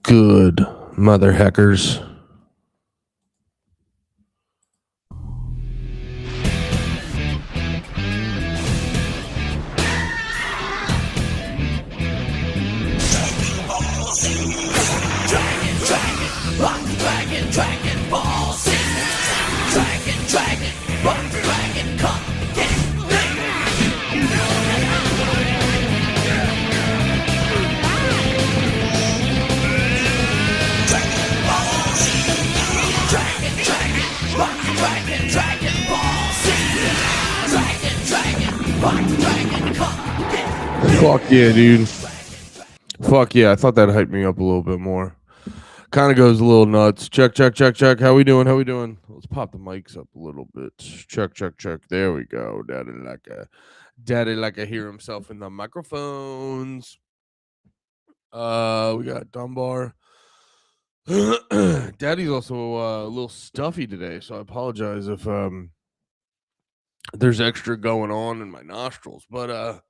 Good, mother heckers. Fuck yeah, dude. Fuck yeah. I thought that hyped me up a little bit more. Kind of goes a little nuts. Check. How we doing? Let's pop the mics up a little bit. Check. There we go. Daddy like I hear himself in the microphones. We got Dunbar. Daddy's also a little stuffy today, so I apologize if there's extra going on in my nostrils. But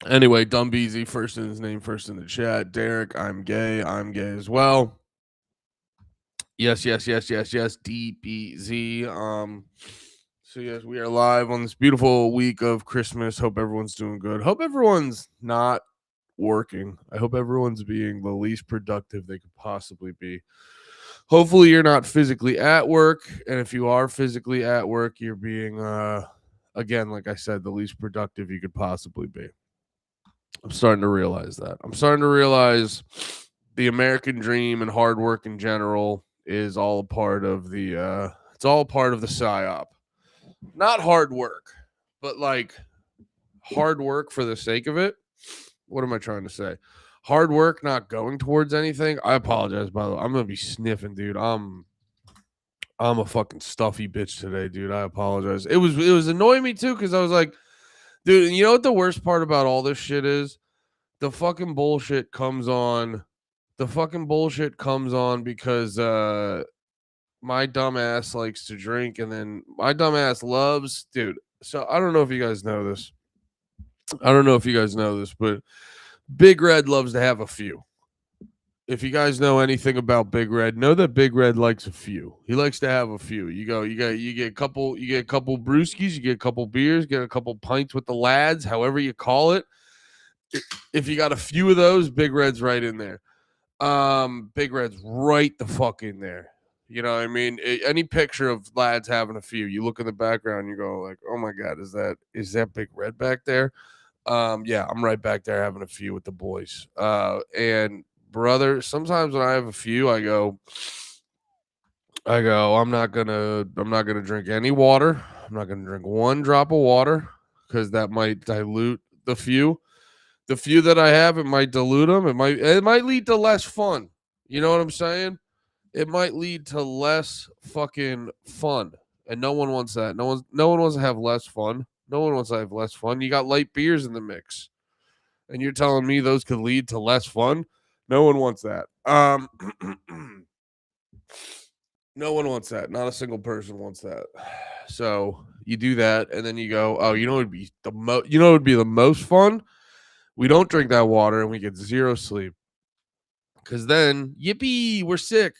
anyway, Dumbeezy, first in his name, first in the chat. Derek, I'm gay as well. Yes, DBZ. So yes, we are live on this beautiful week of Christmas. Hope everyone's doing good. Hope everyone's not working. I hope everyone's being the least productive they could possibly be. Hopefully you're not physically at work, and if you are physically at work, you're being again, like I said, the least productive you could possibly be. I'm starting to realize that. I'm starting to realize the American dream and hard work in general is all a part of the it's all a part of the psyop. Not hard work, but like hard work for the sake of it. What am I trying to say? Hard work not going towards anything. I apologize, by the way. I'm gonna be sniffing, dude. I'm a fucking stuffy bitch today, dude. I apologize. It was annoying me too, because I was like, dude, you know what the worst part about all this shit is? The fucking bullshit comes on. The fucking bullshit comes on because my dumb ass likes to drink, and then my dumb ass loves, dude. So I don't know if you guys know this. But Big Red loves to have a few. If you guys know anything about Big Red, know that Big Red likes a few. He likes to have a few. You get a couple brewskis, you get a couple beers, get a couple pints with the lads, however you call it. If you got a few of those, Big Red's right in there. Big Red's right the fuck in there. You know what I mean? Any picture of lads having a few, you look in the background, you go like, "Oh my god, is that Big Red back there?" Yeah, I'm right back there having a few with the boys. And brother, sometimes when I have a few, I go, I'm not gonna drink any water. I'm not gonna drink one drop of water because that might dilute the few. The few that I have, it might dilute them. It might lead to less fun. You know what I'm saying? It might lead to less fucking fun, and no one wants that. No one wants to have less fun. No one wants to have less fun. You got light beers in the mix, and you're telling me those could lead to less fun? No one wants that. No one wants that. Not a single person wants that. So you do that, and then you go, oh, you know what would be the most fun? We don't drink that water, and we get zero sleep. Because then, yippee, we're sick.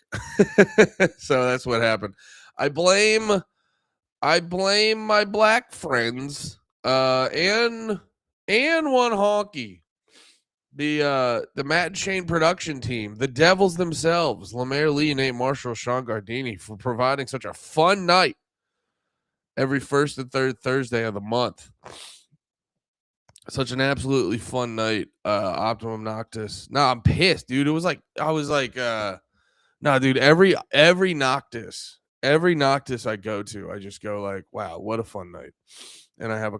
So that's what happened. I blame my black friends, and one honky. The Matt and Shane production team, the Devils themselves, Lemaire Lee, Nate Marshall, Sean Gardini, for providing such a fun night every first and third Thursday of the month. Such an absolutely fun night. Optimum Noctis. Nah, I'm pissed, dude. I was like, nah, dude, every Noctis I go to, I just go like, wow, what a fun night. And I have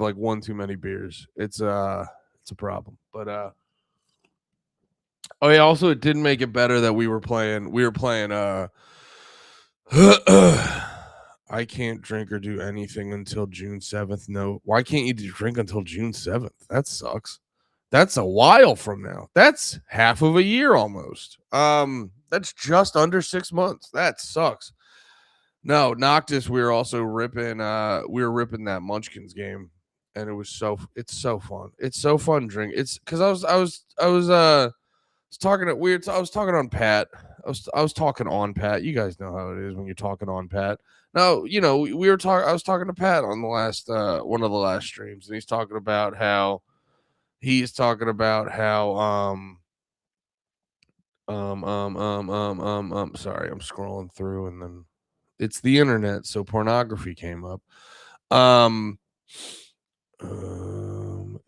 like one too many beers. It's a problem. But oh yeah, also it didn't make it better that we were playing I can't drink or do anything until June 7th. No, why can't you drink until June 7th? That sucks. That's a while from now. That's half of a year almost. That's just under 6 months. That sucks. No, Noctis, we were also ripping that Munchkins game, and it's so fun. It's so fun drink. It's because I was I was talking on Pat. I was talking on Pat. You guys know how it is when you're talking on Pat. No, we were talking. I was talking to Pat on the last one of the last streams, and he's talking about how sorry, I'm scrolling through, and then it's the internet, so pornography came up.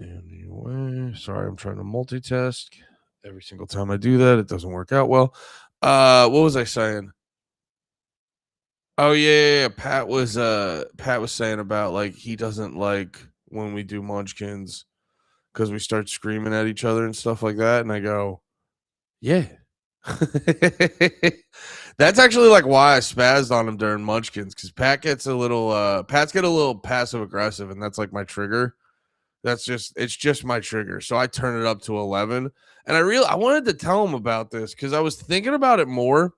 Anyway, sorry, I'm trying to multitask. Every single time I do that, it doesn't work out well. What was I saying? Oh yeah. Pat was saying about like he doesn't like when we do munchkins because we start screaming at each other and stuff like that. And I go, yeah. That's actually like why I spazzed on him during munchkins, because Pat's get a little passive aggressive, and that's like my trigger. It's just my trigger. So I turn it up to 11. And I wanted to tell him about this because I was thinking about it more,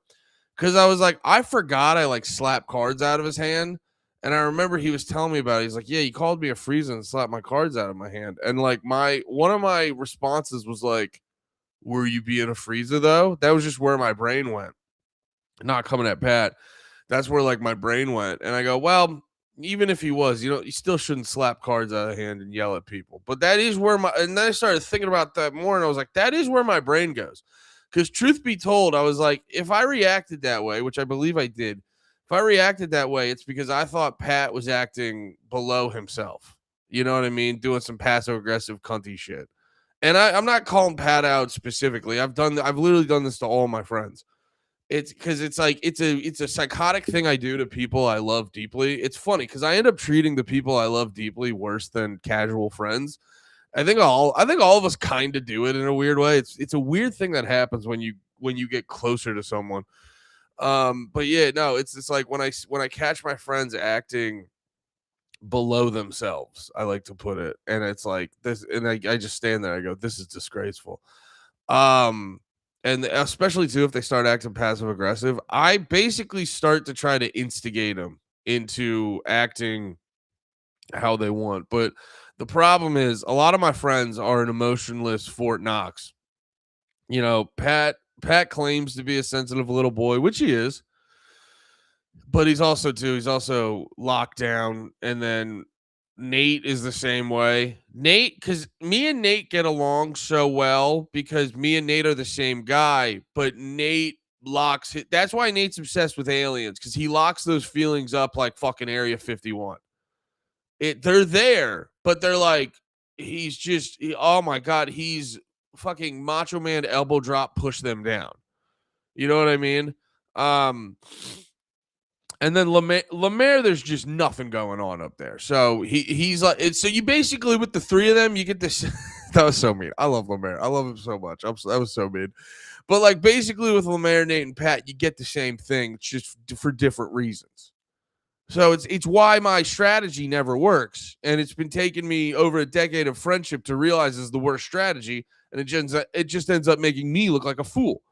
because I was like, I forgot I like slapped cards out of his hand. And I remember he was telling me about it. He's like, yeah, you called me a freezer and slapped my cards out of my hand. And like one of my responses was like, were you being a freezer though? That was just where my brain went. Not coming at Pat. That's where like my brain went. And I go, well, even if he was, you still shouldn't slap cards out of hand and yell at people. But that is where and then I started thinking about that more, and I was like, that is where my brain goes. Because truth be told, I was like, if I reacted that way, which I believe I did, if I reacted that way, it's because I thought Pat was acting below himself. You know what I mean? Doing some passive aggressive cunty shit. And I'm not calling Pat out specifically. I've literally done this to all my friends. It's because it's like it's a psychotic thing I do to people I love deeply. It's funny because I end up treating the people I love deeply worse than casual friends. I think all of us kind of do it in a weird way. It's a weird thing that happens when you get closer to someone. But yeah, no, it's like when I catch my friends acting below themselves, I like to put it, and it's like this, and I just stand there. I go, this is disgraceful. Um, and especially too if they start acting passive aggressive, I basically start to try to instigate them into acting how they want. But the problem is, a lot of my friends are an emotionless Fort Knox. Pat claims to be a sensitive little boy, which he is, but he's also locked down. And then Nate is the same way. Because me and Nate get along so well because me and Nate are the same guy, but Nate locks it. That's why Nate's obsessed with aliens, because he locks those feelings up like fucking Area 51. They're there, but they're like, oh my God, he's fucking Macho Man elbow drop, push them down. You know what I mean? And then Lemaire, there's just nothing going on up there. So he's like, so you basically, with the three of them, you get this. That was so mean. I love Lemaire. I love him so much. That was so mean. But like basically with Lemaire, Nate, and Pat, you get the same thing, just for different reasons. So it's why my strategy never works. And it's been taking me over a decade of friendship to realize is the worst strategy. And it just ends up making me look like a fool.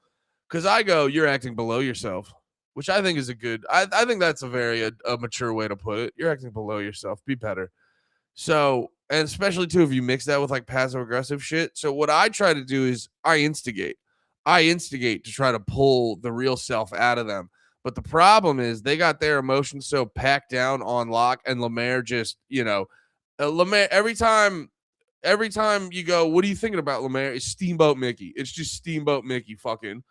Because I go, you're acting below yourself, which I think is I think that's a very a mature way to put it. You're acting below yourself. Be better. So, and especially too, if you mix that with like passive aggressive shit. So what I try to do is I instigate to try to pull the real self out of them. But the problem is they got their emotions so packed down on lock, and Lemaire just, Lemaire, every time you go, what are you thinking about, Lemaire? It's Steamboat Mickey. It's just Steamboat Mickey fucking.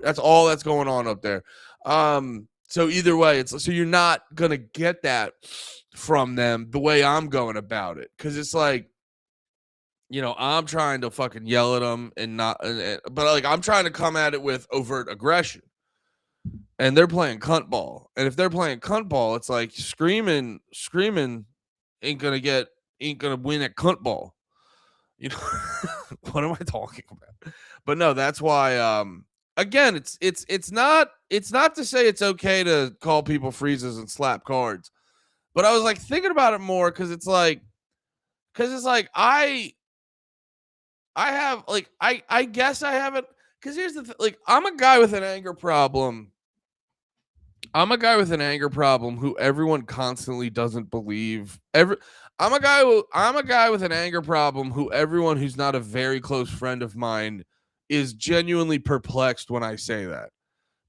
That's all that's going on up there. So either way, so you're not gonna get that from them the way I'm going about it, because it's like, I'm trying to fucking yell at them and not, but like I'm trying to come at it with overt aggression, and they're playing cunt ball. And if they're playing cunt ball, it's like screaming ain't gonna win at cunt ball. What am I talking about? But no, that's why. Again, it's not to say it's okay to call people freezes and slap cards, but I was like thinking about it more because it's like I have like I guess I haven't, because here's the like I'm a guy with an anger problem. I'm a guy with an anger problem who everyone constantly doesn't believe. I'm a guy with an anger problem who everyone who's not a very close friend of mine is genuinely perplexed when I say that.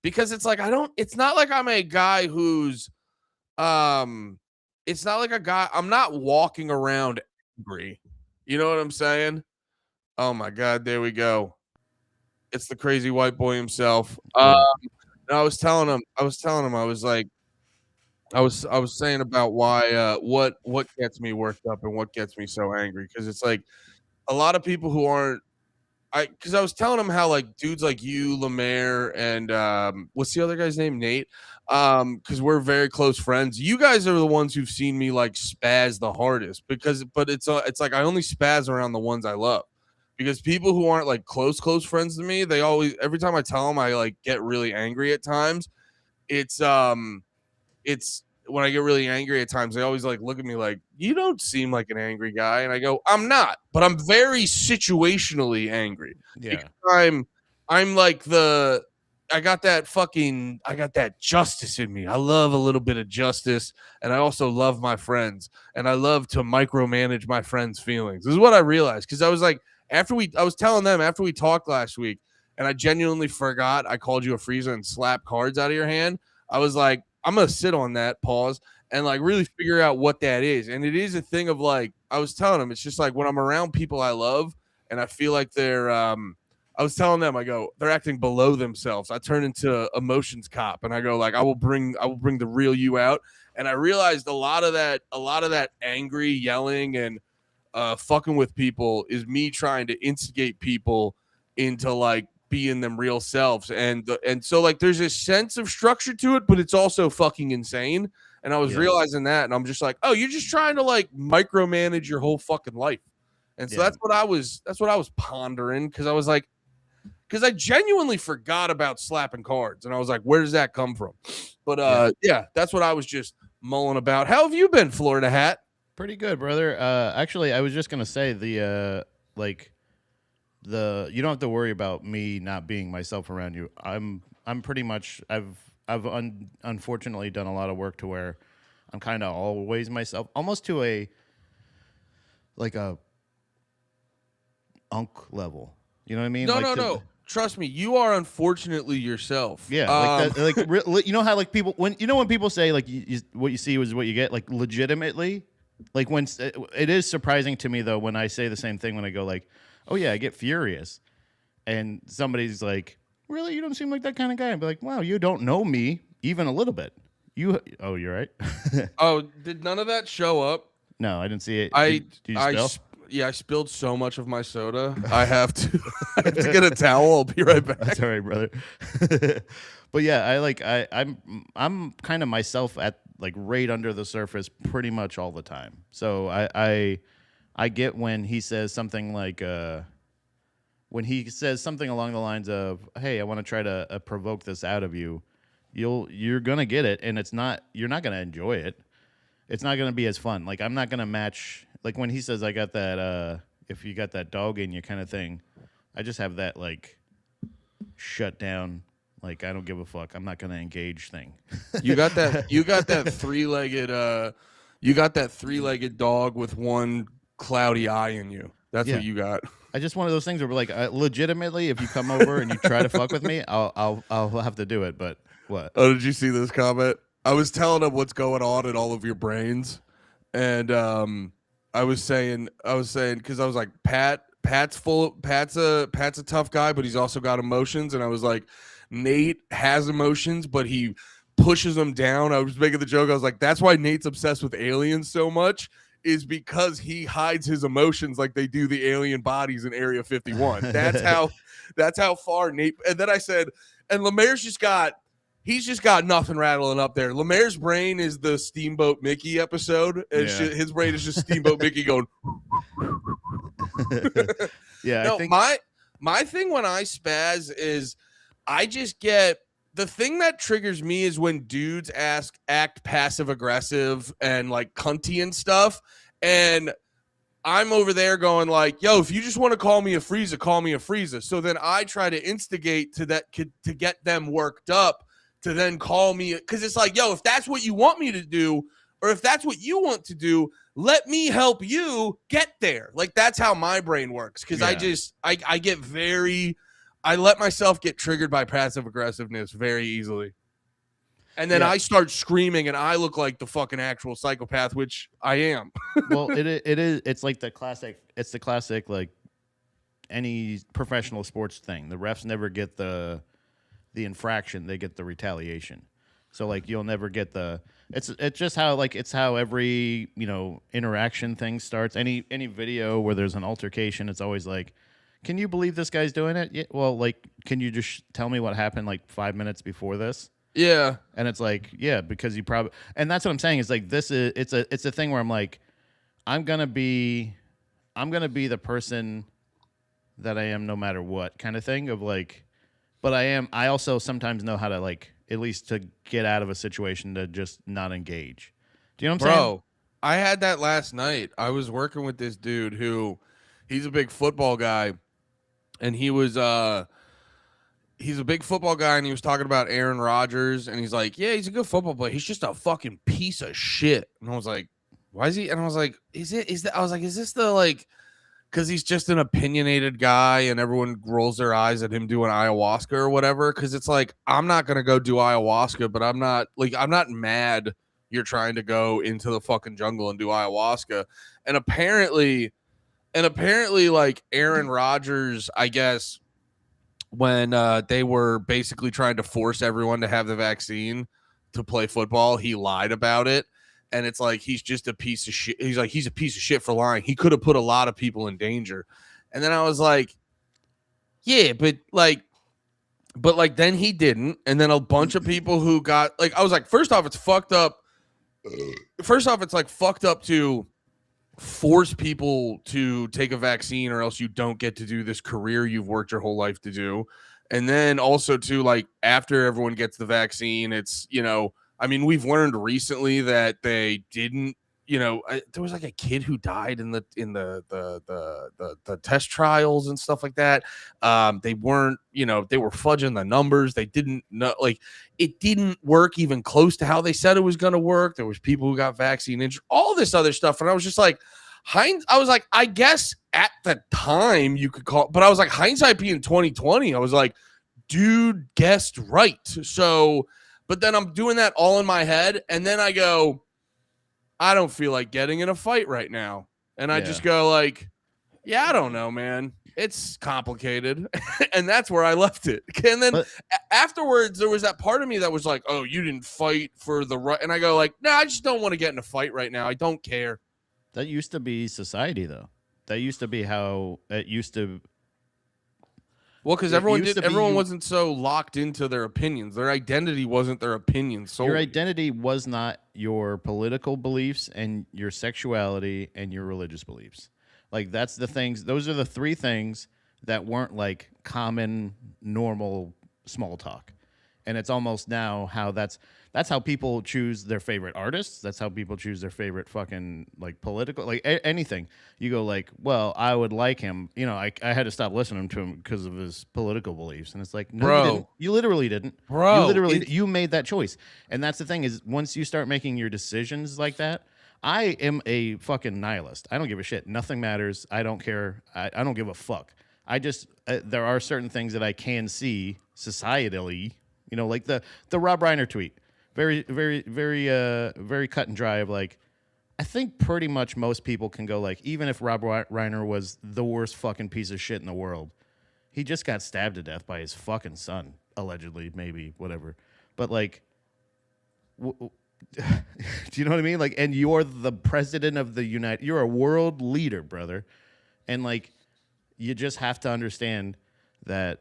Because it's like it's not like I'm a guy who's it's not like a guy I'm not walking around angry. You know what I'm saying? Oh my god, there we go. It's the crazy white boy himself. What? And I was like I was saying about why what gets me worked up and what gets me so angry because it's like a lot of people who aren't because I was telling him how like dudes like you, Lemaire, and what's the other guy's name? Nate. Because we're very close friends. You guys are the ones who've seen me like spaz the hardest but it's like I only spaz around the ones I love. Because people who aren't like close friends to me, they always every time I tell them I like get really angry at times. It's it's when I get really angry at times, they always like look at me like, you don't seem like an angry guy. And I go, I'm not, but I'm very situationally angry because Yeah. I'm like I got that justice in me. I love a little bit of justice. And I also love my friends and I love to micromanage my friends' feelings. This is what I realized. Cause I was like, I was telling them after we talked last week and I genuinely forgot I called you a freezer and slapped cards out of your hand. I was like, I'm gonna sit on that pause and like really figure out what that is. And it is a thing of like I was telling them, it's just like when I'm around people I love and I feel like they're I was telling them, I go, they're acting below themselves. I turn into emotions cop and I go like I will bring the real you out. And I realized a lot of that angry yelling and fucking with people is me trying to instigate people into like being them real selves and so like there's a sense of structure to it but it's also fucking insane and I was Yeah. realizing that and I'm just like oh you're just trying to like micromanage your whole fucking life and so Yeah. that's what I was pondering because I was like because I genuinely forgot about slapping cards and I was like where does that come from but Yeah. yeah that's what I was just mulling about. How have you been, Florida Hat? Pretty good, brother. Actually, I was just gonna say like you don't have to worry about me not being myself around you. I'm pretty much unfortunately done a lot of work to where I'm kind of always myself, almost to a like a unk level. You know what I mean? No, Like no, to no. Trust me, you are unfortunately yourself. yeah, like that. Like you know how like people when people say like what you see is what you get. Like legitimately, like when it is surprising to me though when I say the same thing when I go like, oh yeah, I get furious, and somebody's like, really, you don't seem like that kind of guy. I'd be like, wow, you don't know me even a little bit. You're right. Oh, did none of that show up? No, I didn't see it. I Did you I spill? yeah, I spilled so much of my soda. I have to I have to get a towel. I'll be right back. That's all right, brother. But yeah, I'm kind of myself at like right under the surface pretty much all the time. So I get when he says something like when he says something along the lines of, "Hey, I want to try to provoke this out of you." You're gonna get it, and you're not gonna enjoy it. It's not gonna be as fun. Like I'm not gonna match like when he says I got that if you got that dog in you kind of thing. I just have that like shut down. Like I don't give a fuck. I'm not gonna engage thing. You got that three-legged dog with one cloudy eye in you. That's Yeah. what you got. I just one of those things where like legitimately, if you come over and you try to fuck with me, I'll have to do it. But what? Oh, did you see this comment? I was telling him what's going on in all of your brains. And I was saying because I was like Pat's a tough guy, but he's also got emotions. And I was like, Nate has emotions, but he pushes them down. I was making the joke. I was like, that's why Nate's obsessed with aliens so much, is because he hides his emotions like they do the alien bodies in Area 51. That's how far Nate. And then I said, and Lemaire's he's just got nothing rattling up there. Lemaire's brain is the Steamboat Mickey episode, and Yeah. his brain is just Steamboat Mickey going. Yeah, No, I think my thing when I spaz is I just get the thing that triggers me is when dudes act passive aggressive and like cunty and stuff, and I'm over there going like, yo, if you just want to call me a freezer, call me a freezer. So then I try to instigate to get them worked up to then call me because it's like, yo, if that's what you want me to do, or if that's what you want to do, let me help you get there. Like that's how my brain works. Cause I get I let myself get triggered by passive aggressiveness very easily. And then I start screaming and I look like the fucking actual psychopath, which I am. Well, it's like the classic like any professional sports thing. The refs never get the infraction, they get the retaliation. So like you'll never get the it's just how like it's how every, interaction thing starts. Any video where there's an altercation, it's always like, can you believe this guy's doing it? Yeah, well, like, can you just tell me what happened like 5 minutes before this? Yeah. And it's like, yeah, because you probably, and that's what I'm saying is like, it's a thing where I'm like, I'm going to be the person that I am no matter what kind of thing of like, but I also sometimes know how to like, at least to get out of a situation to just not engage. Do you know what I'm saying? Bro, I had that last night. I was working with this dude who he's a big football guy and he's a big football guy, and he was talking about Aaron Rodgers, and he's like, yeah, he's a good football player. He's just a fucking piece of shit. And I was like, why is he? And I was like, is this the like, because he's just an opinionated guy, and everyone rolls their eyes at him doing ayahuasca or whatever. Because it's like, I'm not gonna go do ayahuasca, but I'm not mad you're trying to go into the fucking jungle and do ayahuasca. And apparently, like Aaron Rodgers, I guess, when they were basically trying to force everyone to have the vaccine to play football, he lied about it. And it's like, he's just a piece of shit. He's like, he's a piece of shit for lying. He could have put a lot of people in danger. And then I was like, yeah, but then he didn't. And then a bunch of people who got like, I was like, first off, it's fucked up. First off, it's like fucked up to force people to take a vaccine or else you don't get to do this career you've worked your whole life to do. And then also to like, after everyone gets the vaccine, it's, I mean, we've learned recently that they didn't, there was like a kid who died in the test trials and stuff like that. They weren't, they were fudging the numbers. They didn't know, like, it didn't work even close to how they said it was going to work. There was people who got vaccine injured, all this other stuff. And I was just like, I was like, I guess at the time you could call, but I was like, hindsight being 2020, I was like, dude guessed right. So, but then I'm doing that all in my head. And then I go, I don't feel like getting in a fight right now. And I just go like, yeah, I don't know, man. It's complicated. And that's where I left it. And then afterwards, there was that part of me that was like, oh, you didn't fight for the right. And I go like, no, I just don't want to get in a fight right now. I don't care. That used to be society, though. That used to be how it used to. Well, because everyone wasn't so locked into their opinions. Their identity wasn't their opinions. So your identity was not your political beliefs and your sexuality and your religious beliefs. Like that's the things. Those are the three things that weren't like common, normal small talk. And it's almost now how that's how people choose their favorite artists. That's how people choose their favorite fucking like political, like anything. You go like, well, I would like him. I had to stop listening to him because of his political beliefs. And it's like, no, bro, you didn't. You literally didn't. Bro, you made that choice. And that's the thing is once you start making your decisions like that, I am a fucking nihilist. I don't give a shit. Nothing matters. I don't care. I don't give a fuck. I just, there are certain things that I can see societally, like the Rob Reiner tweet. Very, very, very, very cut and dry of like, I think pretty much most people can go like, even if Rob Reiner was the worst fucking piece of shit in the world, he just got stabbed to death by his fucking son, allegedly, maybe, whatever. But like, do you know what I mean? Like, and you're the president of the you're a world leader, brother. And like, you just have to understand that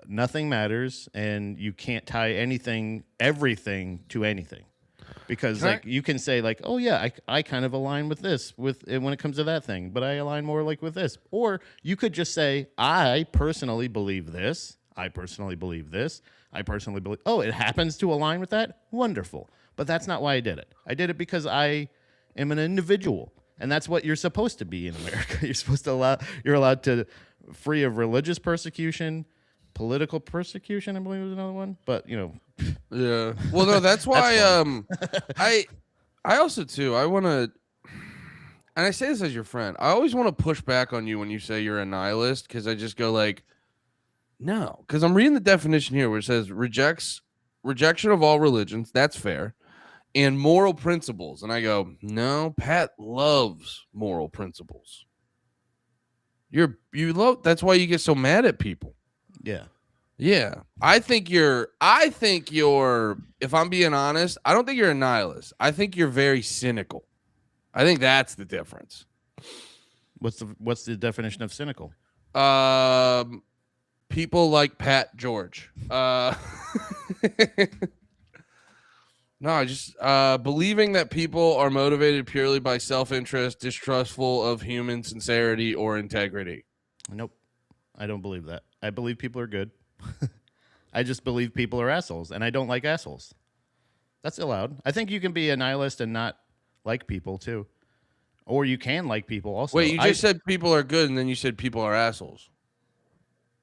nothing matters, and you can't tie everything to anything, because like you can say like, oh yeah, I kind of align with this when it comes to that thing, but I align more like with this. Or you could just say, I personally believe this. I personally believe this. I personally believe. Oh, it happens to align with that. Wonderful. But that's not why I did it. I did it because I am an individual, and that's what you're supposed to be in America. You're allowed to free of religious persecution, political persecution, I believe was another one. But yeah. Well, no, that's why I also too. I want to, and I say this as your friend. I always want to push back on you when you say you're a nihilist because I just go like, no, because I'm reading the definition here where it says rejection of all religions. That's fair. And moral principles. And I go, no, Pat loves moral principles. You love that's why you get so mad at people. Yeah. Yeah. If I'm being honest, I don't think you're a nihilist. I think you're very cynical. I think that's the difference. What's the definition of cynical? People like Pat George. No, just believing that people are motivated purely by self-interest, distrustful of human sincerity or integrity. Nope. I don't believe that. I believe people are good. I just believe people are assholes, and I don't like assholes. That's allowed. I think you can be a nihilist and not like people, too. Or you can like people also. Wait, you just said people are good, and then you said people are assholes.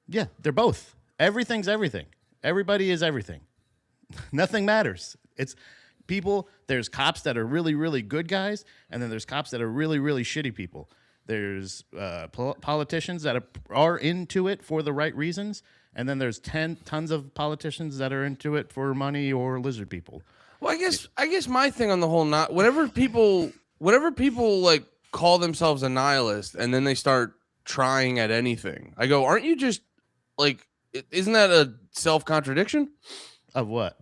Yeah, they're both. Everything's everything. Everybody is everything. Nothing matters. It's people. There's cops that are really, really good guys, and then there's cops that are really, really shitty people. There's politicians that are into it for the right reasons, and then there's tons of politicians that are into it for money or lizard people. Well, I guess my thing on the whole not whatever people like call themselves a nihilist and then they start trying at anything. I go, aren't you just like isn't that a self-contradiction? Of what?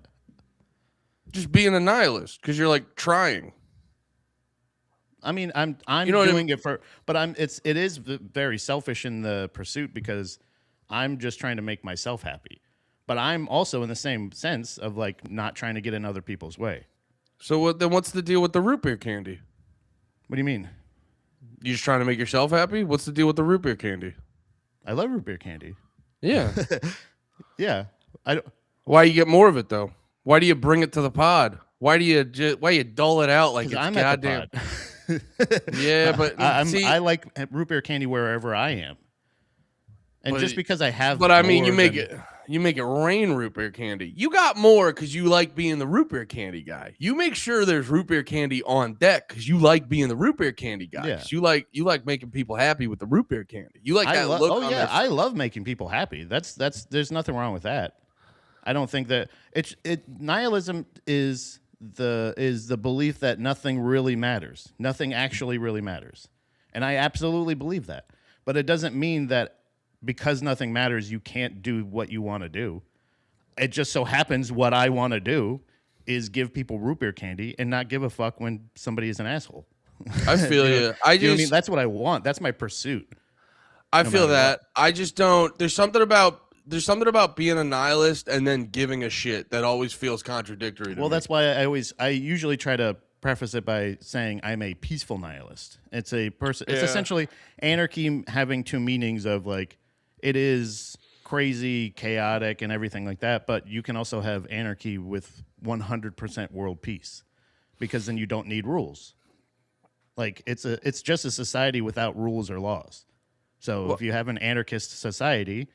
Just being a nihilist because you're like trying. I mean, I'm You know what I doing mean? it for, but it is very selfish in the pursuit because I'm just trying to make myself happy. But I'm also in the same sense of like not trying to get in other people's way. So what's the deal with the root beer candy? What do you mean? You just trying to make yourself happy? What's the deal with the root beer candy? I love root beer candy. Yeah. Yeah. I don't, Why you get more of it though? Why do you bring it to the pod? Why do you dull it out like it's I'm goddamn? at the pod. Yeah, but I like root beer candy wherever I am. And just because I have, but I mean, more you make it rain root beer candy. You got more because you like being the root beer candy guy. You make sure there's root beer candy on deck because you like being the root beer candy guy. Yeah. You like making people happy with the root beer candy. You like that look. Oh yeah, I love making people happy. That's there's nothing wrong with that. I don't think that nihilism is the belief that nothing really matters. Nothing actually really matters. And I absolutely believe that. But it doesn't mean that because nothing matters, you can't do what you want to do. It just so happens what I want to do is give people root beer candy and not give a fuck when somebody is an asshole. I feel you. Know what I mean? That's what I want. That's my pursuit. I feel that. I just don't. There's something about being a nihilist and then giving a shit that always feels contradictory to me. Well, that's why I usually try to preface it by saying I'm a peaceful nihilist. It's a person. It's essentially anarchy having two meanings of like it is crazy, chaotic, and everything like that. But you can also have anarchy with 100% world peace because then you don't need rules. Like it's just a society without rules or laws. So if you have an anarchist society.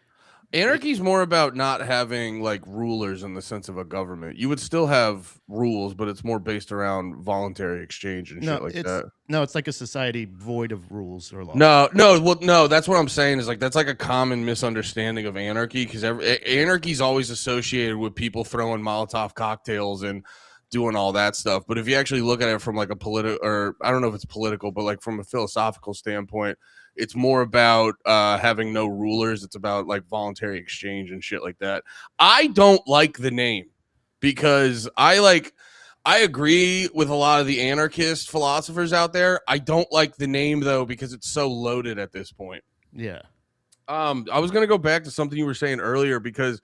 Anarchy's more about not having like rulers in the sense of a government. You would still have rules, but it's more based around voluntary exchange and shit like that. No, it's like a society void of rules or laws. No. That's what I'm saying is like that's like a common misunderstanding of anarchy because anarchy's always associated with people throwing Molotov cocktails and doing all that stuff. But if you actually look at it from like a political, or I don't know if it's political, but like from a philosophical standpoint, it's more about having no rulers. It's about like voluntary exchange and shit like that. I don't like the name because I agree with a lot of the anarchist philosophers out there. I don't like the name though because it's so loaded at this point. Yeah. I was gonna go back to something you were saying earlier because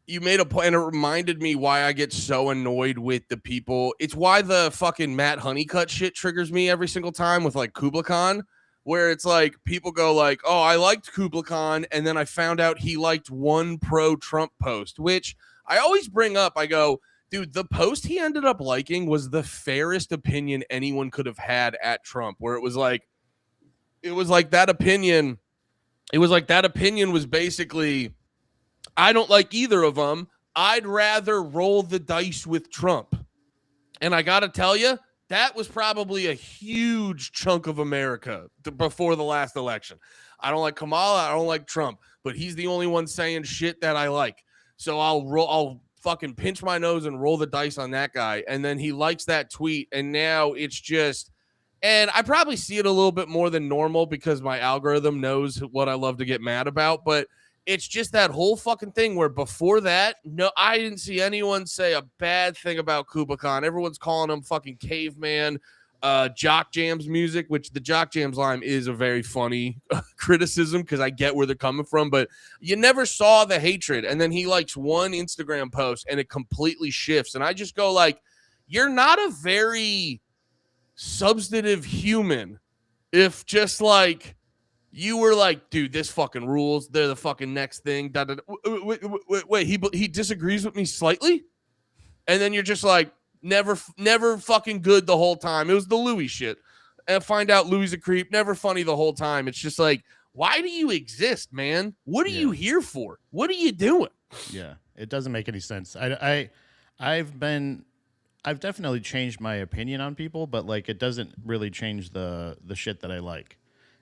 you made a point and it reminded me why I get so annoyed with the people. It's why the fucking Matt Honeycutt shit triggers me every single time with like Kubla Khan. Where it's like people go like, oh, I liked Kubla Khan, and then I found out he liked one pro-Trump post, which I always bring up. I go, dude, the post he ended up liking was the fairest opinion anyone could have had at Trump, where it was like that opinion was basically, I don't like either of them. I'd rather roll the dice with Trump. And I got to tell you, That was probably a huge chunk of America before the last election. I don't like Kamala. I don't like Trump, but he's the only one saying shit that I like. So I'll fucking pinch my nose and roll the dice on that guy. And then he likes that tweet. And now it's just, and I probably see it a little bit more than normal because my algorithm knows what I love to get mad about. But it's just that whole fucking thing where before that, no, I didn't see anyone say a bad thing about Kuba Khan. Everyone's calling him fucking caveman. Jock Jams music, which the Jock Jams line is a very funny criticism because I get where they're coming from, but you never saw the hatred. And then he likes one Instagram post and it completely shifts. And I just go like, you're not a very substantive human if just like you were like, dude, this fucking rules. They're the fucking next thing. Wait, he disagrees with me slightly? And then you're just like, never fucking good the whole time. It was the Louis shit. And find out Louis a creep. Never funny the whole time. It's just like, why do you exist, man? What are you here for? What are you doing? Yeah, it doesn't make any sense. I've definitely changed my opinion on people, but like it doesn't really change the shit that I like.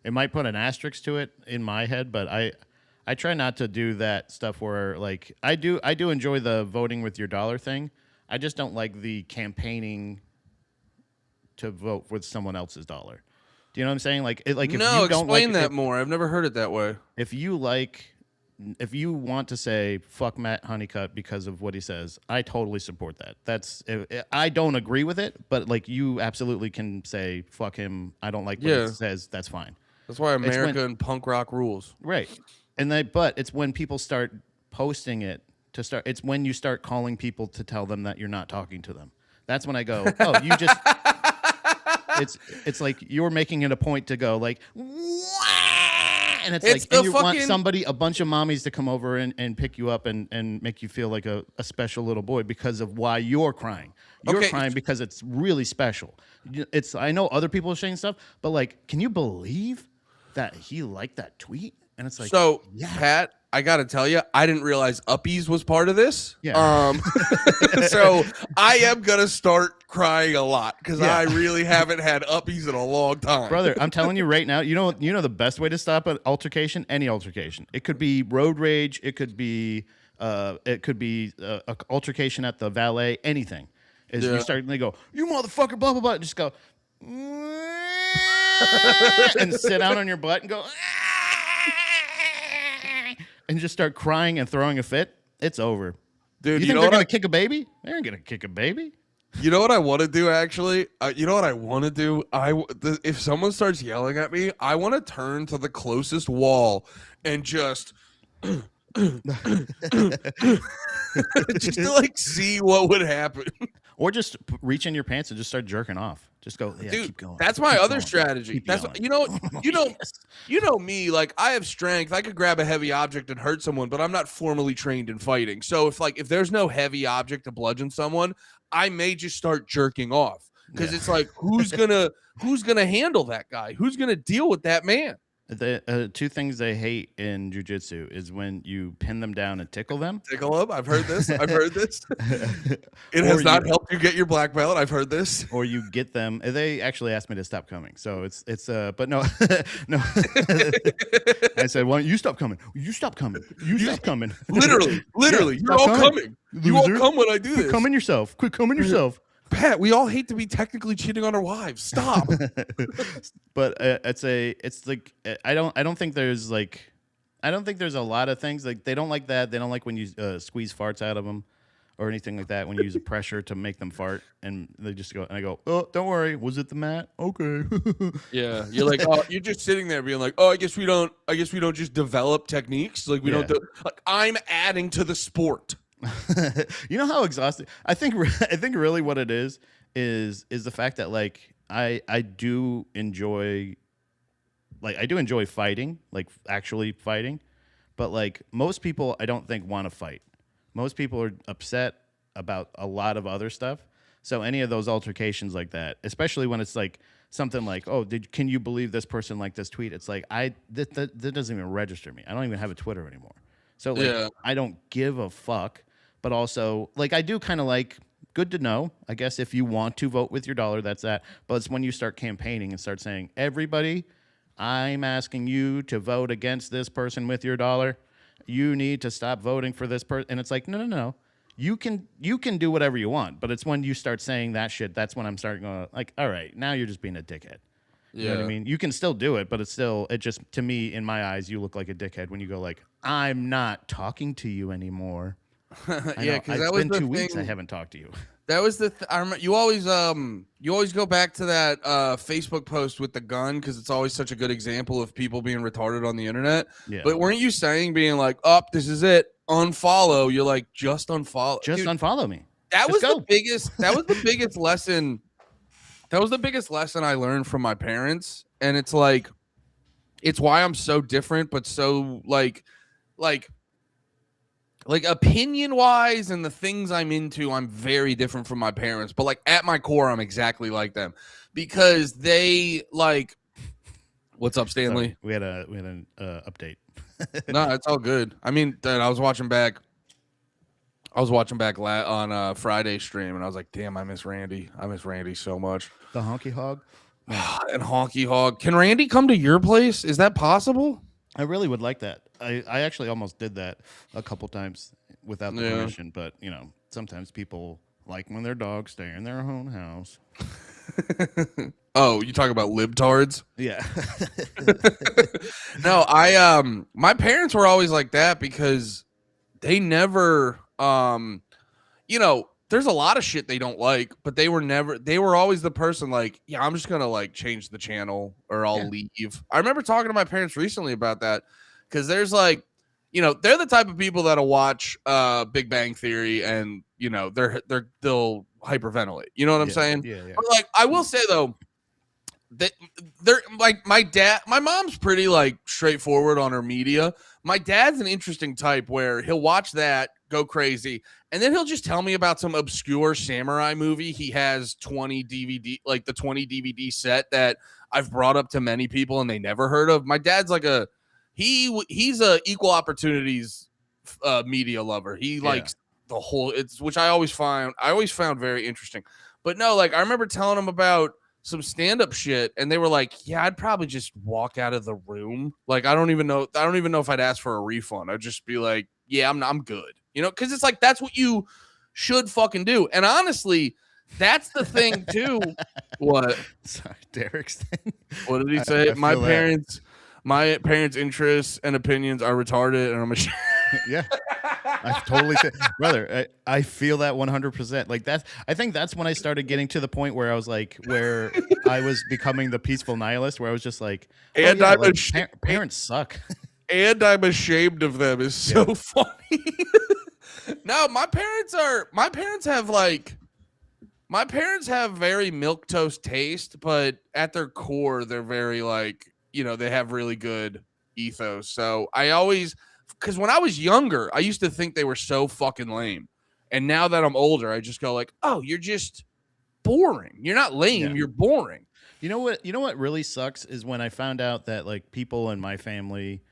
It might put an asterisk to it in my head, but I try not to do that stuff where like I do enjoy the voting with your dollar thing. I just don't like the campaigning to vote with someone else's dollar. Do you know what I'm saying? Like, if you don't explain like that more. I've never heard it that way. If you want to say fuck Matt Honeycutt because of what he says, I totally support that. I don't agree with it, but like you absolutely can say fuck him. I don't like what he says. That's fine. That's why America and punk rock rules, right? But it's when people start posting it. It's when you start calling people to tell them that you're not talking to them. That's when I go, oh, you just. It's like you're making it a point to go like, wah! And it's like, and you want a bunch of mommies to come over and pick you up and make you feel like a special little boy because of why you're crying. You're crying because it's really special. I know other people are saying stuff, but like, can you believe that he liked that tweet? And it's like, so Pat, I got to tell you, I didn't realize Uppies was part of this. Yeah. So I am going to start crying a lot because I really haven't had Uppies in a long time. Brother, I'm telling you right now, you know the best way to stop an altercation? Any altercation. It could be road rage. It could be an altercation at the valet. Anything. You start and they go, you motherfucker, blah, blah, blah. Just go, and sit down on your butt and go, and just start crying and throwing a fit, it's over. Dude, you think they're going to kick a baby? They aren't going to kick a baby. You know what I want to do, actually? You know what I want to do? If someone starts yelling at me, I want to turn to the closest wall and just... just to like see what would happen. Or just reach in your pants and just start jerking off. Just go, yeah, dude, keep going. That's my other strategy. That's you know me, like I have strength. I could grab a heavy object and hurt someone, but I'm not formally trained in fighting. So if there's no heavy object to bludgeon someone, I may just start jerking off because it's like who's gonna handle that guy? Who's gonna deal with that man? The two things they hate in jiu-jitsu is when you pin them down and tickle them. Tickle them? I've heard this. It has not helped you get your black belt. I've heard this. Or you get them. They actually asked me to stop coming. So it's but no. No. I said, "Why don't you stop coming? You stop coming. You stop coming." Literally. You're all coming. You all come when I do this. Quit coming yourself. Quit coming yourself. Pat, we all hate to be technically cheating on our wives. Stop. But it's like I don't think there's a lot of things like they don't like that. They don't like when you squeeze farts out of them or anything like that. When you use a pressure to make them fart, and they just go and I go, oh, don't worry, was it the mat? Okay. Yeah, you're like, oh, you're just sitting there being like, oh, I guess we don't just develop techniques like we don't. Like I'm adding to the sport. You know how exhausting I think really what it is the fact that like I do enjoy fighting, like actually fighting, but like most people I don't think want to fight. Most people are upset about a lot of other stuff. So any of those altercations like that, especially when it's like something like, oh, can you believe this person liked this tweet? It's like that doesn't even register me. I don't even have a Twitter anymore. So like I don't give a fuck. But also, like, I do kind of like good to know. I guess if you want to vote with your dollar, that's that. But it's when you start campaigning and start saying, everybody, I'm asking you to vote against this person with your dollar. You need to stop voting for this person. And it's like, no, no, no. You can do whatever you want, but it's when you start saying that shit, that's when I'm starting going like, all right, now you're just being a dickhead. You know what I Yeah. mean? You can still do it, but it just, to me, in my eyes, you look like a dickhead when you go like, I'm not talking to you anymore. I Yeah, know. because It's that was been the 2 weeks. I thing. haven't talked to you. That was I remember you always go back to that Facebook post with the gun because it's always such a good example of people being retarded on the internet. Yeah. But weren't you saying being like, "Up, this is it, unfollow"? You're like, just unfollow, Just dude. unfollow me. That Just was the go. biggest. That was the biggest lesson. That was the biggest lesson I learned from my parents, and it's like, it's why I'm so different, but so like opinion wise and the things I'm into, I'm very different from my parents. But like at my core, I'm exactly like them because they like. What's up, Sorry, Stanley? we had an update. No, it's all good. I mean, dude, I was watching back. On Friday stream, and I was like, "Damn, I miss Randy. I miss Randy so much." The honky hog. Man, And Honky Hog, can Randy come to your place? Is that possible? I really would like that. I actually almost did that a couple times without the Yeah. permission, but sometimes people like when their dogs stay in their own house. Oh, you talk about libtards? Yeah. No, my parents were always like that because they never there's a lot of shit they don't like, but they were always the person like, yeah, I'm just gonna like change the channel or I'll Yeah. leave. I remember talking to my parents recently about that because there's like, they're the type of people that'll watch Big Bang Theory and they'll hyperventilate. You know what I'm Yeah. saying? Yeah. But like I will say though, that they're like my mom's pretty like straightforward on her media. My dad's an interesting type where he'll watch that, go crazy, and then he'll just tell me about some obscure samurai movie. He has 20 DVD, like the 20 DVD set that I've brought up to many people and they never heard of. My dad's like he's a equal opportunities media lover. He likes the whole which I always found very interesting. But no, like I remember telling him about some stand-up shit and they were like, yeah, I'd probably just walk out of the room. Like I don't even know if I'd ask for a refund. I'd just be like, yeah, I'm good. Because it's like that's what you should fucking do. And honestly, that's the thing too. What? Sorry, Derek's thing. What did he say? I feel that. My parents' interests and opinions are retarded, and I'm ashamed. Yeah. I totally said, brother, I feel that 100%. Like I think that's when I started getting to the point where I was like, where I was becoming the peaceful nihilist, where I was just like, And yeah, I'm like, parents suck. And I'm ashamed of them is so funny. No, my parents have very milquetoast taste, but at their core, they're very like, they have really good ethos. So because when I was younger, I used to think they were so fucking lame. And now that I'm older, I just go like, oh, you're just boring. You're not lame, you're boring. You know what really sucks is when I found out that like people in my family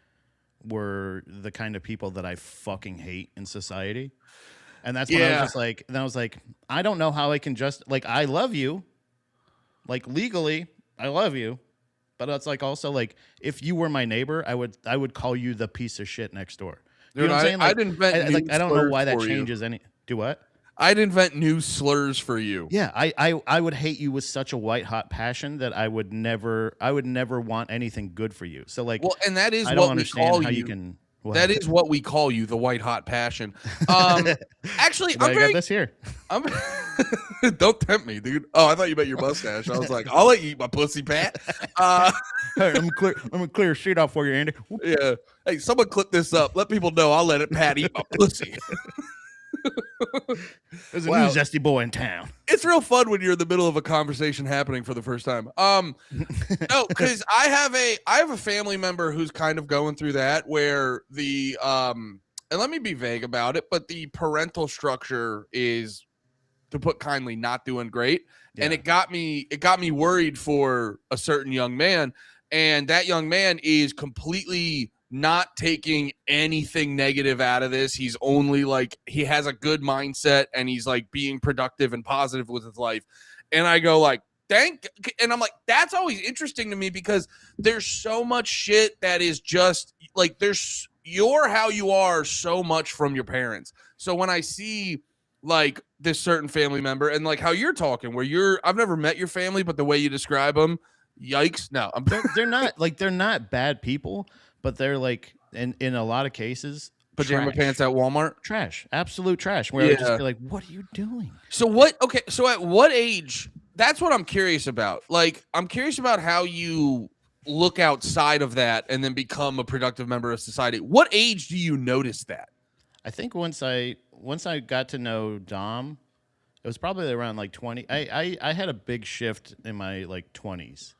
were the kind of people that I fucking hate in society. And that's when I was just like, then I was like, I don't know how I can just like, I love you. Like legally, I love you. But it's like also like if you were my neighbor, I would call you the piece of shit next door. You know what I'm saying? Like, I'd invent new I don't know slurs why that for you. changes any. Do what? I'd invent new slurs for you. Yeah, I would hate you with such a white hot passion that I would never want anything good for you. So like, well, and that is I don't what we understand call how you. you can. What? That is what we call you, the white hot passion. Actually, I got this here. Don't tempt me, dude. Oh, I thought you meant your mustache. I was like, I'll let you eat my pussy, Pat. Hey, I'm gonna clear a sheet off for you, Andy. Yeah. Hey, someone clip this up. Let people know I'll let it Pat eat my pussy. There's a new zesty boy in town. It's real fun when you're in the middle of a conversation happening for the first time. No, because I have a family member who's kind of going through that where and let me be vague about it, but the parental structure is, to put kindly, not doing great. Yeah. And it got me worried for a certain young man. And that young man is completely not taking anything negative out of this. He's only like, he has a good mindset and he's like being productive and positive with his life. And I go like, and I'm like, that's always interesting to me because there's so much shit that is just like, you're how you are so much from your parents. So when I see like this certain family member and like how you're talking, where I've never met your family, but the way you describe them, yikes. No, they're not bad people, but they're like in a lot of cases pajama trash. pants at Walmart. Trash, absolute trash. Where I would just be like, "What are you doing?" So what? Okay, so at what age? That's what I'm curious about. Like, I'm curious about how you look outside of that and then become a productive member of society. What age do you notice that? I think once I got to know Dom, it was probably around like 20. I had a big shift in my like 20s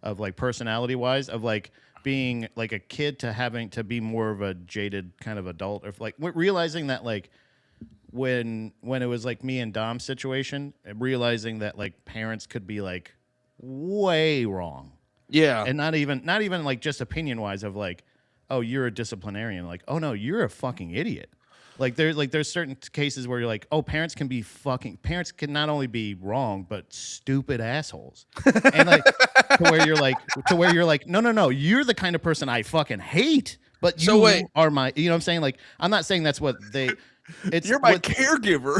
of like personality wise, of like being like a kid to having to be more of a jaded kind of adult, or like realizing that like when it was like me and Dom's situation, and realizing that like parents could be like way wrong. Yeah. And not even like just opinion wise of like, oh, you're a disciplinarian. Like, oh no, you're a fucking idiot. Like there's certain cases where you're like, oh, parents can not only be wrong, but stupid assholes. And like to where you're like, no, you're the kind of person I fucking hate. But you are my, you know what I'm saying? Like, I'm not saying that's what you're my caregiver.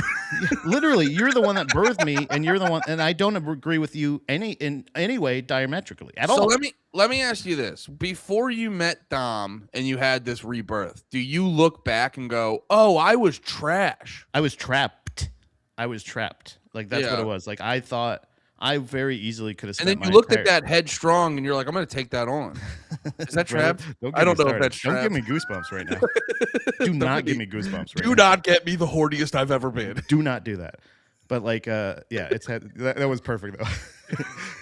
Literally, you're the one that birthed me, and you're the one, and I don't agree with you in any way diametrically at all. So let me ask you this: before you met Dom and you had this rebirth, do you look back and go, "Oh, I was trash. I was trapped. Like that's what it was. Like I thought I very easily could have." And then you looked at that headstrong, and you're like, "I'm going to take that on." Is that trap? I don't know if that's trap. Don't give me goosebumps right now. Do not give me goosebumps right now. Do not get me the horniest I've ever been. Do not do that. But like, yeah, that was perfect though.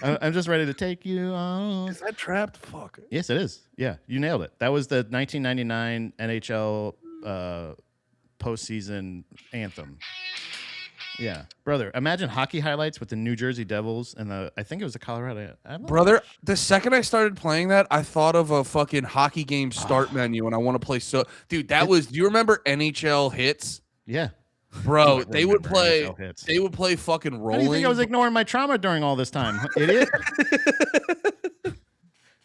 I'm just ready to take you on. Is that trapped? Fuck. Yes, it is. Yeah, you nailed it. That was the 1999 NHL postseason anthem. Yeah, brother. Imagine hockey highlights with the New Jersey Devils and I think it was the Colorado. Brother, the second I started playing that, I thought of a fucking hockey game start menu, and I want to play. So, dude, do you remember NHL hits? Yeah, bro. They would play. They would play fucking rolling. How do you think I was ignoring my trauma during all this time, idiot?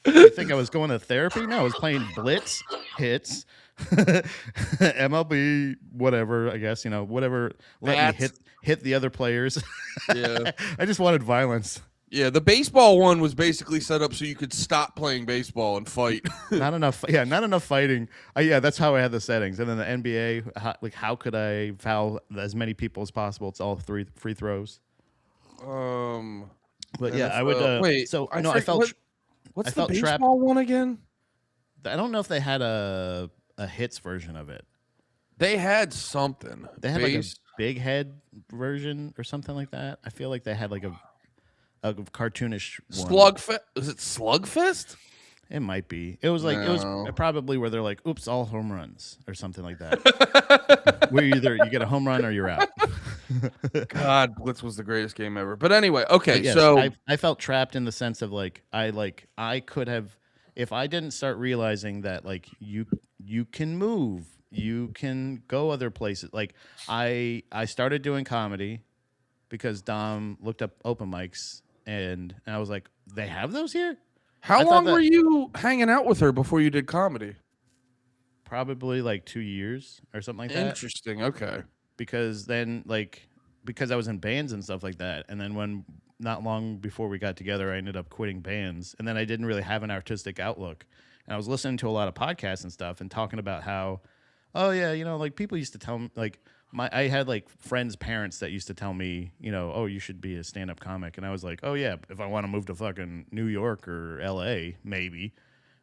You think I was going to therapy? No, I was playing blitz hits. MLB, whatever, I guess, whatever. Let me hit the other players. Yeah. I just wanted violence. Yeah, the baseball one was basically set up so you could stop playing baseball and fight. Not enough fighting. Yeah, that's how I had the settings. And then the NBA, how could I foul as many people as possible? It's all free throws. But yeah, I would. Wait. So I felt. What's the baseball one again? I don't know if they had a hits version of it. They had something. They had like a big head version or something like that. I feel like they had like a cartoonish one. Slugfest? Is it Slugfest? It might be. It was like it was probably where they're like, "Oops, all home runs" or something like that. Where either you get a home run or you're out. God, Blitz was the greatest game ever. But anyway, okay, yes, so I felt trapped in the sense of I could have, if I didn't start realizing that like you can move, you can go other places. Like I started doing comedy because Dom looked up open mics and I was like, they have those here? How long were you hanging out with her before you did comedy? Probably like 2 years or something like that. Interesting. Okay. Because then because I was in bands and stuff like that. And then when not long before we got together, I ended up quitting bands. And then I didn't really have an artistic outlook. And I was listening to a lot of podcasts and stuff and talking about how, oh yeah, like people used to tell me like, I had like friends' parents that used to tell me, oh, you should be a stand-up comic, and I was like, oh yeah, if I want to move to fucking New York or L.A., maybe.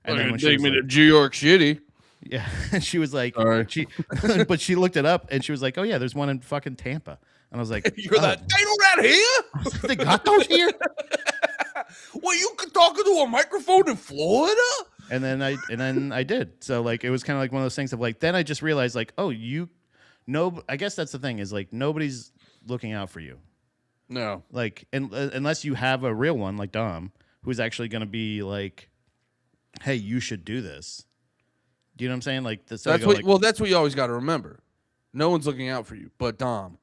And then when she take me to New York City. Yeah, and she was like, Sorry. she looked it up and she was like, oh yeah, there's one in fucking Tampa, and I was like, they do that here? They got those here? Well, you could talk into a microphone in Florida? And then I did. So like it was kind of like one of those things of like then I just realized like, oh, I guess that's the thing is like nobody's looking out for you. No. Like unless you have a real one like Dom who's actually going to be like, hey, you should do this. Do you know what I'm saying? Like so That's what. Well, that's what you always got to remember. No one's looking out for you, but Dom.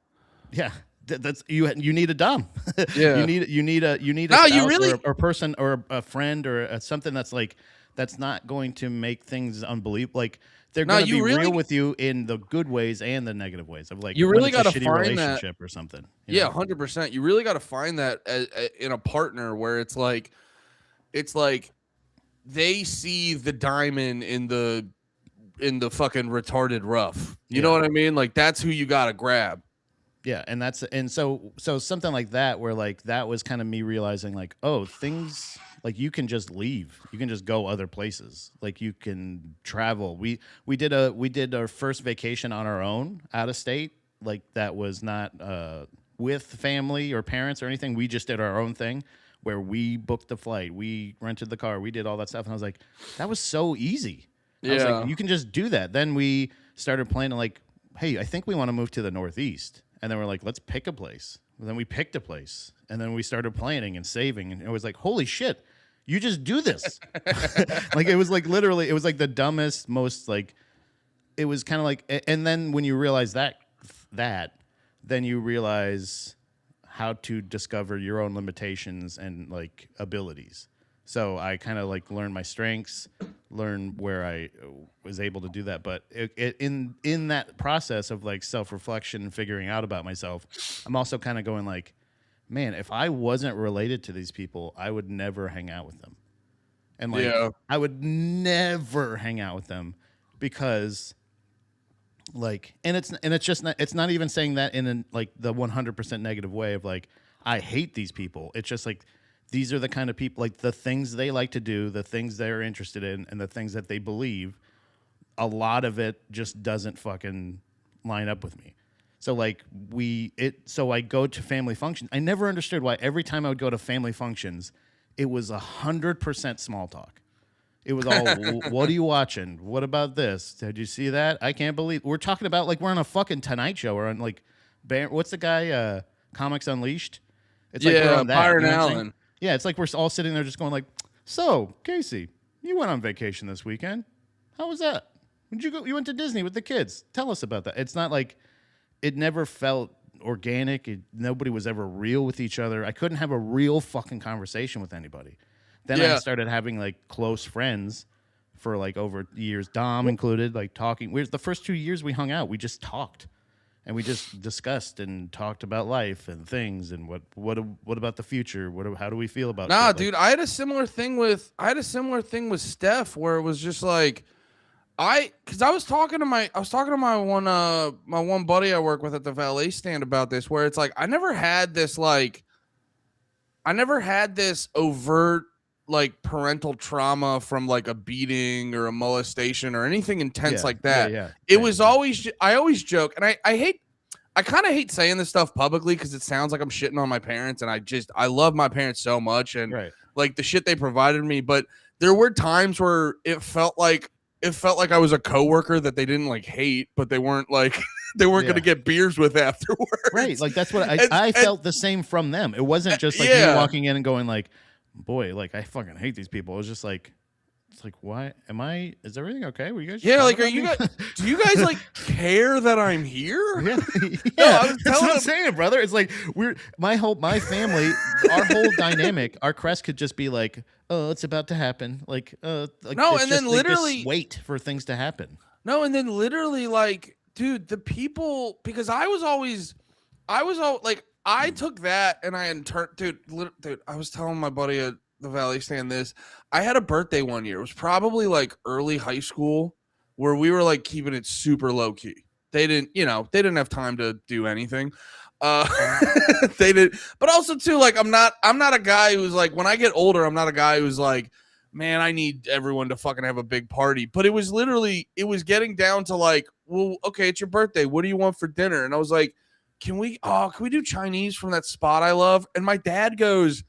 yeah. That's you. You need a dom. Yeah. You need a No, you spouse really. or a person or a friend or something that's like that's not going to make things unbelievable. Like they're No, going to be you real really. with you in the good ways and the negative ways of like You when really it's a got to shitty find that. relationship or something. Yeah, 100%. You really got to find that in a partner where it's like they see the diamond in the fucking retarded rough. You know what I mean? Like that's who you got to grab. Yeah, and so something like that where like that was kind of me realizing like, oh, things like you can just leave. You can just go other places. Like you can travel. We did our first vacation on our own out of state. Like that was not with family or parents or anything. We just did our own thing where we booked the flight, we rented the car, we did all that stuff, and I was like, that was so easy. I was like, you can just do that. Then we started planning like, hey, I think we want to move to the Northeast. And then we're like, let's pick a place. And then we picked a place. And then we started planning and saving. And it was like, holy shit, you just do this. Like, it was like literally, it was like the dumbest, most like, it was kind of like, and then when you realize that, then you realize how to discover your own limitations and like abilities. So I kind of like learned my strengths, learn where I was able to do that. But in that process of like self-reflection and figuring out about myself, I'm also kind of going like, man, if I wasn't related to these people, I would never hang out with them. And like, I would never hang out with them because like, and it's just not, it's not even saying that in like the 100% negative way of like, I hate these people. It's just like, these are the kind of people, like the things they like to do, the things they're interested in, and the things that they believe, a lot of it just doesn't fucking line up with me. So like so I go to family functions. I never understood why every time I would go to family functions, it was 100% small talk. It was all, what are you watching? What about this? Did you see that? I can't believe we're talking about like we're on a fucking Tonight Show or on like, what's the guy, Comics Unleashed? It's like we're on that. Byron you know Allen. Yeah, it's like we're all sitting there just going like, so, Casey, you went on vacation this weekend. How was that? When'd you go? You went to Disney with the kids. Tell us about that. It's not like it never felt organic. Nobody was ever real with each other. I couldn't have a real fucking conversation with anybody. Then I started having like close friends for like over years, Dom included, like talking. The first 2 years we hung out, we just talked. And we just discussed and talked about life and things and what about the future? How do we feel about? Nah, shit? dude, I had a similar thing with Steph where it was just like because I was talking to my one buddy I work with at the valet stand about this where it's like I never had this overt like parental trauma from like a beating or a molestation or anything intense like that. It was always, I always joke, and I kind of hate saying this stuff publicly because it sounds like I'm shitting on my parents, and I love my parents so much and like the shit they provided me. But there were times where it felt like I was a coworker that they didn't like hate, but they weren't like they weren't going to get beers with afterwards. Right. Like that's what I felt the same from them. It wasn't just like me walking in and going like, boy, like I fucking hate these people. It was just like, it's like, why is everything okay? Were you guys? Yeah. Like, do you guys like care that I'm here? Yeah. No, I was that's what I'm saying, brother. It's like my family, our whole dynamic, our crest could just be like, oh, it's about to happen. Like no, and then literally wait for things to happen. No, and then literally like, dude, the people, because I was all like, I took that and I dude, I was telling my buddy at the Valley stand this. I had a birthday one year. It was probably like early high school where we were like keeping it super low key. They didn't have time to do anything. They did, but also too, like, I'm not a guy who's like, when I get older, I'm not a guy who's like, man, I need everyone to fucking have a big party. But it was getting down to like, well, okay, it's your birthday. What do you want for dinner? And I was like, can we do Chinese from that spot I love? And my dad goes,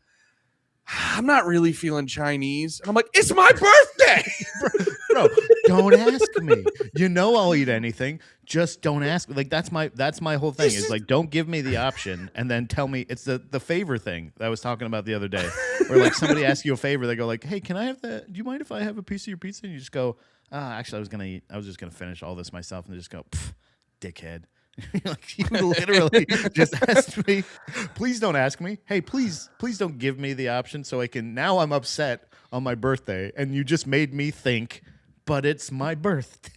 I'm not really feeling Chinese. And I'm like, it's my birthday. Bro, don't ask me. You know I'll eat anything. Just don't ask me. Like that's my whole thing. Is like, don't give me the option and then tell me. It's the favor thing that I was talking about the other day. Or like somebody asks you a favor, they go like, "Hey, can I have that? Do you mind if I have a piece of your pizza?" And you just go, "Actually, I was just gonna finish all this myself," and they just go, "Dickhead." Like you literally just asked me. Please don't ask me. Hey, please don't give me the option so I can. Now I'm upset on my birthday, and you just made me think. But it's my birthday.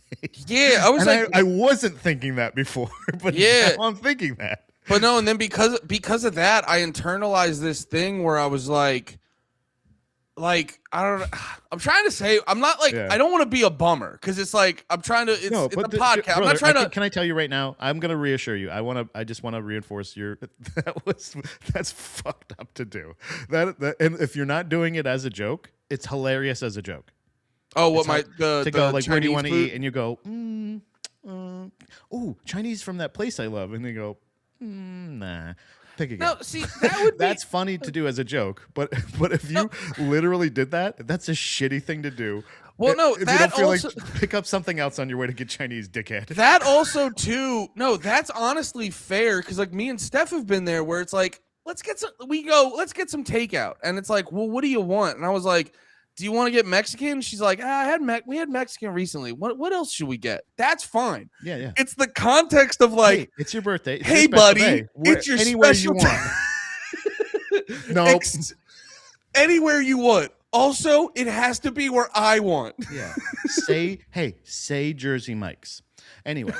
Yeah, I was and like, I wasn't thinking that before, but yeah. now I'm thinking that. But no, and then because of that, I internalized this thing where I was like I don't know. I'm trying to say I'm not like Yeah. I don't want to be a bummer because it's like I'm trying to. It's a podcast. Brother, I'm not trying to. Can I tell you right now? I'm gonna reassure you. I just want to reinforce your. That's fucked up to do. And if you're not doing it as a joke, it's hilarious as a joke. Oh, what It's my the go like, Chinese where do you want to food? eat? And you go, oh, Chinese from that place I love, and they go, nah. Pick again. No, see that would be That's funny to do as a joke, but if you literally did that, that's a shitty thing to do. Well, no, if that you don't feel also like pick up something else on your way to get Chinese, dickhead. that also too. No, that's honestly fair because like me and Steph have been there where it's like let's get some takeout, and it's like, well, what do you want? And I was like, do you want to get Mexican? She's like, we had Mexican recently. What else should we get? That's fine. Yeah. It's the context of like, Hey, it's your birthday. It's hey, your special buddy, day. it's your anywhere special you want. Nope. Anywhere you want. Also, it has to be where I want. Yeah. Say Jersey Mike's. Anyway.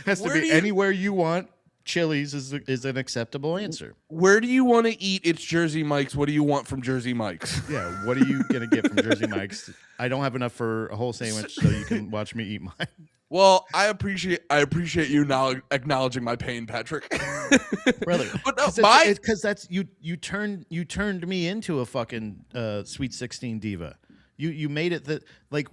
Has to be anywhere you want. Chili's is an acceptable answer. Where do you want to eat? It's Jersey Mike's. What do you want from Jersey Mike's? Yeah, what are you gonna get from Jersey Mike's? I don't have enough for a whole sandwich, so you can watch me eat mine. Well, I appreciate you now acknowledging my pain, Patrick. Brother, but no, because that's you turned me into a fucking Sweet 16 diva. You made it that like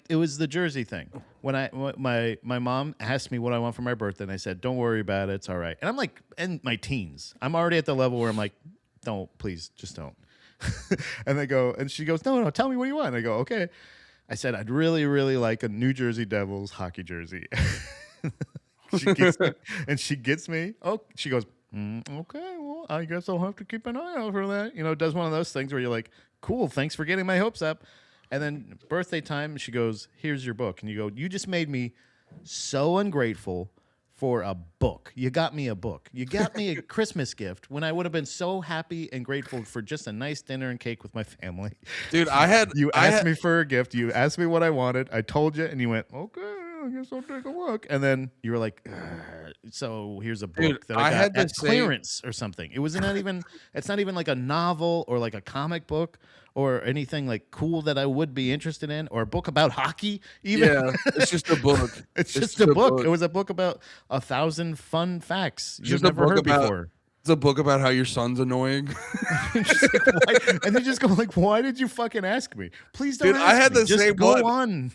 it was the Jersey thing. When my mom asked me what I want for my birthday, and I said, "Don't worry about it, it's all right." And I'm like in my teens. I'm already at the level where I'm like, "Don't, please, just don't." And she goes, "No, tell me what you want." And I go, "Okay." I said, "I'd really, really like a New Jersey Devils hockey jersey." She gets me. Oh, she goes, "Okay, well, I guess I'll have to keep an eye out for that." It does one of those things where you're like, "Cool, thanks for getting my hopes up." And then birthday time, she goes, "Here's your book." And you go, "You just made me so ungrateful for a book. You got me a book. You got me a Christmas gift when I would have been so happy and grateful for just a nice dinner and cake with my family." Dude, You asked me for a gift. You asked me what I wanted. I told you, and you went, "Okay, I guess I'll take a look." And then you were like, "So here's a book Dude, that I had got at clearance or something." It was not even. It's not even like a novel or like a comic book or anything like cool that I would be interested in, or a book about hockey. Even. Yeah, it's just a book. It's just a book. It was a book about 1,000 fun facts you've never heard before. It's a book about how your son's annoying. And they just go like, "Why did you fucking ask me? Please don't." Dude, ask I had me. the Just same go one. on.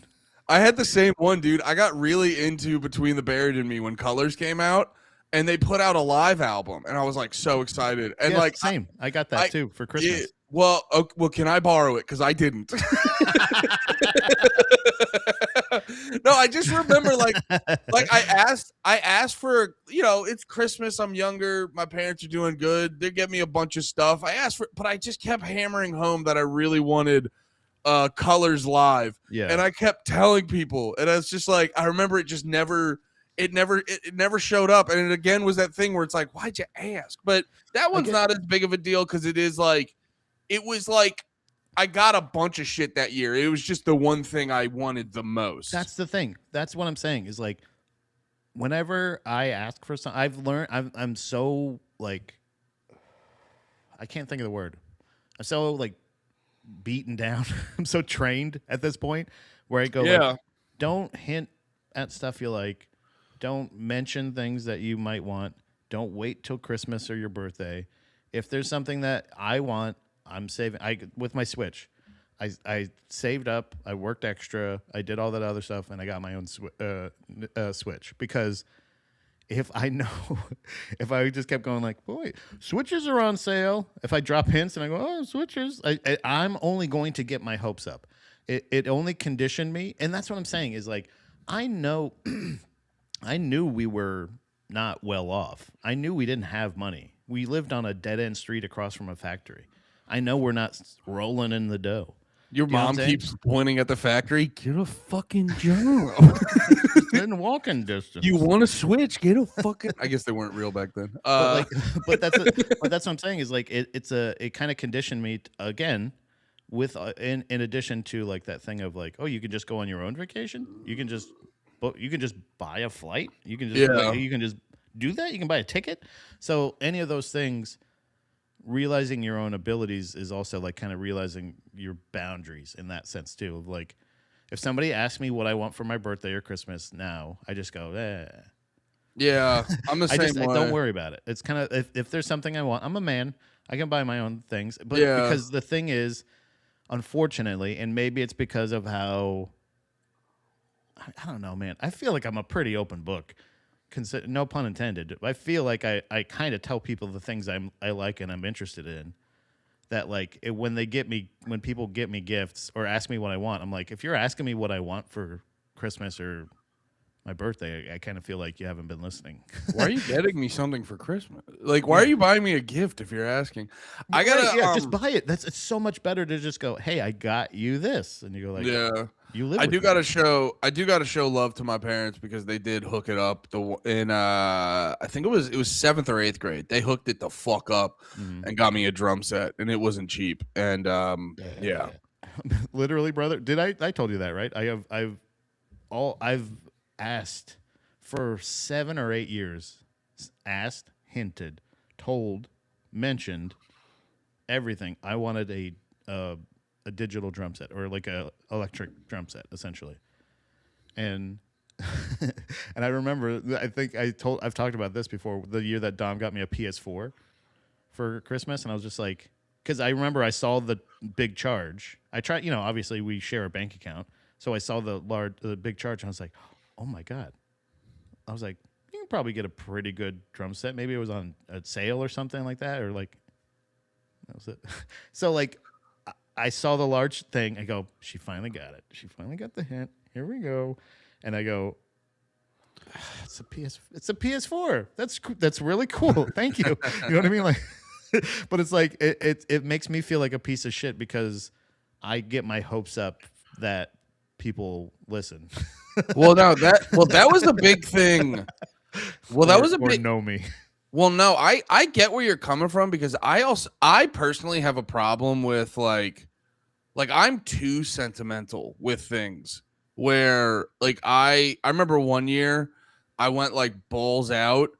I had the same one, dude. I got really into Between the Buried and Me when Colors came out, and they put out a live album, and I was like so excited. And like, same. I got that too for Christmas. Yeah, well, can I borrow it? Because I didn't. No, I just remember like I asked for, it's Christmas. I'm younger. My parents are doing good. They get me a bunch of stuff. I asked for, but I just kept hammering home that I really wanted Colors live. Yeah. And I kept telling people, and it's just like, I remember it just never showed up. And it again was that thing where it's like, why'd you ask? But that one's not as big of a deal because it was like I got a bunch of shit that year. It was just the one thing I wanted the most. That's the thing. That's what I'm saying is like, whenever I ask for something, I've learned, I'm so like, I can't think of the word. I'm so like beaten down. I'm so trained at this point where I go, like, don't hint at stuff you like. Don't mention things that you might want. Don't wait till Christmas or your birthday. If there's something that I want, I'm saving. With my Switch, I saved up. I worked extra. I did all that other stuff, and I got my own Switch because if I just kept going like, boy, Switches are on sale. If I drop hints and I go, oh, Switches, I'm only going to get my hopes up. It only conditioned me, and that's what I'm saying is like, I knew we were not well off. I knew we didn't have money. we lived on a dead end street across from a factory. I know we're not rolling in the dough. Your You know what I'm mom saying? keeps pointing at the factory. Get a fucking job. Just in walking distance. You want to switch? Get a fucking. I guess they weren't real back then. But like, but that's what I'm saying is like it kind of conditioned me again with in addition to like that thing of like, oh, you can just go on your own vacation. You can just buy a flight. You can just Yeah. you can just do that. You can buy a ticket. So any of those things, realizing your own abilities is also like kind of realizing your boundaries in that sense too. Of like, if somebody asks me what I want for my birthday or Christmas now, I just go, Yeah, I'm the same way. don't worry about it. It's kind of if there's something I want, I'm a man. I can buy my own things. But Yeah. because the thing is, unfortunately, and maybe it's because of how I don't know, man. I feel like I'm a pretty open book. No pun intended. I feel like I kind of tell people the things I like and I'm interested in. That like when people get me gifts or ask me what I want, I'm like, if you're asking me what I want for Christmas or my birthday, I kind of feel like you haven't been listening. Why are you getting me something for Christmas? Like, why are you buying me a gift if you're asking? I gotta, just buy it. It's so much better to just go, hey, I got you this, and you go like, yeah. you live. I with do me. gotta show love to my parents because they did hook it up in I think it was 7th or 8th grade. They hooked it the fuck up and got me a drum set, and it wasn't cheap. And yeah. Literally, brother. I told you that, right? I've asked for 7 or 8 years. Asked, hinted, told, mentioned everything. I wanted a digital drum set or like a electric drum set, essentially. And and I remember, I've talked about this before. The year that Dom got me a PS4 for Christmas, and I was just like, because I remember I saw the big charge. I tried, obviously we share a bank account, so I saw the big charge, and I was like, oh my god. I was like, you can probably get a pretty good drum set. Maybe it was on a sale or something like that, or like that was it. So like, I saw the large thing. I go, she finally got it. She finally got the hint. Here we go. And I go, it's a PS4. That's really cool. Thank you. You know what I mean? Like, but it's like it makes me feel like a piece of shit because I get my hopes up that people listen. Well, that was the big thing. Well, that was a big know me. Well, no, I get where you're coming from because I personally have a problem with like I'm too sentimental with things where like I remember one year I went like balls out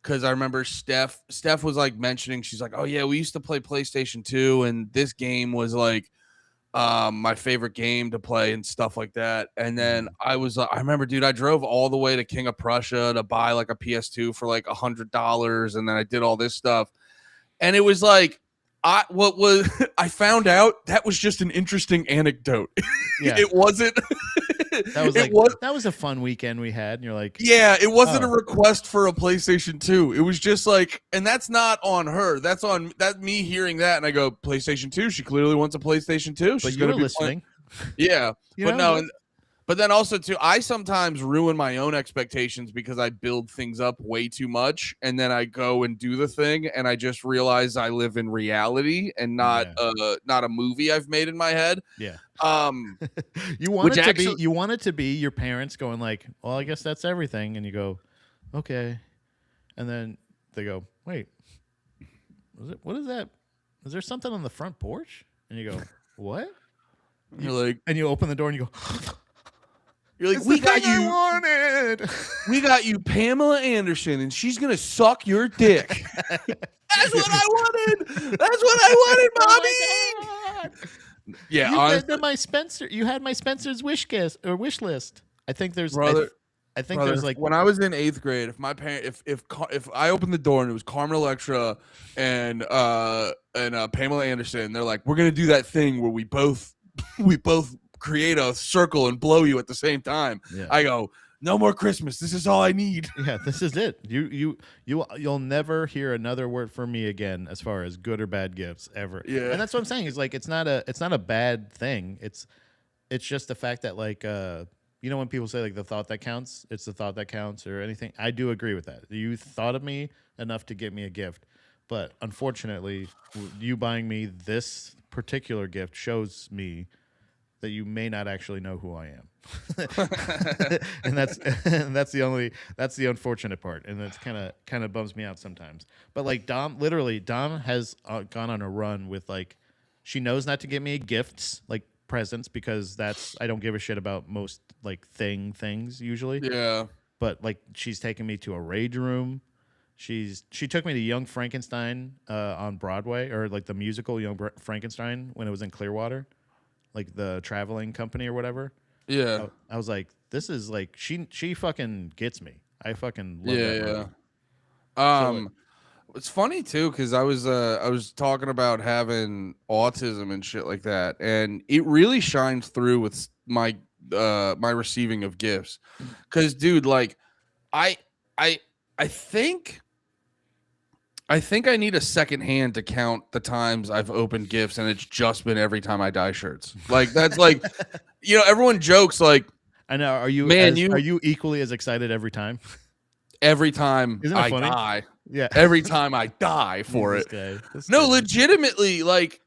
because I remember Steph was like mentioning, she's like, oh yeah, we used to play PlayStation 2 and this game was like my favorite game to play and stuff like that. And then I remember, dude, I drove all the way to King of Prussia to buy like a PS2 for like $100, and then I did all this stuff, and it was like I found out that was just an interesting anecdote. Yeah. It wasn't. That was a fun weekend we had, and you're like, yeah, it wasn't a request for a PlayStation 2. It was just like, and that's not on her. That's me hearing that, and I go, PlayStation 2. She clearly wants a PlayStation 2. She's but you were listening. Yeah, but know, no, but then also too, I sometimes ruin my own expectations because I build things up way too much, and then I go and do the thing, and I just realize I live in reality and not a movie I've made in my head. Yeah. You want it to be your parents going like, well, I guess that's everything, and you go, okay, and then they go, wait, what is that? Is there something on the front porch? And you go, what? You're like, and you open the door and you go, you're like, we got you Pamela Anderson, and she's gonna suck your dick. That's what I wanted. That's what I wanted, mommy. Yeah, you had my Spencer's wish list. I think there's brother. There's like, when I was in 8th grade, if my parent, if I opened the door and it was Carmen Electra and Pamela Anderson, they're like, we're gonna do that thing where we both create a circle and blow you at the same time. Yeah. I go, no more Christmas. This is all I need. Yeah, this is it. You'll never hear another word from me again as far as good or bad gifts ever. Yeah, and that's what I'm saying. It's like it's not a bad thing. It's just the fact that like when people say like the thought that counts, it's the thought that counts or anything. I do agree with that. You thought of me enough to get me a gift, But unfortunately, you buying me this particular gift shows me that you may not actually know who I am. And that's the unfortunate part, and that's kind of bums me out sometimes. But like Dom has gone on a run with like, she knows not to get me gifts like presents because I don't give a shit about most like things usually. Yeah. But like she's taken me to a rage room. She took me to Young Frankenstein on Broadway, or like the musical Frankenstein when it was in Clearwater, like the traveling company or whatever. Yeah. I was like, this is like she fucking gets me. I fucking love Yeah. that movie. Yeah. So like, It's funny too because I was talking about having autism and shit like that, and it really shines through with my receiving of gifts. Because, dude, like I I I think I need a second hand to count the times I've opened gifts, and it's just been every time I dye shirts. Like that's like, everyone jokes like, I know. man, Are you you equally as excited every time? every time Isn't it I funny? die, Yeah. every time I die for This it. guy. This No, guy. legitimately, like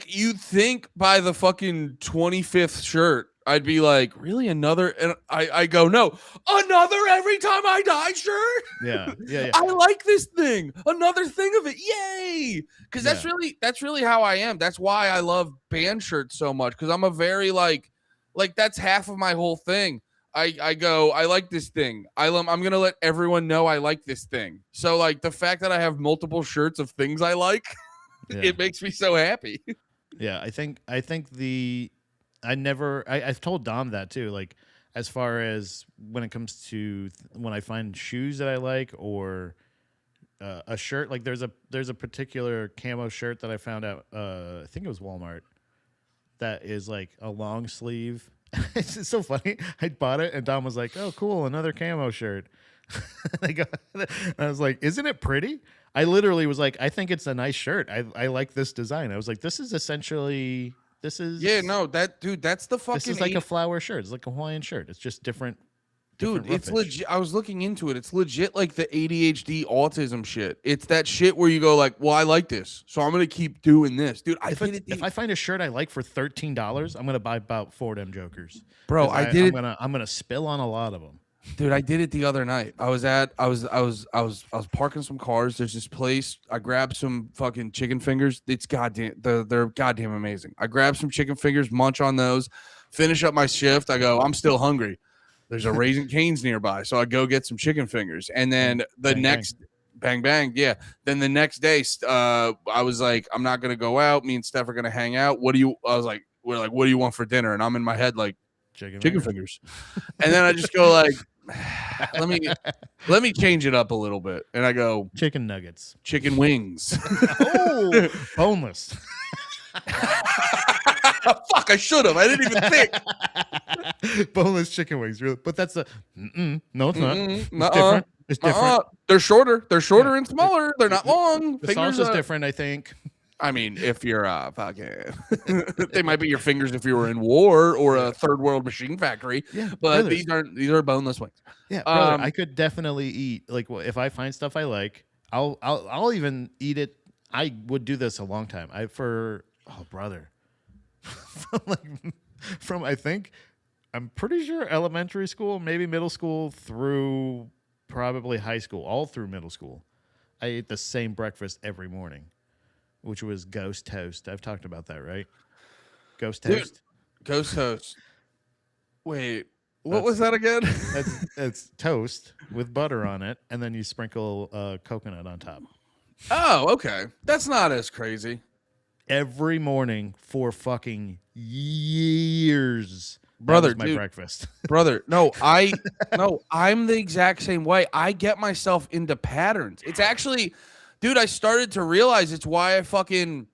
you'd think by the fucking 25th shirt, I'd be like, really another? And I go, no, another every time I die shirt. Yeah. Yeah. Yeah. I like this thing. Another thing of it. Yay. Because Yeah. that's really how I am. That's why I love band shirts so much. Because I'm a very like that's half of my whole thing. I go, I like this thing. I'm gonna let everyone know I like this thing. So like the fact that I have multiple shirts of things I like, Yeah. it makes me so happy. Yeah, I think I've told Dom that too. Like as far as when it comes to when I find shoes that I like, or a shirt, like there's a particular camo shirt that I found out. I think it was Walmart, that is like a long sleeve. It's so funny. I bought it and Dom was like, "Oh, cool, another camo shirt." I was like, "Isn't it pretty?" I literally was like, "I think it's a nice shirt. I like this design." I was like, "This is essentially Yeah, no, that's the fucking this is like a flower shirt. It's like a Hawaiian shirt. It's just different dude, it's roughage." legit. I was looking into it. It's legit like the ADHD autism shit. It's that shit where you go like, well, I like this, so I'm gonna keep doing this, dude. If I find a shirt I like for $13, I'm gonna buy about 4 of them jokers. Bro, 'Cause I did it. I'm gonna spill on a lot of them. Dude, I did it the other night. I was parking some cars. There's this place. I grabbed some fucking chicken fingers. It's goddamn, they're goddamn amazing. I grabbed some chicken fingers, munch on those, finish up my shift. I go, I'm still hungry. There's a Raising Cane's nearby, so I go get some chicken fingers. And then the Bang, next bang bang, yeah. Then the next day, I was like, I'm not gonna go out. Me and Steph are gonna hang out. I was like, we're like, what do you want for dinner? And I'm in my head like, chicken fingers. And then I just go like, let me change it up a little bit. And I go, chicken nuggets. chicken wings. Oh, boneless. Fuck, I should have. I didn't even think. Boneless chicken wings, really. But that's no, it's not. It's Nuh-uh. different. It's different. They're shorter. They're shorter and smaller. They're not long. The sauce is different, I think. I mean, if you're fucking, they might be your fingers if you were in war or a third world machine factory. Yeah, but brothers. these are boneless wings. Yeah, brother, I could definitely eat, like, if I find stuff I like, I'll even eat it. I would do this a long time. Brother, from I think I'm pretty sure elementary school, maybe middle school through probably high school, all through middle school, I ate the same breakfast every morning, which was ghost toast. I've talked about that, right? Ghost toast. Dude, ghost toast. Wait, what was that again? It's toast with butter on it, and then you sprinkle coconut on top. Oh, okay. That's not as crazy. Every morning for fucking years. Brother, that was my dude, breakfast. Brother, I'm the exact same way. I get myself into patterns. It's actually, dude, I started to realize it's why I fucking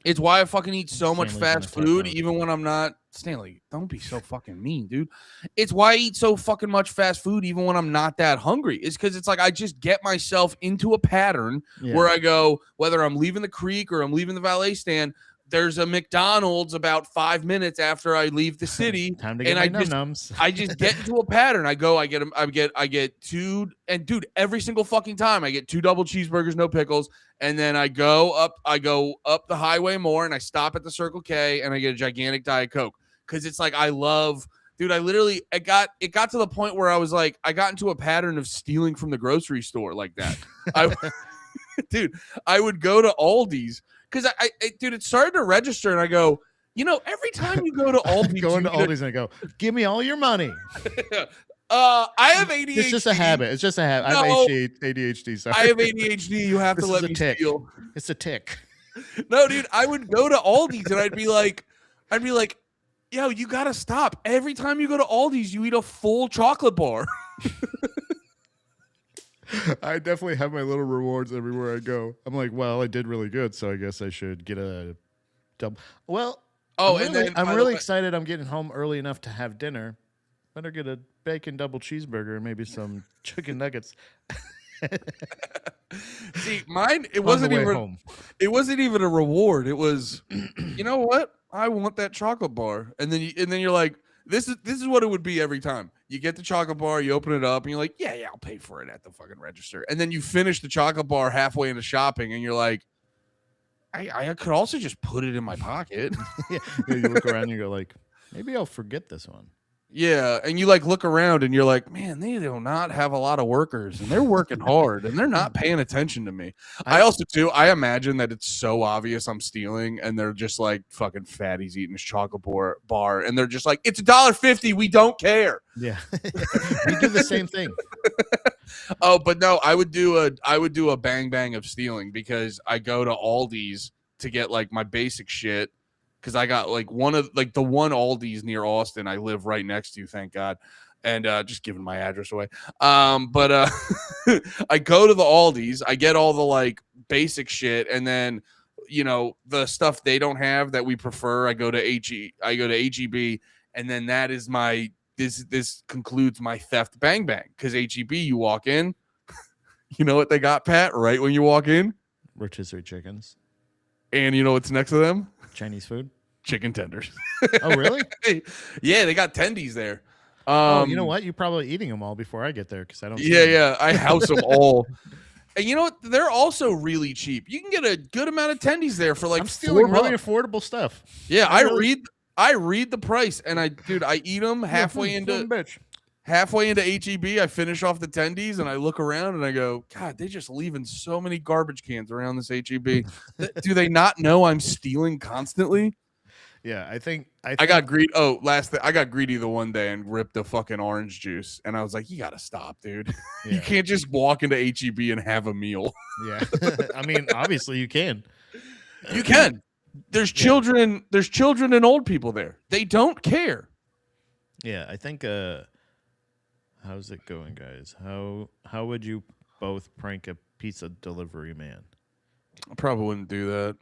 eat so much fast food, even when I'm not. Stanley, don't be so fucking mean, dude. It's why I eat so fucking much fast food, even when I'm not that hungry. It's because it's like I just get myself into a pattern where I go, whether I'm leaving the creek or I'm leaving the valet stand, there's a McDonald's about 5 minutes after I leave the city, Time to get and my num-nums. I just get into a pattern. I get two, and dude, every single fucking time I get 2 double cheeseburgers, no pickles, and then I go up the highway more, and I stop at the Circle K, and I get a gigantic Diet Coke because it's like I love. Dude, it got to the point where I was like, I got into a pattern of stealing from the grocery store like that. Dude, I would go to Aldi's because dude, it started to register, and I go, every time you go to Aldi's, Going to Aldi's and I go, give me all your money. I have ADHD. It's just a habit. It's just a habit. No, I have ADHD. Sorry. I have ADHD. You have to let me steal. It's a tick. No, dude, I would go to Aldi's and I'd be like, yo, you gotta stop. Every time you go to Aldi's, you eat a full chocolate bar. I definitely have my little rewards everywhere I go. I'm like, well, I did really good, so I guess I should get a double. Well, I'm really excited. I'm getting home early enough to have dinner. Better get a bacon double cheeseburger and maybe some chicken nuggets. See, mine, it wasn't even a reward. It was, you know what? I want that chocolate bar. And then you're like, this is what it would be every time. You get the chocolate bar, you open it up, and you're like, yeah, I'll pay for it at the fucking register. And then you finish the chocolate bar halfway into shopping, and you're like, I could also just put it in my pocket. Yeah, you look around and you go like, maybe I'll forget this one. Yeah, and you like look around and you're like, man, they do not have a lot of workers, and they're working hard, and they're not paying attention to me. I imagine that it's so obvious I'm stealing, and they're just like fucking fatties eating this chocolate bar, and they're just like, it's $1.50, we don't care. Yeah, we do the same thing. Oh, but no, I would do a bang bang of stealing because I go to Aldi's to get like my basic shit. Because I got like the one Aldi's near Austin I live right next to, thank God. And just giving my address away. But I go to the Aldi's, I get all the like basic shit, and then the stuff they don't have that we prefer, I go to HEB, and then that is my this concludes my theft bang bang. Because HEB, you walk in, you know what they got, Pat, right when you walk in? Rotisserie chickens. And you know what's next to them? Chinese food? Chicken tenders. Oh, really? Yeah, they got tendies there. You know what? You're probably eating them all before I get there because I don't. Yeah, I house them all. And you know what? They're also really cheap. You can get a good amount of tendies there for like I'm stealing $4. really affordable stuff. Yeah, I read the price, and I eat them halfway into HEB. I finish off the tendies, and I look around and I go, God, they just leaving so many garbage cans around this HEB. Do they not know I'm stealing constantly? Yeah, I think I got greedy. Oh, I got greedy the one day and ripped the fucking orange juice, and I was like, "You gotta stop, dude! Yeah. You can't just walk into HEB and have a meal." Yeah, I mean, obviously you can. You can. There's children. Yeah. There's children and old people there. They don't care. Yeah, I think. How's it going, guys? How would you both prank a pizza delivery man? I probably wouldn't do that.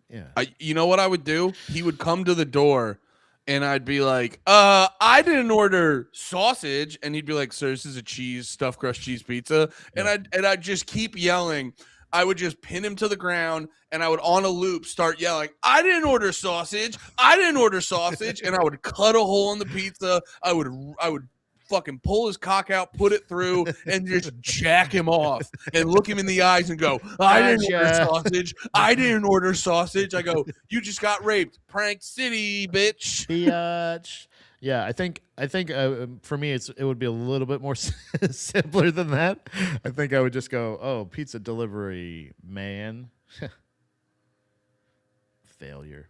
Yeah. You know what I would do? He would come to the door and I'd be like, I didn't order sausage. And he'd be like, sir, this is a stuffed crust cheese pizza. Yeah. And I'd just keep yelling. I would just pin him to the ground and I would on a loop start yelling, I didn't order sausage. I didn't order sausage. And I would cut a hole in the pizza. I would fucking pull his cock out, put it through, and just jack him off and look him in the eyes and go, I didn't order sausage. I didn't order sausage. I go, you just got raped. Prank City, bitch. Biatch. Yeah, I think for me it would be a little bit more simpler than that. I think I would just go, oh, pizza delivery man. Failure.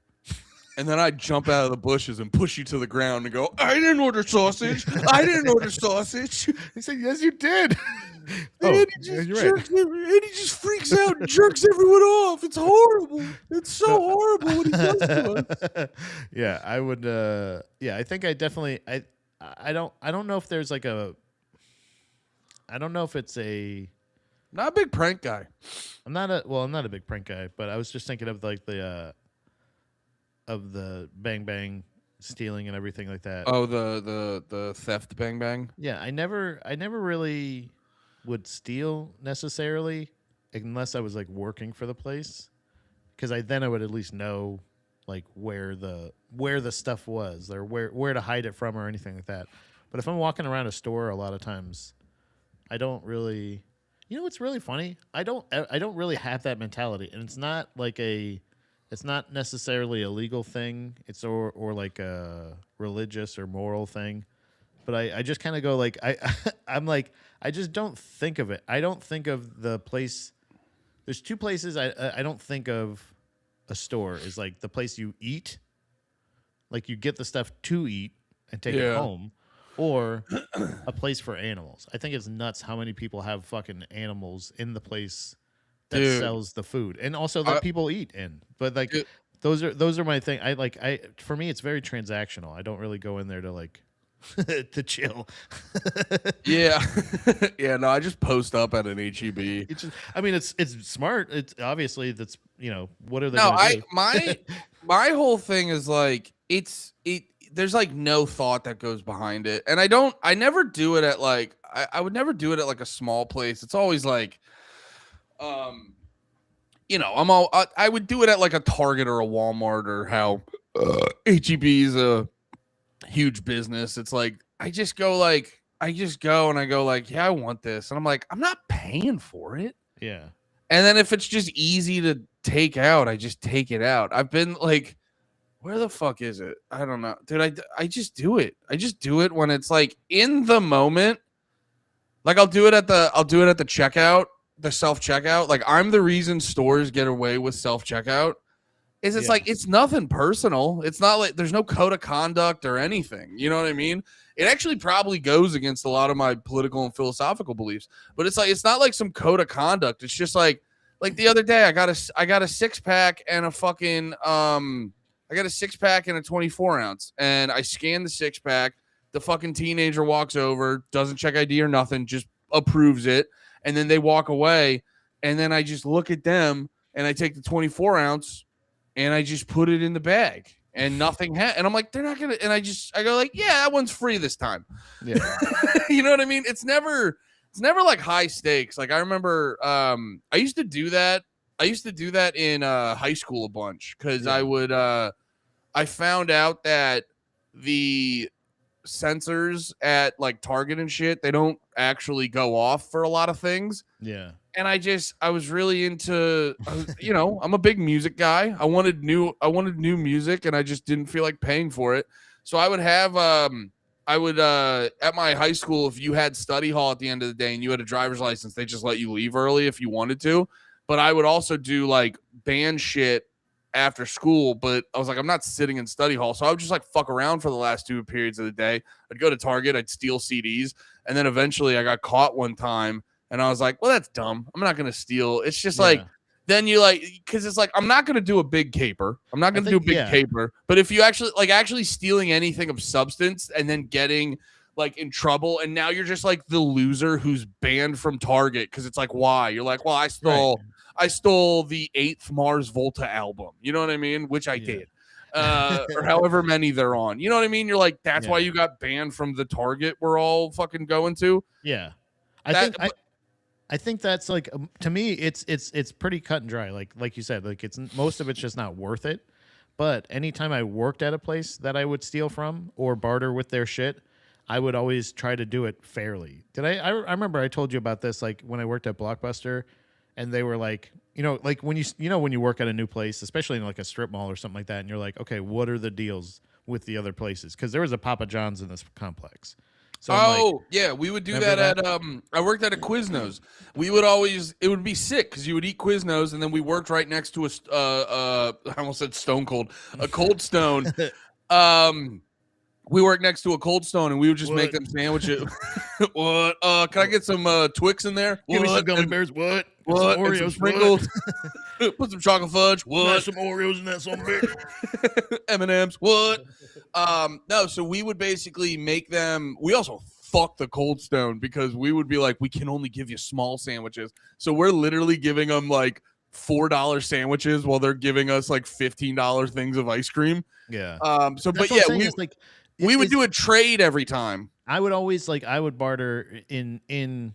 And then I'd jump out of the bushes and push you to the ground and go, I didn't order sausage. I didn't order sausage. He said, yes, you did. And he just freaks out and jerks everyone off. It's horrible. It's so horrible what he does to us. Yeah, I would. I think I definitely. I don't know if there's like a. I don't know if it's a. Not a big prank guy. I'm not a big prank guy, but I was just thinking of like the bang bang stealing and everything like that. Oh, the theft bang bang. Yeah, I never really would steal necessarily unless I was like working for the place, because then I would at least know like where the stuff was or where to hide it from or anything like that. But if I'm walking around a store, a lot of times I don't really. You know what's really funny? I don't really have that mentality, and it's not necessarily a legal thing. It's or like a religious or moral thing. But I just kind of go like I'm like I just don't think of it. I don't think of the place. There's two places I don't think of a store is like the place you eat, like you get the stuff to eat and take it Yeah, home, or a place for animals. I think it's nuts how many people have fucking animals in the place that dude. sells the food and also I that people eat in. But like it, those are my thing. I for me it's very transactional. I don't really go in there to like to chill. yeah, yeah. No, I just post up at an HEB. It's just, I mean it's smart. It's obviously that's what are they No, gonna I do? my whole thing is like it. There's like no thought that goes behind it, and I never do it at like I would never do it at like a small place. It's always like um I would do it at like a Target or a Walmart or how HEB is a huge business. It's like I just go and I go like, yeah, I want this. And I'm like, I'm not paying for it. Yeah. And then if it's just easy to take out, I just take it out. I've been like, where the fuck is it? I don't know. Dude, I just do it. I just do it when it's like in the moment. Like I'll do it at the checkout, the self checkout. Like I'm the reason stores get away with self checkout. Is it's Yeah. like it's nothing personal. It's not like there's no code of conduct or anything. You know what I mean? It actually probably goes against a lot of my political and philosophical beliefs. But it's like it's not like some code of conduct. It's just like the other day I got a 6-pack and a fucking I got a 6-pack and a 24-ounce and I scanned the 6-pack. The fucking teenager walks over, doesn't check ID or nothing, just approves it, and then they walk away. And then I just look at them and I take the 24-ounce and I just put it in the bag and nothing and I'm like, they're not gonna, and I go like, yeah, that one's free this time. Yeah. You know what I mean? It's never like high stakes. Like I remember I used to do that in high school a bunch because Yeah. I found out that the sensors at like Target and shit, they don't actually go off for a lot of things. Yeah. And I was really into, I'm a big music guy. I wanted new music and I just didn't feel like paying for it. So I would have, at my high school, if you had study hall at the end of the day and you had a driver's license, they just let you leave early if you wanted to. But I would also do like band shit after school. But I was like, I'm not sitting in study hall. So I would just like fuck around for the last 2 periods of the day. I'd go to Target, I'd steal CDs. And then eventually I got caught one time. And I was like, well, that's dumb. I'm not going to steal. It's just like, then you like, because it's like, I'm not going to do a big caper. I'm not going to do a big caper. But if you actually stealing anything of substance and then getting like in trouble, and now you're just like the loser who's banned from Target because it's like, why? You're like, well, I stole the 8th Mars Volta album. You know what I mean? Which I did. Or however many they're on. You know what I mean? You're like, that's why you got banned from the Target we're all fucking going to. Yeah. I think that's like to me it's pretty cut and dry. Like you said, like it's most of it's just not worth it. But anytime I worked at a place that I would steal from or barter with their shit, I would always try to do it fairly. I remember I told you about this like when I worked at Blockbuster, and they were like, like when when you work at a new place, especially in like a strip mall or something like that, and you're like, okay, what are the deals with the other places? Because there was a Papa John's in this complex. So yeah, we would do that at I worked at a Quiznos. We would always, it would be sick because you would eat Quiznos and then we worked right next to I almost said Stone Cold, a Cold Stone. We worked next to a Cold Stone and we would just make them sandwiches. What? Can I get some Twix in there? Give me some gummy bears. What? What? Some Oreos. Some sprinkles. Put some chocolate fudge. What? Some Oreos in that some bitch. M&M's. What? No, so we would basically make them. We also fuck the Cold Stone because we would be like, we can only give you small sandwiches. So we're literally giving them like $4 sandwiches while they're giving us like $15 things of ice cream. Yeah. So, but yeah, we would do a trade every time. I would always I would barter in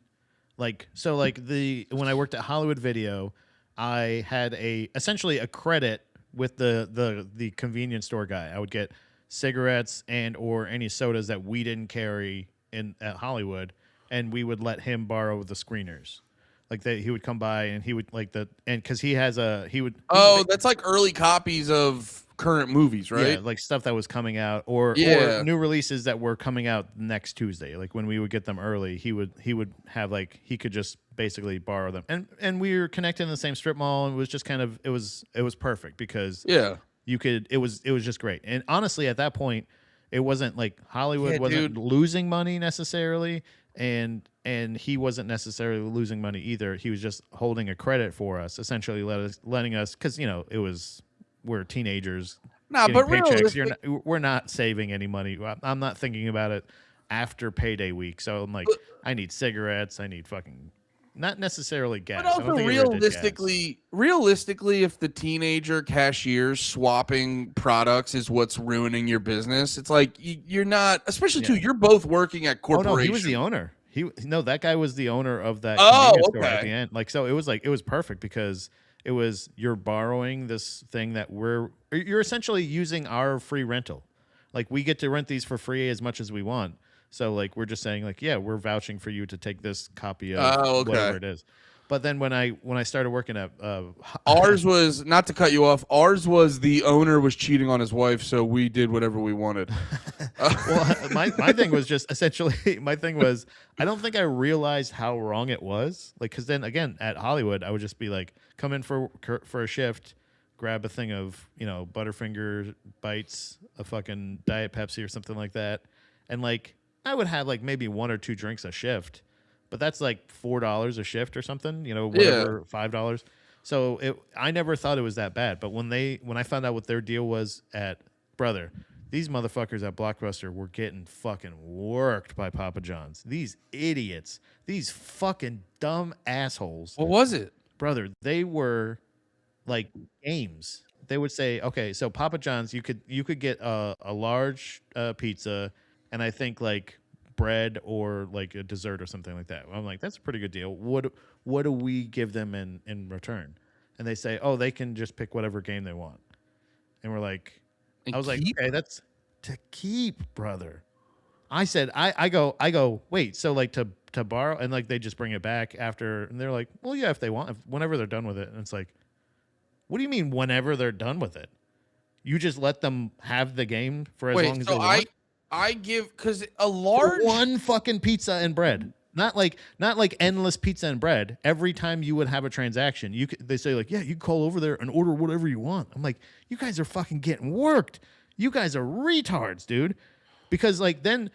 like, so like when I worked at Hollywood Video, I had essentially a credit with the convenience store guy. I would get cigarettes and or any sodas that we didn't carry in at Hollywood, and we would let him borrow the screeners. Like he would come by and he would and because he would Oh, that's like early copies of current movies, right? yeah, like stuff that was coming out or Yeah. new releases that were coming out next Tuesday. Like when we would get them early, he would have like he could just basically borrow them. And we were connected in the same strip mall, and it was just kind of it was perfect because Yeah. you could it was just great. And honestly at that point, it wasn't like Hollywood wasn't dude. losing money necessarily, and he wasn't necessarily losing money either. He was just holding a credit for us, essentially letting us because we're teenagers. Nah, Getting but paychecks. We're not saving any money. I'm not thinking about it after payday week. So I'm like, I need cigarettes. I need fucking not necessarily gas. But I don't also think it ever did gas. realistically, if the teenager cashiers swapping products is what's ruining your business, it's like you're not. Especially too, you're both working at corporation. Oh no, he was the owner. That guy was the owner of that Oh, convenience store at okay. the end. Like so, it was perfect because it was you're borrowing this thing that you're essentially using our free rental. Like we get to rent these for free as much as we want. So like we're just saying like yeah, we're vouching for you to take this copy of whatever it is. But then when I started working at ours was not to cut you off. Ours was the owner was cheating on his wife, so we did whatever we wanted. Well, my thing was just essentially my thing was I don't think I realized how wrong it was. Like because then again at Hollywood I would just be like come in for a shift, grab a thing of Butterfinger bites, a fucking Diet Pepsi or something like that, and like I would have like maybe one or two drinks a shift. But that's like $4 a shift or something, whatever, $5. So I never thought it was that bad. But when I found out what their deal was brother, these motherfuckers at Blockbuster were getting fucking worked by Papa John's. These idiots, these fucking dumb assholes. What was it? Brother, they were like games. They would say, okay, so Papa John's, you could get a large pizza, and I think like bread or like a dessert or something like that. I'm like, that's a pretty good deal. What do we give them in return? And they say, oh, they can just pick whatever game they want. And we're like, I was like, okay, that's to keep, brother. I said, I go, wait, so like to borrow, and like they just bring it back after, and they're like, well, yeah, if they want, whenever they're done with it. And it's like, what do you mean whenever they're done with it? You just let them have the game for as long as they want? I give because a large one fucking pizza and bread, not like endless pizza and bread. Every time you would have a transaction, they say like, yeah, you call over there and order whatever you want. I'm like, you guys are fucking getting worked. You guys are retards, dude. Because like then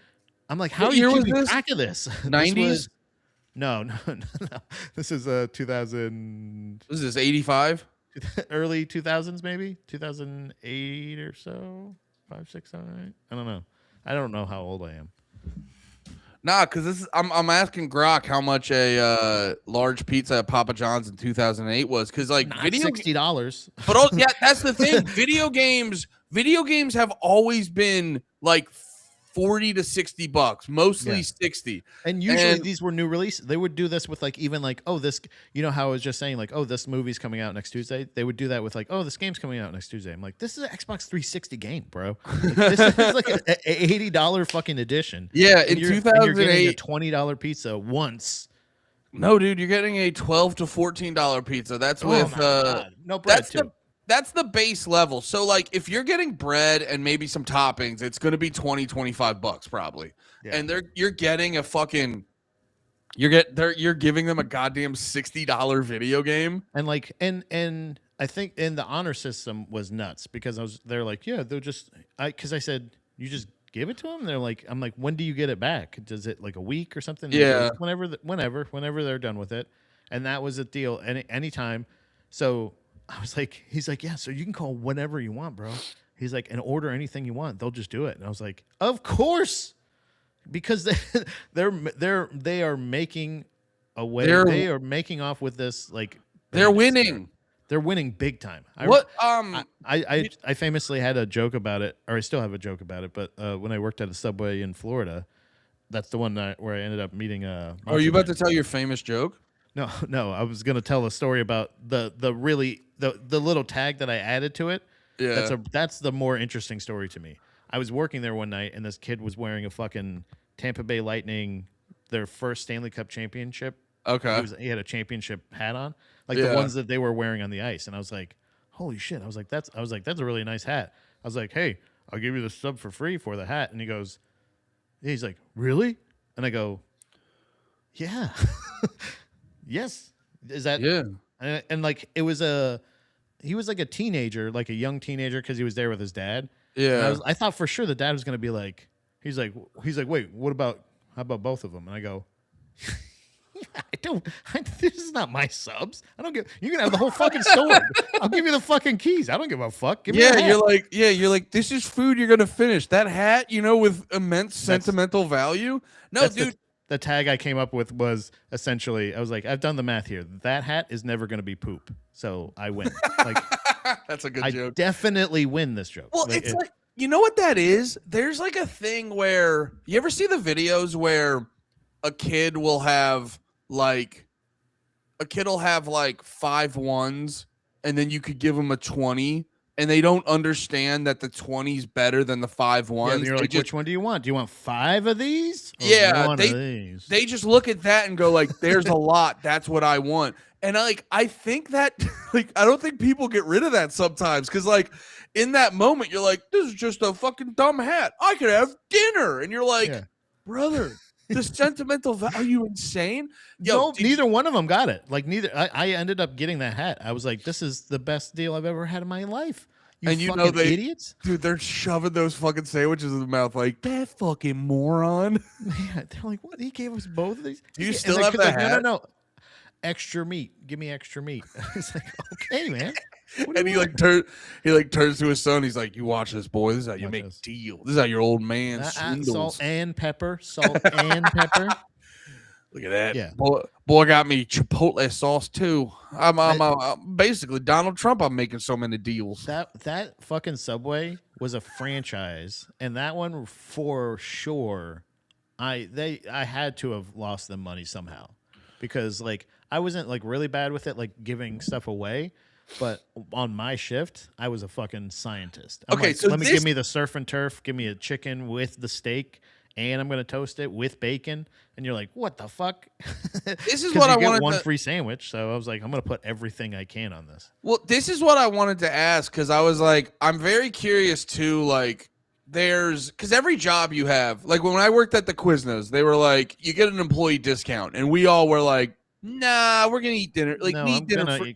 I'm like, how are you keeping track of this? 90s? No. This is 2000. This is 85. Early 2000s, maybe 2008 or so. 5, 6, 7, 8. I don't know. I don't know how old I am. Nah, because I'm asking Grok how much a large pizza at Papa John's in 2008 was. Because like $60. But yeah, that's the thing. Video games have always been like $40 to $60, mostly 60. And usually these were new releases. They would do this with like even like, oh, this, how I was just saying like, oh, this movie's coming out next Tuesday. They would do that with like, oh, this game's coming out next Tuesday. I'm like, this is an Xbox 360 game, bro. Like, this is like an $80 fucking edition. Yeah, in 2008, you're getting a $20 pizza once. No, dude, you're getting a $12 to $14 pizza. That's with no bread too. That's the base level. So like if you're getting bread and maybe some toppings, it's going to be $20, $25 probably. Yeah. And you're getting a fucking you're giving them a goddamn $60 video game. And like and I think the honor system was nuts because they're like, yeah, they'll just because I said you just give it to them. They're like, I'm like, when do you get it back? Does it like a week or something? Yeah. Like, whenever they're done with it. And that was a deal anytime. So I was like, he's like, yeah, so you can call whenever you want, bro. He's like, and order anything you want. They'll just do it. And I was like, of course, because they are making a way. They are making off with this. Like they're winning. They're winning big time. I famously had a joke about it, or I still have a joke about it. But when I worked at a Subway in Florida, that's the one where I ended up meeting. Are you about to tell your famous joke? No. I was gonna tell a story about the really the little tag that I added to it. Yeah. That's the more interesting story to me. I was working there one night and this kid was wearing a fucking Tampa Bay Lightning, their first Stanley Cup championship. Okay. He had a championship hat on, like the Yeah. ones that they were wearing on the ice. And I was like, holy shit. I was like, that's a really nice hat. I was like, hey, I'll give you the sub for free for the hat. And he's like, really? And I go, yeah. Yes. Is that Yeah. and like he was like a teenager, like a young teenager, because he was there with his dad. And Yeah. I thought for sure the dad was gonna be like, he's like, wait, how about both of them? And I go, this is not my subs. I don't give. You can have the whole fucking store. I'll give you the fucking keys. I don't give a fuck. Give me Yeah, the hat. you're like, this is food you're gonna finish. That hat, with immense That's sentimental value. No, that's dude. the tag I came up with was essentially I was like, I've done the math here. That hat is never gonna be poop, so I win. Like That's a good I joke. definitely win this joke. Well, it's like, you know what that is? There's like a thing where you ever see the videos where a kid will have like five ones, and then you could give them a 20, and they don't understand that the 20's better than the five yeah, ones. and you're like, which one do you want? Do you want 5 of these? Or Yeah, one of these. they just look at that and go like, there's a lot. That's what I want. And I think that I don't think people get rid of that sometimes, because like in that moment you're like, this is just a fucking dumb hat. I could have dinner, and you're like, Yeah. brother, the sentimental value. Are you insane? No, neither one of them got it. Like neither. I ended up getting that hat. I was like, this is the best deal I've ever had in my life. You and fucking they, idiots. dude, they're shoving those fucking sandwiches in the mouth like, that fucking moron. Yeah, they're like, what? He gave us both of these. Do you And still the have kid's that like, hat? No. Extra meat. Give me extra meat. It's like, okay, man. What do And you want? he turns to his son. He's like, "You watch this, boy. This is how you Watch make this. deal. This is how your old man swindles." Salt and pepper. Salt and pepper. Look at that. Yeah. Boy got me Chipotle sauce too. I'm basically Donald Trump. I'm making so many deals. That fucking Subway was a franchise, and that one for sure, I had to have lost them money somehow, because like I wasn't like really bad with it, like giving stuff away, but on my shift, I was a fucking scientist. I'm Okay, like, so give me the surf and turf, give me a chicken with the steak, and I'm gonna toast it with bacon. And you're like, what the fuck? This is 'Cause what you I get wanted one to. free sandwich, so I was like, I'm gonna put everything I can on this. Well, this is what I wanted to ask, because I was like, I'm very curious too. Like, because every job you have, like when I worked at the Quiznos, they were like, you get an employee discount, and we all were like, nah, we're gonna eat dinner. Like, No, eat I'm dinner gonna for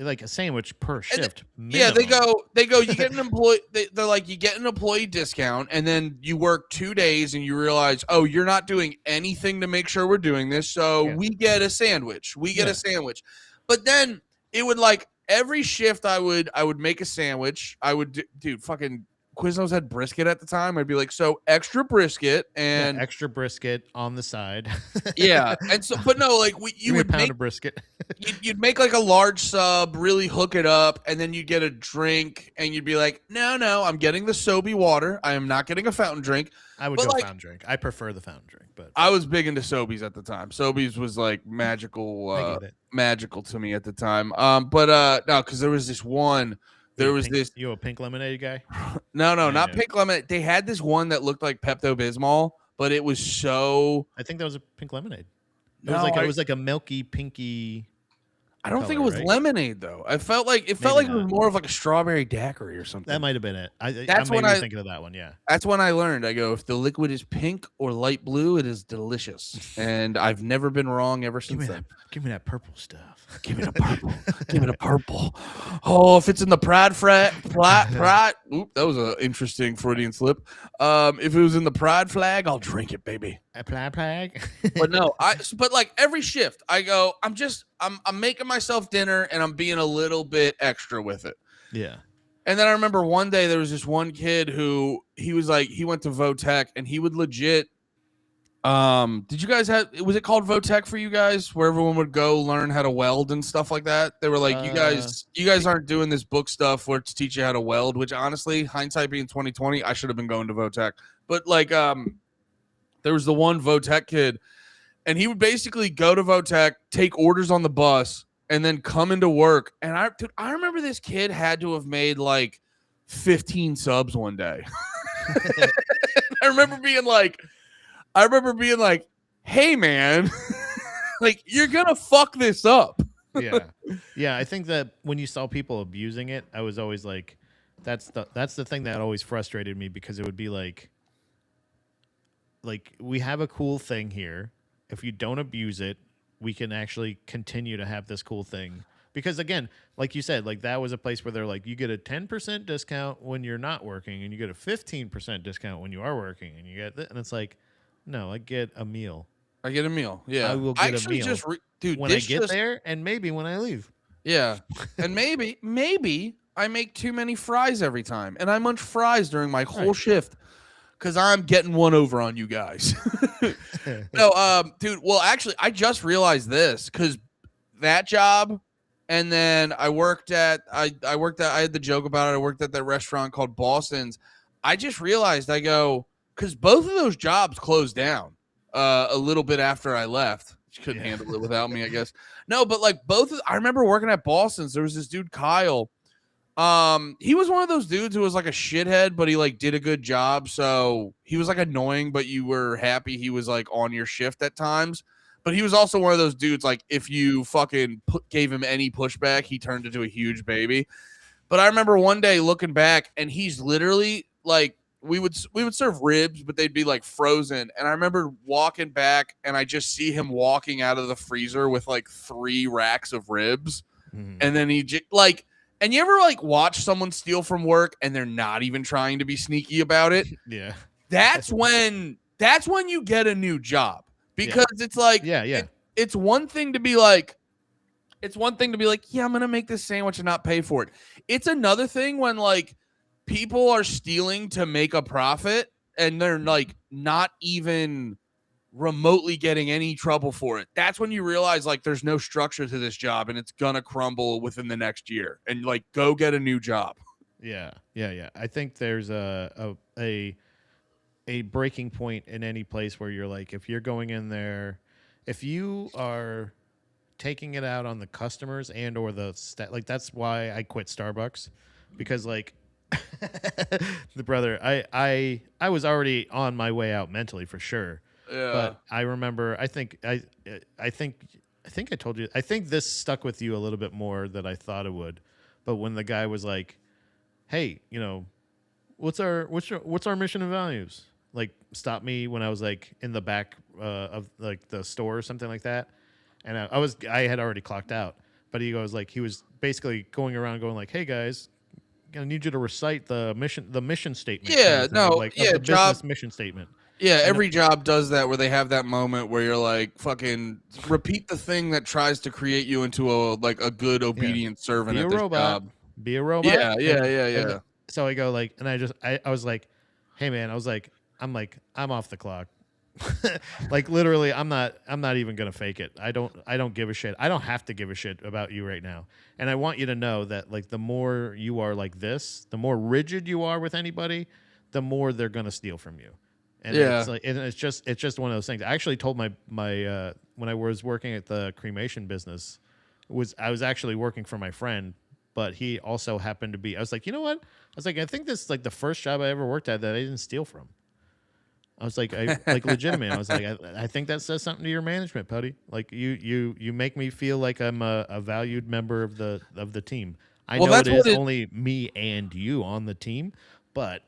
eat a sandwich per And shift. yeah, they minimum. go, you get an employee. They're like, you get an employee discount, and then you work 2 days, and you realize, oh, you're not doing anything to make sure we're doing this, so Yeah. we get a sandwich. We get Yeah. a sandwich, but then it would like every shift, I would make a sandwich. I would dude, fucking Quiznos had brisket at the time. I'd be like, so extra brisket and Extra brisket on the side. yeah, and so, but no, like you Give me a would pound make of brisket. you'd make like a large sub, really hook it up, and then you'd get a drink, and you'd be like, no, I'm getting the Sobe water. I am not getting a fountain drink. I would But, go like, fountain drink. I prefer the fountain drink, but I was big into Sobeys at the time. Sobeys was like magical, I get it. magical to me at the time. But no, because there was this one. There was this. You a pink lemonade guy? No, I not know. pink lemon. They had this one that looked like Pepto Bismol, but it was so. I think that was a pink lemonade. It No, was like a milky pinky. I don't think it color, was right? lemonade though. I felt like it Maybe was not. more of like a strawberry daiquiri or something. That might have been it. That's I'm when maybe I- thinking of that one. Yeah. That's when I learned. I go, if the liquid is pink or light blue, it is delicious, and I've never been wrong ever since then. Give me that purple stuff. Give me the purple. Give me the purple. Oh, if it's in the pride. Oop, that was an interesting Freudian slip. If it was in the pride flag, I'll drink it, baby. A plag. But no, but like every shift, I go, I'm making myself dinner, and I'm being a little bit extra with it. Yeah. And then I remember one day there was this one kid who he went to Votech, and he would legit. Did you guys was it called Votech for you guys, where everyone would go learn how to weld and stuff like that? They were like, you guys aren't doing this book stuff where to teach you how to weld, which honestly, hindsight being 2020, I should have been going to Votech. But like, there was the one Votech kid, and he would basically go to Votech, take orders on the bus, and then come into work. And I remember this kid had to have made like 15 subs one day. I remember being like, hey man, like you're gonna fuck this up. Yeah. I think that when you saw people abusing it, I was always like, that's the thing that always frustrated me, because it would be like we have a cool thing here. If you don't abuse it, we can actually continue to have this cool thing. Because again, like you said, like that was a place where they're like, you get a 10% discount when you're not working, and you get a 15% discount when you are working, and you get and it's like, no, I get a meal. I get a meal. Yeah, I will I get a actually meal just dude. when I get there, and maybe when I leave. Yeah, and maybe I make too many fries every time, and I munch fries during my whole shift because I'm getting one over on you guys. No, dude. Well, actually, I just realized this because that job, and then I had the joke about it. I worked at that restaurant called Boston's. I just realized because both of those jobs closed down a little bit after I left. She couldn't handle it without me, I guess. No, but like I remember working at Boston's. There was this dude, Kyle. He was one of those dudes who was like a shithead, but he like did a good job. So he was like annoying, but you were happy he was like on your shift at times. But he was also one of those dudes, like if you fucking gave him any pushback, he turned into a huge baby. But I remember one day looking back, and he's literally like, we would serve ribs, but they'd be like frozen. And I remember walking back, and I just see him walking out of the freezer with like 3 racks of ribs, and then he just like. And you ever like watch someone steal from work and they're not even trying to be sneaky about it? Yeah. That's when you get a new job, because it's like, it's one thing to be like, yeah, I'm going to make this sandwich and not pay for it. It's another thing when like people are stealing to make a profit and they're like not even remotely getting any trouble for it. That's when you realize like there's no structure to this job and it's gonna crumble within the next year, and like go get a new job. Yeah. I think there's a breaking point in any place where you're like, if you're going in there, if you are taking it out on the customers and or like that's why I quit Starbucks, because like the brother, I was already on my way out mentally for sure. Yeah. But I remember, I think I told you, I think this stuck with you a little bit more than I thought it would. But when the guy was like, hey, you know, what's our mission and values? Like, stop me when I was like in the back of like the store or something like that. And I had already clocked out, but he was basically going around going like, hey guys, I need you to recite the mission statement. Yeah, the business mission statement. Yeah, every job does that, where they have that moment where you're like, fucking repeat the thing that tries to create you into a good obedient servant at this job. Be a robot. Yeah. So I go like, and I was like, hey man, I'm off the clock. Like literally, I'm not even gonna fake it. I don't give a shit. I don't have to give a shit about you right now. And I want you to know that like the more you are like this, the more rigid you are with anybody, the more they're gonna steal from you. And it's like, and it's just one of those things. I actually told my when I was working at the cremation business, I was actually working for my friend, but he also happened to be. I was like, you know what? I was like, I think this is like the first job I ever worked at that I didn't steal from. I was like, legitimate. I was like, I think that says something to your management, buddy. Like you make me feel like I'm a valued member of the team. I know it is only me and you on the team, but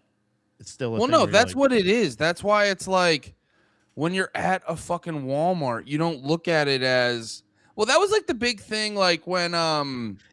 it's still a thing. No, that's what it is. That's why it's like when you're at a fucking Walmart, you don't look at it as, well, that was like the big thing, like when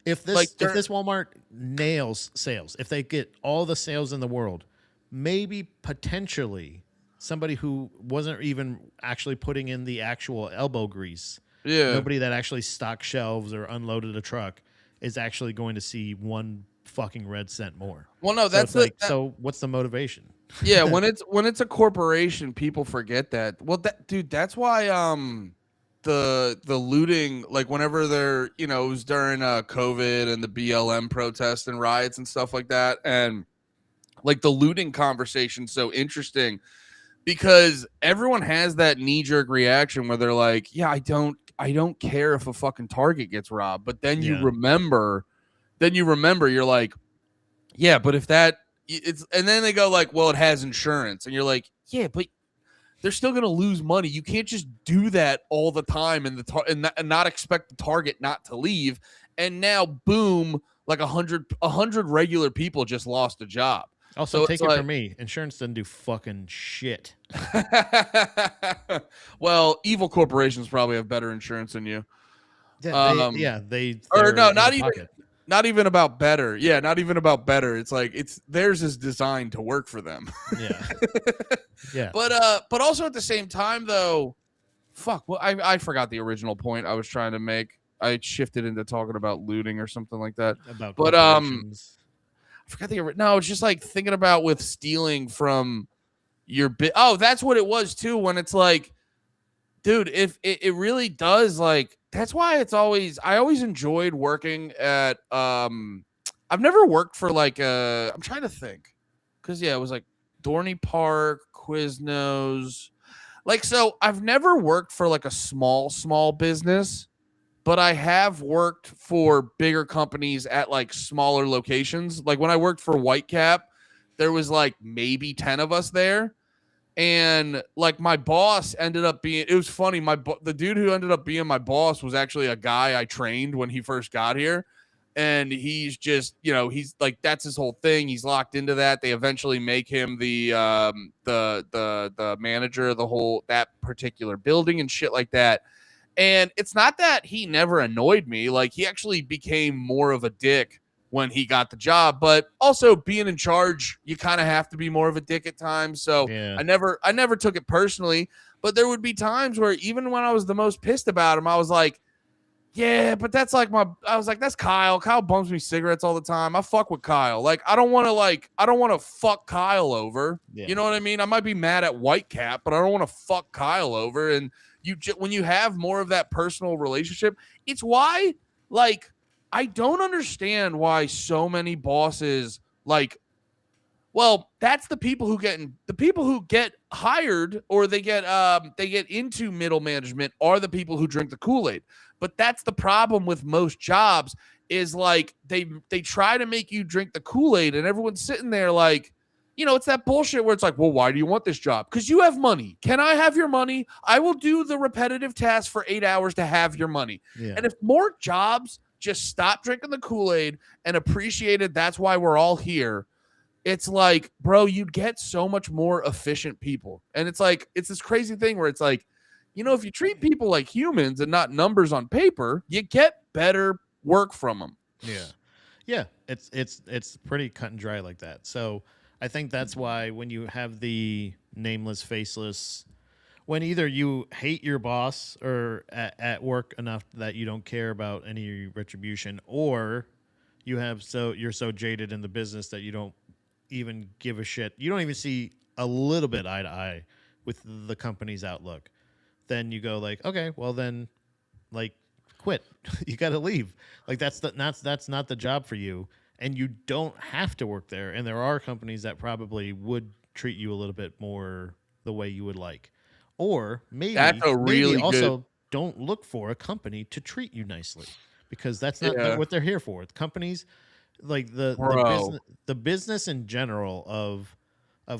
if this Walmart nails sales, if they get all the sales in the world, maybe potentially somebody who wasn't even actually putting in the actual elbow grease, nobody that actually stocked shelves or unloaded a truck, is actually going to see 1 fucking red cent more. Well, no, so what's the motivation? Yeah, when it's a corporation, people forget that. Well, that's why the looting, like whenever they're, it was during COVID and the BLM protests and riots and stuff like that, and like the looting conversation's so interesting because everyone has that knee-jerk reaction where they're like, yeah, I don't care if a fucking Target gets robbed. But then you Yeah. remember, you're like, yeah, but if that it's, and then they go like, well, it has insurance, and you're like, yeah, but they're still going to lose money. You can't just do that all the time and not expect the Target not to leave. And now, boom, like 100 regular people just lost a job. Also, So take it's it like, from me, insurance doesn't do fucking shit. well, evil corporations probably have better insurance than you. Or They're no, out of pocket. not even about better. Yeah, not even about better. It's like it's theirs is designed to work for them. Yeah. Yeah. But also at the same time though, fuck. Well, I forgot the original point I was trying to make. I shifted into talking about looting or something like that. About But corporations. I forgot the no. It's just like thinking about with stealing from your bit. Oh, that's what it was too. When it's like, dude, if it really does, like, that's why I always enjoyed working at I've never worked for like I'm trying to think, because yeah, it was like Dorney Park, Quiznos, like, so I've never worked for like a small business, but I have worked for bigger companies at like smaller locations. Like when I worked for Whitecap, there was like maybe 10 of us there. And like my boss ended up being, it was funny. The dude who ended up being my boss was actually a guy I trained when he first got here. And he's just, he's like, that's his whole thing. He's locked into that. They eventually make him the manager of that particular building and shit like that. And it's not that he never annoyed me. Like, he actually became more of a dick when he got the job, but also being in charge, you kind of have to be more of a dick at times. So Yeah. I never took it personally, but there would be times where even when I was the most pissed about him, I was like, yeah, but that's like that's Kyle. Kyle bums me cigarettes all the time. I fuck with Kyle. Like, I don't want to fuck Kyle over. Yeah. You know what I mean? I might be mad at Whitecap, but I don't want to fuck Kyle over. And when you have more of that personal relationship, it's why, like, I don't understand why so many bosses, like, well, that's the people who get hired, or they get into middle management, are the people who drink the Kool-Aid. But that's the problem with most jobs, is like they try to make you drink the Kool-Aid, and everyone's sitting there like, it's that bullshit where it's like, well, why do you want this job? Because you have money. Can I have your money? I will do the repetitive tasks for 8 hours to have your money. Yeah. And if more jobs just stop drinking the Kool-Aid and appreciated that's why we're all here, it's like, bro, you'd get so much more efficient people. And it's like, it's this crazy thing where it's like, if you treat people like humans and not numbers on paper, you get better work from them. Yeah. Yeah. It's pretty cut and dry like that. So I think that's why when you have the nameless, faceless, when either you hate your boss or at work enough that you don't care about any retribution, or you're so jaded in the business that you don't even give a shit. You don't even see a little bit eye to eye with the company's outlook. Then you go like, okay, well then, like, quit. You got to leave. Like, that's not the job for you, and you don't have to work there. And there are companies that probably would treat you a little bit more the way you would like, or maybe That's a really maybe also good. don't look for a company to treat you nicely, because that's not Yeah. what they're here for. The companies, like Bro. the business in general of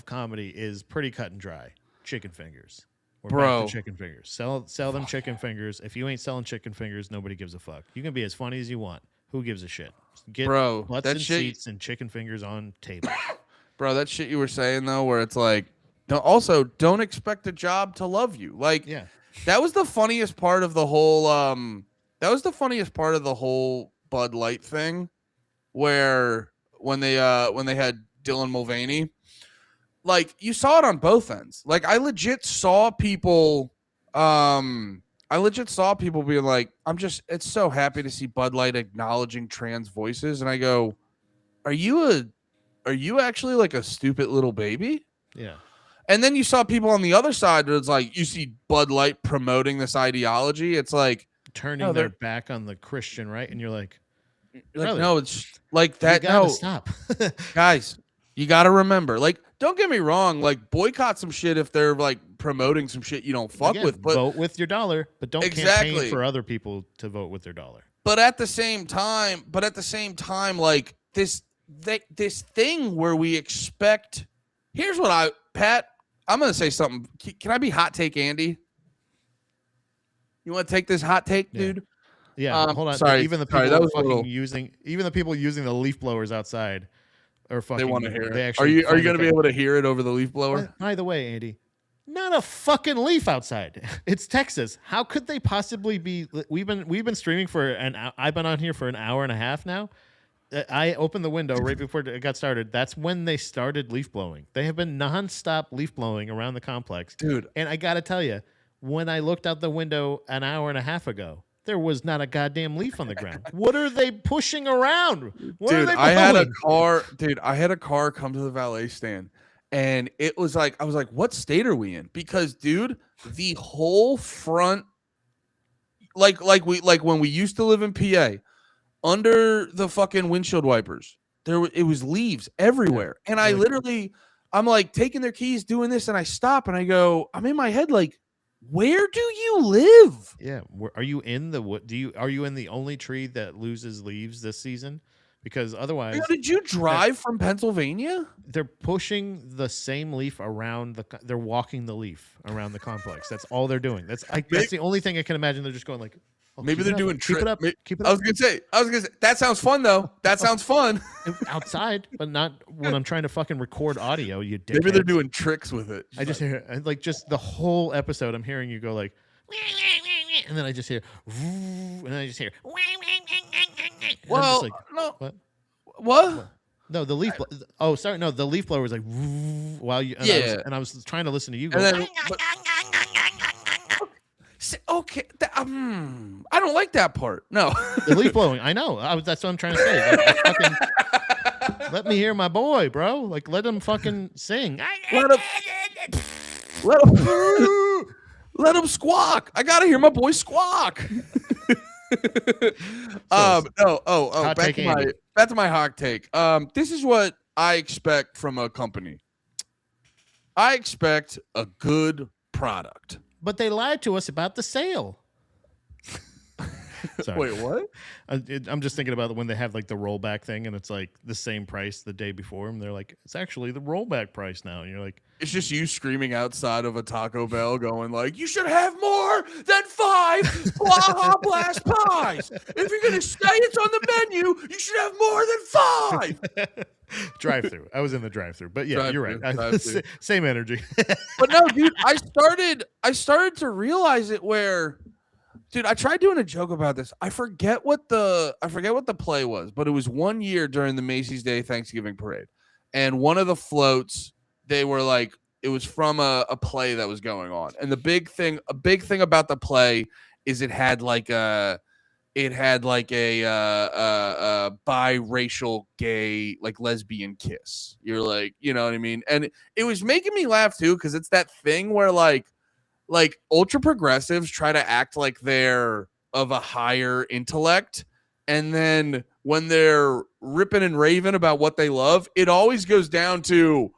comedy is pretty cut and dry. Chicken fingers. We're back Bro. to chicken fingers. Sell them chicken fingers. If you ain't selling chicken fingers, nobody gives a fuck. You can be as funny as you want. Who gives a shit? Get Bro, butts that and shit- seats and chicken fingers on tables. Bro, that shit you were saying though, where it's like, don't expect a job to love you. Like, Yeah. that was the funniest part of the whole Bud Light thing, where when they had Dylan Mulvaney, like, you saw it on both ends. Like, I legit saw people being like, it's so happy to see Bud Light acknowledging trans voices. And I go, are you actually like a stupid little baby? Yeah. And then you saw people on the other side, it's like, you see Bud Light promoting this ideology. It's like, Turning their back on the Christian, right? And you're like, no, it's like that. that. You gotta No, stop. guys, you got to remember, like, don't get me wrong. Like, boycott some shit if they're like promoting some shit you don't fuck Again, with. But vote with your dollar, but don't campaign for other people to vote with their dollar. But at the same time, like this thing where we expect. Here's what Pat. I'm gonna say something. Can I be hot take Andy? You want to take this hot take, dude? Yeah, hold on. Sorry, even the people that even the people using the leaf blowers outside are fucking. They want to hear it. Actually, are you going to be able to hear it over the leaf blower? By the way, Andy, not a fucking leaf outside. It's Texas. How could they possibly be? We've been streaming for I've been on here for an hour and a half now. I opened the window right before it got started. That's when they started leaf blowing. They have been nonstop leaf blowing around the complex, dude. And I got to tell you, when I looked out the window an hour and a half ago, there was not a goddamn leaf on the ground. What are they pushing around? Dude, I had a car come to the valet stand, and it was like, I was like, what state are we in? Because, dude, the whole front, like when we used to live in PA, under the fucking windshield wipers, it was leaves everywhere. And I'm like taking their keys, doing this, and I stop and I go, I'm in my head like, where do you live? Yeah, are you in the are you in the only tree that loses leaves this season? Because otherwise, did you drive from Pennsylvania? They're pushing the same leaf around they're walking the leaf around the complex. That's all they're doing. That's the only thing I can imagine. They're just going like, maybe they're doing keep it up. Keep it up. I was gonna say that sounds fun though. That sounds fun. Outside, but not when I'm trying to fucking record audio. You dickheads. Maybe they're doing tricks with it. I just hear like just the whole episode. I'm hearing you go like, and then I just hear, and then I just hear. Well, like, no. What? No, the leaf. Oh, sorry. No, the leaf blower was like while you. And I was trying to listen to you go. Okay, I don't like that part. No, the leaf blowing. I know. That's what I'm trying to say. Like, let me hear my boy, bro. Like, let him fucking sing. Let him squawk. I gotta hear my boy squawk. Back to my hot take. This is what I expect from a company. I expect a good product. But they lied to us about the sale. Wait, what? I'm just thinking about when they have like the rollback thing and it's like the same price the day before. And they're like, it's actually the rollback price now. And you're like, it's just you screaming outside of a Taco Bell going like, you should have more than 5 Baja Blast pies. If you're going to say it's on the menu, you should have more than 5. Drive-through. I was in the drive-through, but yeah, you're right. Same energy. But no, dude, I started to realize it where, dude, I tried doing a joke about this. I forget what the play was, but it was one year during the Macy's Day Thanksgiving Parade, and one of the floats, they were like, it was from a play that was going on, and a big thing about the play is it had like a biracial gay, like lesbian kiss. You're like, you know what I mean? And it was making me laugh too, because it's that thing where like ultra progressives try to act like they're of a higher intellect, and then when they're ripping and raving about what they love, it always goes down to,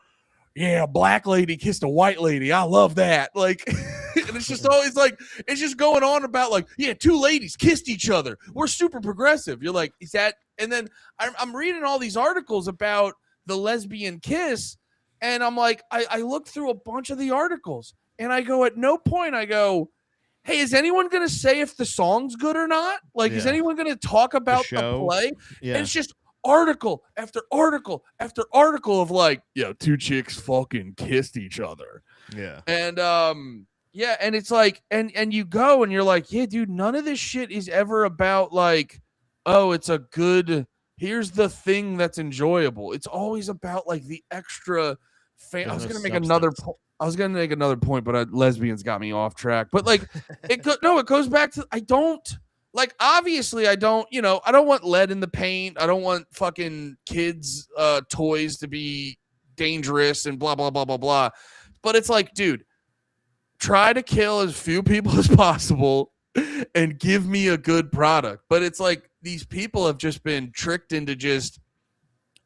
yeah, a black lady kissed a white lady. I love that. Like, and it's just always like, it's just going on about like, yeah, 2 ladies kissed each other. We're super progressive. You're like, is that? And then I'm reading all these articles about the lesbian kiss, and I'm like, I looked through a bunch of the articles, and I go, at no point I go, hey, is anyone going to say if the song's good or not? Like, is anyone going to talk about the play? Yeah. And it's just article after article after article of like, 2 chicks fucking kissed each other. Yeah. And and it's like, and you go and you're like, yeah, dude, none of this shit is ever about like, oh, it's a good, here's the thing that's enjoyable. It's always about like the extra I was going to make another point, but lesbians got me off track. But like, it goes back to, I don't want lead in the paint. I don't want fucking kids' toys to be dangerous and blah, blah, blah, blah, blah. But it's like, dude, try to kill as few people as possible and give me a good product. But it's like these people have just been tricked into just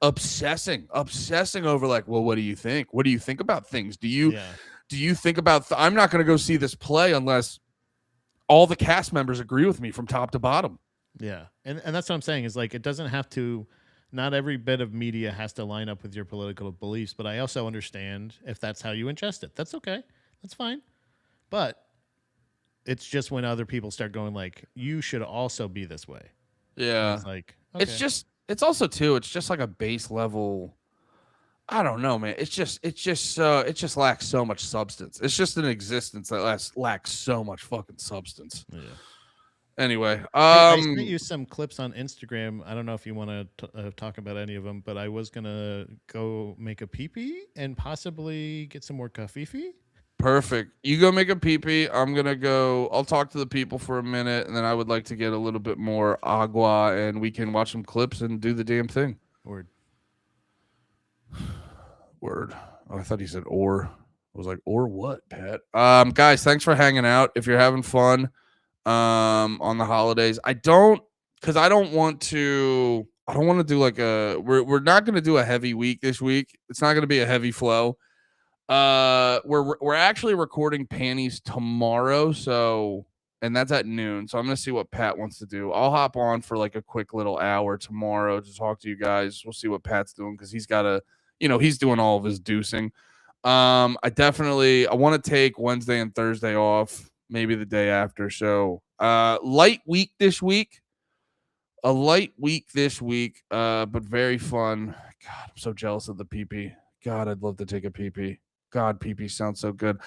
obsessing over like, well, what do you think? What do you think about things? Do you Yeah. think about I'm not going to go see this play unless all the cast members agree with me from top to bottom. Yeah. And that's what I'm saying is like it doesn't have to not every bit of media has to line up with your political beliefs, but I also understand if that's how you ingest it. That's okay. That's fine. But it's just when other people start going like, you should also be this way. And Yeah. it's like, It's okay. just it's also too it's just like a base level. I don't know, man. It just lacks so much substance. It's just an existence that lacks so much fucking substance. Yeah. Anyway, Hey, I sent you some clips on Instagram. I don't know if you want to talk about any of them, but I was gonna go make a pee pee and possibly get some more kafifi. perfect. You go make a pee pee. I'm gonna go. I'll talk to the people for a minute, and then I would like to get a little bit more agua, and we can watch some clips and do the damn thing. Or Word. Oh, I thought he said or. I was like, or what, Pat? Guys, thanks for hanging out. If you're having fun, on the holidays, I don't want to do like we're not going to do a heavy week this week. It's not going to be a heavy flow. We're actually recording panties tomorrow, so and that's at noon. So I'm gonna see what Pat wants to do. I'll hop on for like a quick little hour tomorrow to talk to you guys. We'll see what Pat's doing because he's got to, he's doing all of his deucing. I want to take Wednesday and Thursday off, maybe the day after. So light week this week. A light week this week, but very fun. God, I'm so jealous of the PP. God, I'd love to take a PP. God, PP sounds so good.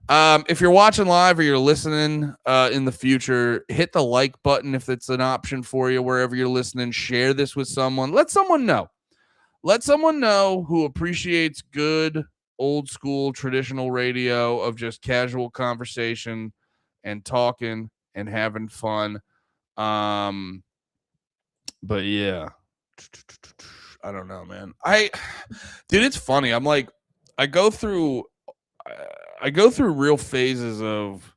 If you're watching live or you're listening in the future, hit the like button if it's an option for you wherever you're listening. Share this with someone. Let someone know. Let someone know who appreciates good, old school, traditional radio of just casual conversation and talking and having fun. But yeah, I don't know, man. Dude, it's funny. I'm like, I go through real phases of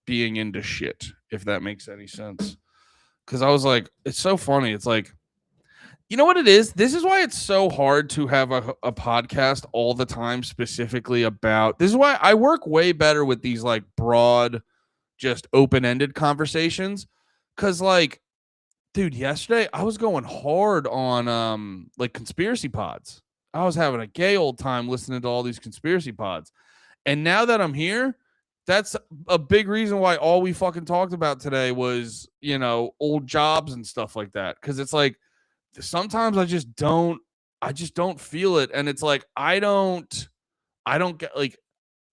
being into shit, if that makes any sense. Because I was like, it's so funny. It's like, you know what it is? This is why it's so hard to have a podcast all the time, specifically about. This is why I work way better with these like broad, just open ended conversations. Because like, dude, yesterday I was going hard on like conspiracy pods. I was having a gay old time listening to all these conspiracy pods. And now that I'm here, that's a big reason why all we fucking talked about today was, old jobs and stuff like that. Cause it's like sometimes I just don't feel it. And it's like I don't get like,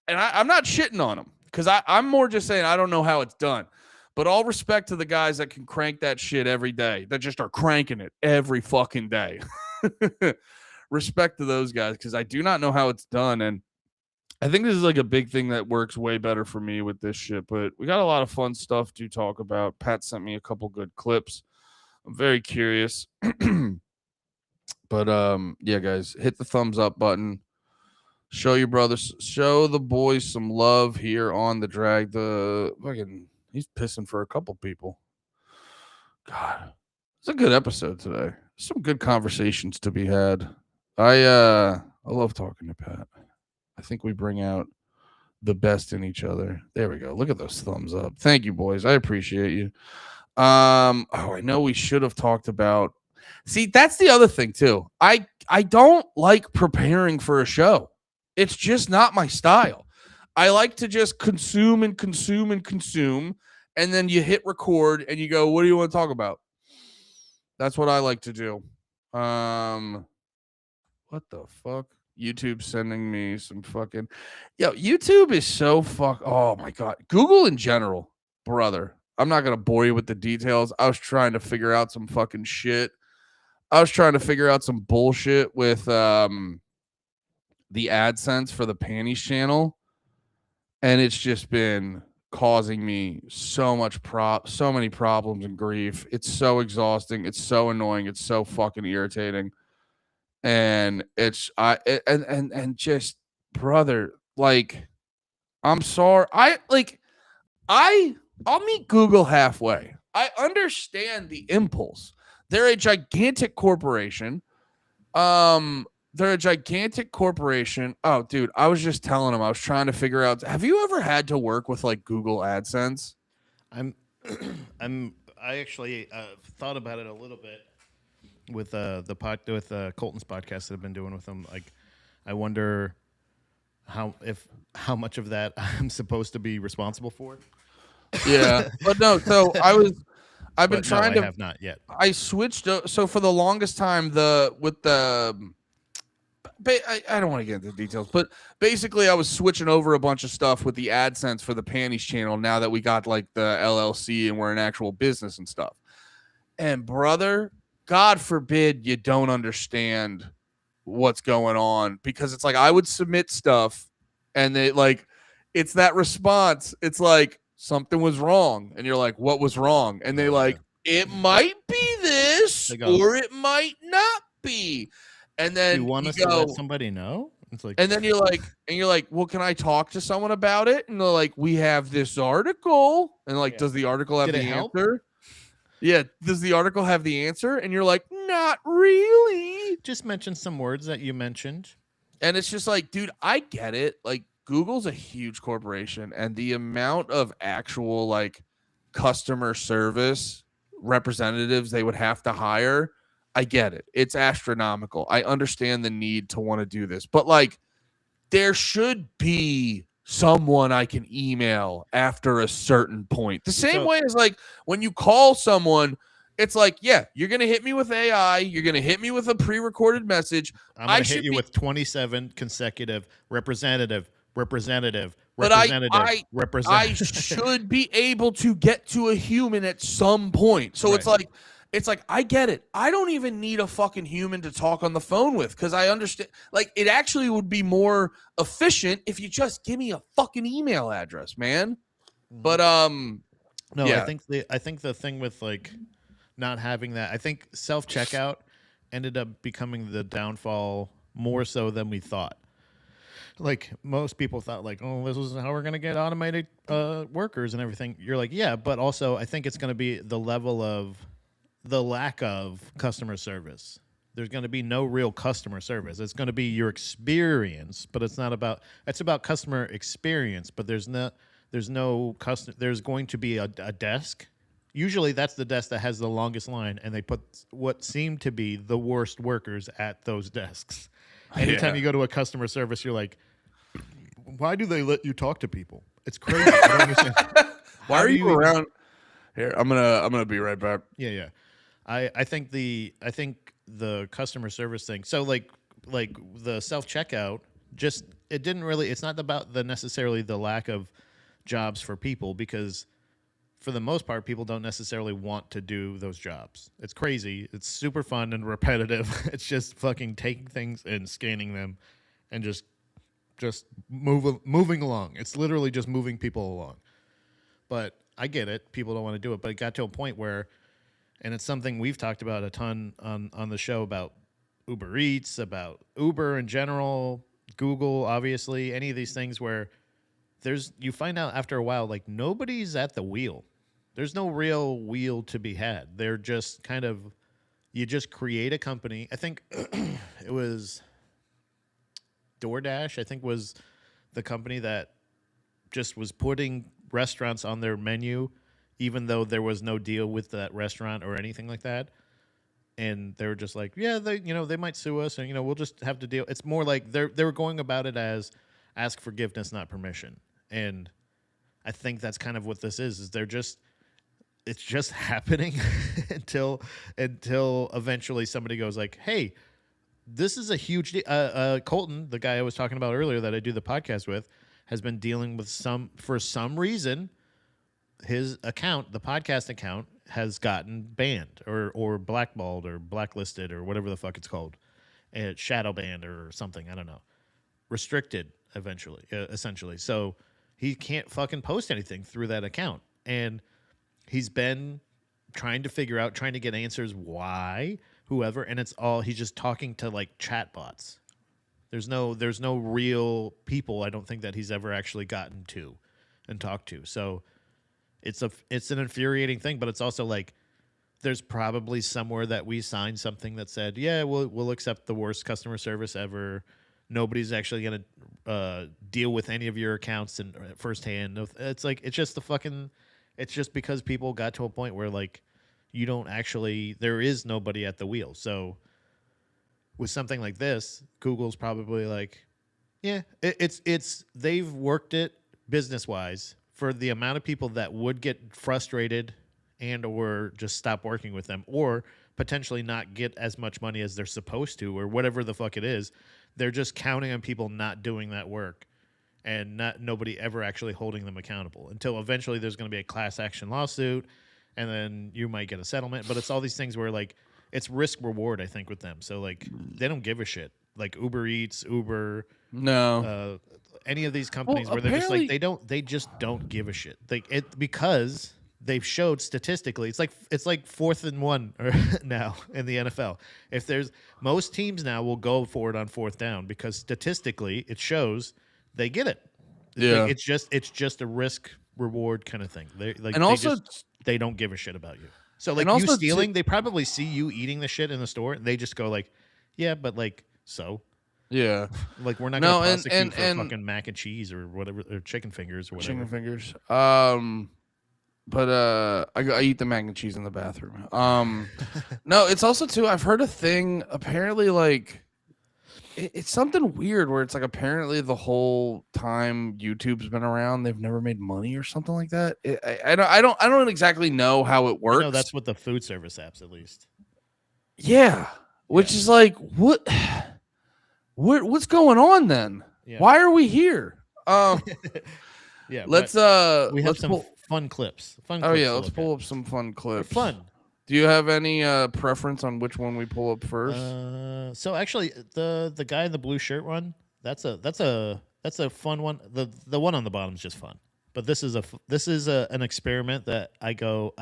and I'm not shitting on them because I'm more just saying I don't know how it's done. But all respect to the guys that can crank that shit every day, that just are cranking it every fucking day. Respect to those guys because I do not know how it's done. And I think this is like a big thing that works way better for me with this shit. But we got a lot of fun stuff to talk about. Pat sent me a couple good clips. I'm very curious. But yeah, guys, hit the thumbs up button. Show your brothers, show the boys some love here on the drag. The fucking he's pissing for a couple people. God, it's a good episode today. Some good conversations to be had. I love talking to Pat. I think we bring out the best in each other. There we go. Look at those thumbs up. Thank you, boys. I appreciate you. I know we should have talked about. See, that's the other thing too. I don't like preparing for a show. It's just not my style. I like to just consume and consume and consume, and then you hit record and you go, "What do you want to talk about?" That's what I like to do. What the fuck? YouTube sending me some fucking. Yo, YouTube is so fuck. Oh my god. Google in general, brother. I'm not gonna bore you with the details. I was trying to figure out some fucking shit. I was trying to figure out some bullshit with the AdSense for the Panties channel, and it's just been causing me so many problems and grief. It's so exhausting. It's so annoying. It's so fucking irritating. And it's and just brother, like, I'm sorry. I'll meet Google halfway. I understand the impulse. They're a gigantic corporation. They're a gigantic corporation. Oh, dude, I was just telling him. I was trying to figure out. Have you ever had to work with like Google AdSense? I'm, I actually thought about it a little bit with Colton's podcast that I've been doing with him. Like, I wonder how much of that I'm supposed to be responsible for. Yeah, but no. I've been But no, trying I to. have not yet. I switched. So for the longest time, I don't want to get into the details, but basically, I was switching over a bunch of stuff with the AdSense for the Panties channel. Now that we got like the LLC and we're an actual business and stuff, and brother, God forbid you don't understand what's going on, because it's like I would submit stuff and it's that response. It's like something was wrong, and you're like, what was wrong? And they Yeah. it might be this They go, or it might not be. And do you then want you us to let go, somebody know? It's like, and then you're like, well, can I talk to someone about it? And they're like, we have this article. And like, Yeah. does the article have Did it the help? answer? Yeah. Does the article have the answer? And you're like, not really. Just mention some words that you mentioned. And it's just like, dude, I get it. Like, Google's a huge corporation, and the amount of actual like customer service representatives they would have to hire, I get it. It's astronomical. I understand the need to want to do this, but like, there should be someone I can email after a certain point. The same way as like when you call someone, it's like, yeah, you're going to hit me with AI. You're going to hit me with a pre-recorded message. I'm going to hit you with 27 consecutive representative. But I should be able to get to a human at some point. So Right. it's like I get it. I don't even need a fucking human to talk on the phone with, because I understand. Like, it actually would be more efficient if you just give me a fucking email address, man. But No, yeah. I think the thing with like not having that, I think self checkout ended up becoming the downfall more so than we thought. Like, most people thought like, oh, this is how we're gonna get automated workers and everything. You're like, yeah, but also I think it's gonna be the lack of customer service. There's going to be no real customer service. It's going to be your experience, but it's about customer experience, but there's going to be a desk. Usually that's the desk that has the longest line, and they put what seem to be the worst workers at those desks. Anytime you go to a customer service, you're like, why do they let you talk to people? It's crazy. I don't understand. Why are you around? Here, I'm gonna be right back. Yeah. I think the customer service thing. So like the self checkout, just it's not about the necessarily the lack of jobs for people, because for the most part people don't necessarily want to do those jobs. It's crazy. It's super fun and repetitive. It's just fucking taking things and scanning them and just moving along. It's literally just moving people along. But I get it. People don't want to do it, but it got to a point where, and it's something we've talked about a ton on the show, about Uber Eats, about Uber in general, Google, obviously, any of these things where you find out after a while, like, nobody's at the wheel. There's no real wheel to be had. They're just kind of, you just create a company. I think it was DoorDash, I think, was the company that just was putting restaurants on their menu even though there was no deal with that restaurant or anything like that. And they were just like, yeah, they might sue us, and we'll just have to deal. It's more like they were going about it as ask forgiveness, not permission. And I think that's kind of what this is it's just happening until eventually somebody goes like, hey, this is a huge deal. Colton, the guy I was talking about earlier that I do the podcast with, has been dealing with for some reason, his account, the podcast account, has gotten banned or blackballed or blacklisted or whatever the fuck it's called, shadow banned or something. I don't know, restricted essentially. So he can't fucking post anything through that account, and he's been trying to get answers why, whoever, and he's just talking to like chatbots. There's no real people, I don't think, that he's ever actually gotten to and talked to. So it's an infuriating thing, but it's also like, there's probably somewhere that we signed something that said, yeah, we'll accept the worst customer service ever. Nobody's actually going to deal with any of your accounts and firsthand. It's like it's just it's just because people got to a point where like you don't actually there is nobody at the wheel. So with something like this, Google's probably like, yeah, it's they've worked it business wise for the amount of people that would get frustrated and or just stop working with them or potentially not get as much money as they're supposed to or whatever the fuck it is. They're just counting on people not doing that work and nobody ever actually holding them accountable until eventually there's going to be a class action lawsuit and then you might get a settlement. But it's all these things where like it's risk reward, I think, with them. So like they don't give a shit. Like Uber Eats, Uber, any of these companies where they're just like they just don't give a shit. Because they've showed statistically it's like 4th and 1 now in the NFL. If there's most teams now will go for it on 4th down because statistically it shows they get it. Yeah, it's just a risk reward kind of thing. They don't give a shit about you. So like you stealing, they probably see you eating the shit in the store and they just go like, yeah, but like so. Yeah, like we're not going to prosecute for fucking mac and cheese or whatever or chicken fingers or whatever. Chicken fingers. But I eat the mac and cheese in the bathroom. No, it's also too. I've heard a thing. Apparently, like it's something weird where it's like apparently the whole time YouTube's been around, they've never made money or something like that. I don't exactly know how it works. No, that's what the food service apps at least. Yeah, which is like what's going on then? Yeah. Why are we here? Yeah, let's have some fun clips. Let's pull up some fun clips. They're fun. Do you have any preference on which one we pull up first? So actually, the guy in the blue shirt one, that's a fun one. The one on the bottom is just fun. But this is an experiment that I go.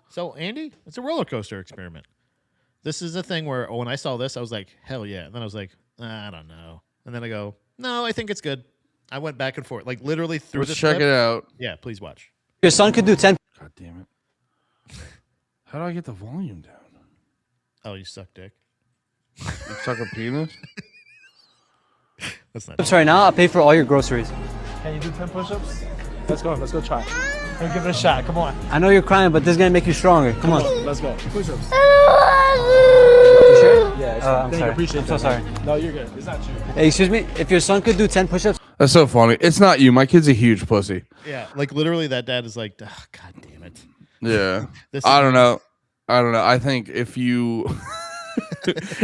So Andy, it's a roller coaster experiment. This is a thing where when I saw this, I was like, hell yeah. And then I was like, I don't know. And then I go, no, I think it's good. I went back and forth, like literally through. Let's check it out. Yeah, please watch. Your son could do 10. God damn it! How do I get the volume down? Oh, you suck dick. You suck a penis? That's not. Right now, I'll pay for all your groceries. Can you do 10 push-ups? Let's go try. Let's give it a shot. Come on. I know you're crying, but this is gonna make you stronger. Come on. Let's go. Push-ups. You sure? Yeah. I'm sorry. I'm so sorry. No, you're good. It's not you. Hey, excuse me. If your son could do 10 push-ups. That's so funny. It's not you. My kid's a huge pussy. Yeah, like literally, that dad is like, oh, God damn it. Yeah. I don't know. I think if you,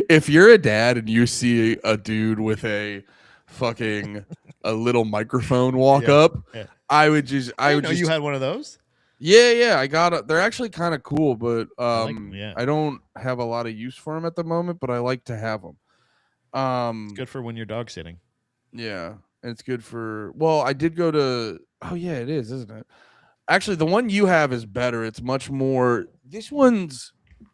if you're a dad and you see a dude with a little microphone walk up, I would just. You had one of those? Yeah. I got it. They're actually kind of cool, but I don't have a lot of use for them at the moment. But I like to have them. It's good for when you're dog sitting. Yeah, and it's good for. Well, I did go to. Oh yeah, it is, isn't it? Actually, the one you have is better. It's much more. This one's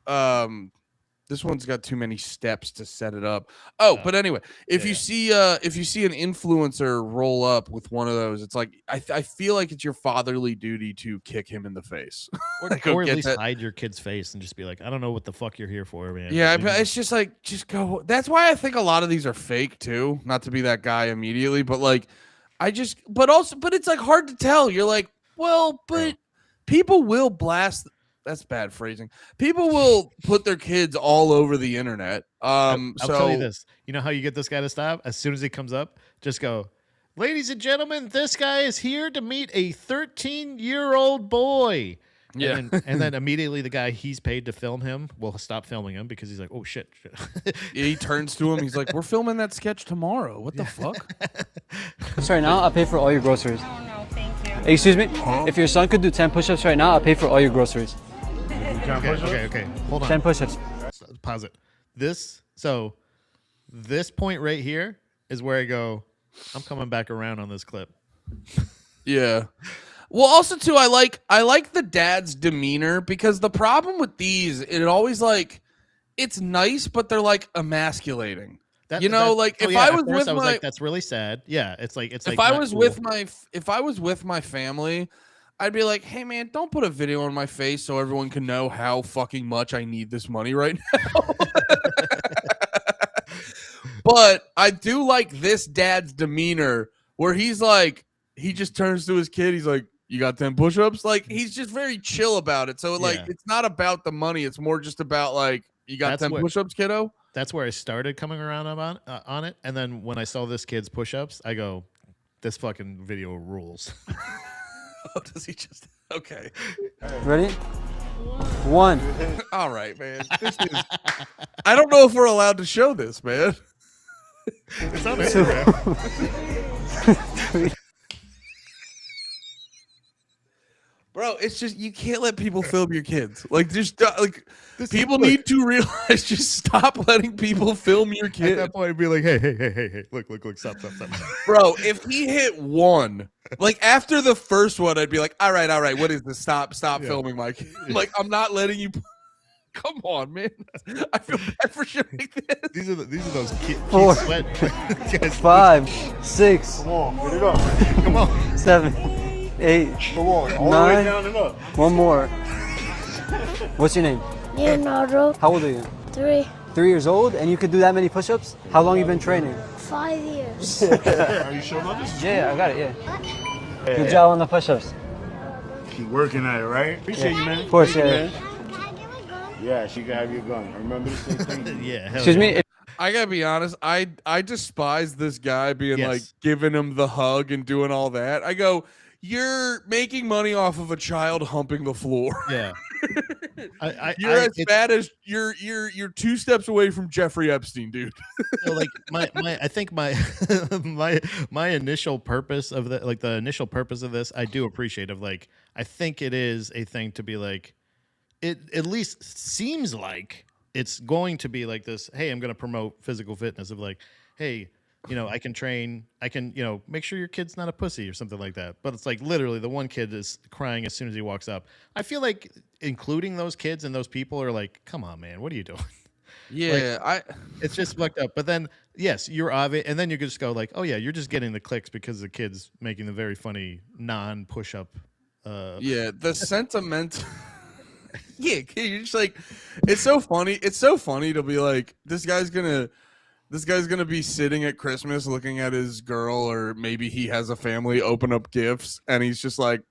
got too many steps to set it up. But anyway, if you see an influencer roll up with one of those, it's like I feel like it's your fatherly duty to kick him in the face, or at least hide your kid's face and just be like, I don't know what the fuck you're here for, man. Yeah, but it's just like just go. That's why I think a lot of these are fake too. Not to be that guy immediately, but like but it's like hard to tell. You're like, well, but people will blast. That's bad phrasing. People will put their kids all over the internet. I'll tell you this. You know how you get this guy to stop? As soon as he comes up, just go, ladies and gentlemen, this guy is here to meet a 13-year-old boy. Yeah. And then immediately the guy he's paid to film him will stop filming him because he's like, oh, shit. He turns to him. He's like, we're filming that sketch tomorrow. What the fuck? Right now, I'll pay for all your groceries. Oh, no, thank you. Hey, excuse me. If your son could do 10 push-ups right now, I'll pay for all your groceries. Okay. Hold on. 10 push-ups. Pause it. This point right here is where I go, I'm coming back around on this clip. Yeah. Well, also too, I like the dad's demeanor because the problem with these, it always like, it's nice, but they're like emasculating. If I was with like, that's really sad. Yeah, it's like if I was with my family, I'd be like, hey man, don't put a video on my face so everyone can know how fucking much I need this money right now. But I do like this dad's demeanor where he's like, he just turns to his kid. He's like, you got 10 push-ups? Like, he's just very chill about it. So like, it's not about the money. It's more just about like, you got 10 push-ups, kiddo? That's where I started coming around on it. And then when I saw this kid's push-ups, I go, this fucking video rules. Oh, does he just? Okay. Ready? 1. All right, man. This is. I don't know if we're allowed to show this, man. It's on Instagram. 3. Bro, it's just you can't let people film your kids. Like, just like people need to realize. Just stop letting people film your At kids. that point, I'd be like, hey, look, stop. Bro, if he hit 1, like after the first one, I'd be like, all right, what is this? Stop filming my kid. Like, I'm not letting you. Come on, man. I feel bad for shit like this. These are those kids 4, sweat. 5, 6, Come on, get it up. Come on. 7, 8, Come on, all 9. the way down and up. One more. What's your name? Leonardo, How old are you? 3, 3 years old, and you could do that many push-ups? How long you been training? 5 years. Are you sure about this? Yeah, I got it. Yeah. Good job on the push-ups. Keep working at it, right? Appreciate you, man. Of course, Thank you, yeah. man. Yeah, she can have your gun. Remember the same thing? Yeah. hell Excuse yeah. me. I gotta be honest. I despise this guy being Yes. like giving him the hug and doing all that. I go, you're making money off of a child humping the floor. Yeah. You're as bad as you're 2 steps away from Jeffrey Epstein, dude. So like I think my my initial purpose of the initial purpose of this, I do appreciate of like, I think it is a thing to be like, it at least seems like it's going to be like this. Hey, I'm going to promote physical fitness of like, hey, I can train, I can, make sure your kid's not a pussy or something like that. But it's like literally the one kid is crying as soon as he walks up. I feel like including those kids and those people are like, come on, man, what are you doing? Yeah, It's just fucked up. But then, yes, you're obvious, and then you just go like, oh yeah, you're just getting the clicks because the kid's making the very funny non-push-up. yeah, the sentiment. Yeah, you're just like, it's so funny. It's so funny to be like, this guy's gonna be sitting at Christmas looking at his girl, or maybe he has a family, open up gifts, and he's just like,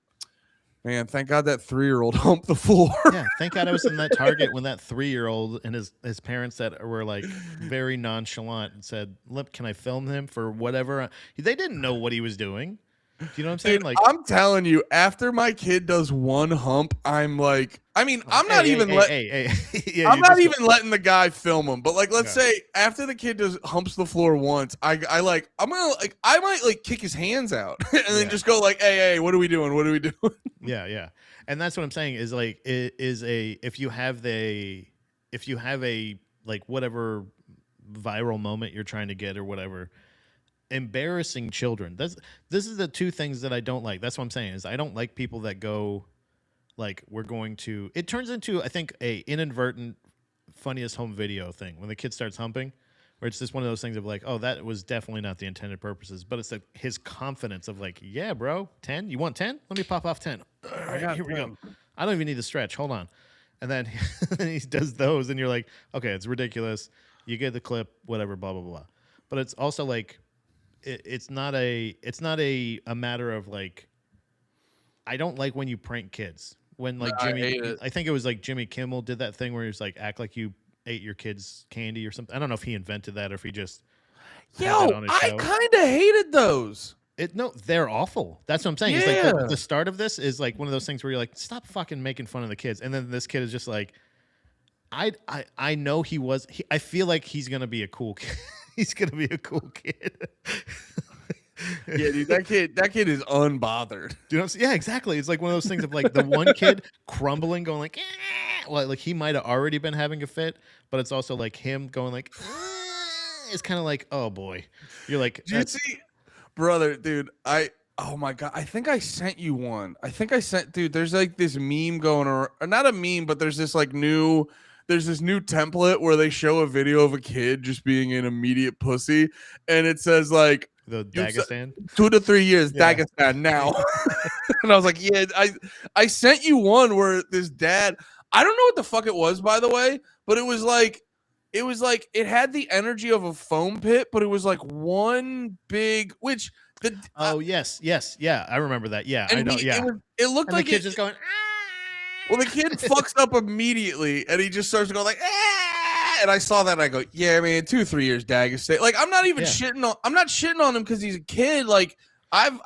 man, thank God that 3-year-old humped the floor. Yeah, thank God I was in that Target when that 3-year-old and his parents that were like very nonchalant and said, "Look, can I film him for whatever?" They didn't know what he was doing. Do you know what I'm saying? Dude, Like, I'm telling you, after my kid does 1 hump, I'm like, I mean, I'm not even yeah, I'm not even letting the guy film him. But like, let's say after the kid humps the floor once, I might like kick his hands out and then just go like, hey, what are we doing? What are we doing? Yeah. And that's what I'm saying is like, if you have a like whatever viral moment you're trying to get or whatever, embarrassing children. This is the 2 things that I don't like. That's what I'm saying is I don't like people that go like, we're going to, it turns into, I think, a inadvertent funniest home video thing when the kid starts humping, where it's just one of those things of like, oh, that was definitely not the intended purposes, but it's like his confidence of like, yeah, bro, 10, you want 10? Let me pop off 10. All right, here we go. I don't even need to stretch. Hold on. And then he does those and you're like, okay, it's ridiculous. You get the clip, whatever, blah, blah, blah. But it's also like, it's not a matter of like, I don't like when you prank kids. When like I think it was like Jimmy Kimmel did that thing where he was like, act like you ate your kid's candy or something. I don't know if he invented that or if he just Yo, I kind of hated those. No, they're awful. That's what I'm saying. Yeah. It's like the start of this is like one of those things where you're like, stop fucking making fun of the kids. And then this kid is just like, I know I feel like he's gonna be a cool kid. He's gonna be a cool kid. Yeah, dude, that kid is unbothered. Do you know what I'm saying? Yeah, exactly. It's like one of those things of like the one kid crumbling, going like, well, like he might have already been having a fit, but it's also like him going like, it's kind of like, oh boy, you're like, do you see, brother, dude? Oh my God, I think I sent you one. Dude, there's like this meme going around, or not a meme, but there's this new template where they show a video of a kid just being an immediate pussy, and it says like, The You said- Dagestan. 2 to 3 years, Yeah. Dagestan now. And I was like, yeah, I sent you one where this dad, I don't know what the fuck it was, by the way, but it was like it had the energy of a foam pit, but it was like one big, which the Oh yes, yeah, I remember that. Yeah, I and know. he, Yeah, it looked and the like kid's it, just going. well, the kid fucks up immediately, and he just starts to go like, ah! And I saw that, and I go, yeah, man, 2-3 years, Dagestan. Like, I'm not even Yeah. shitting on, I'm not shitting on him because he's a kid. Like, I've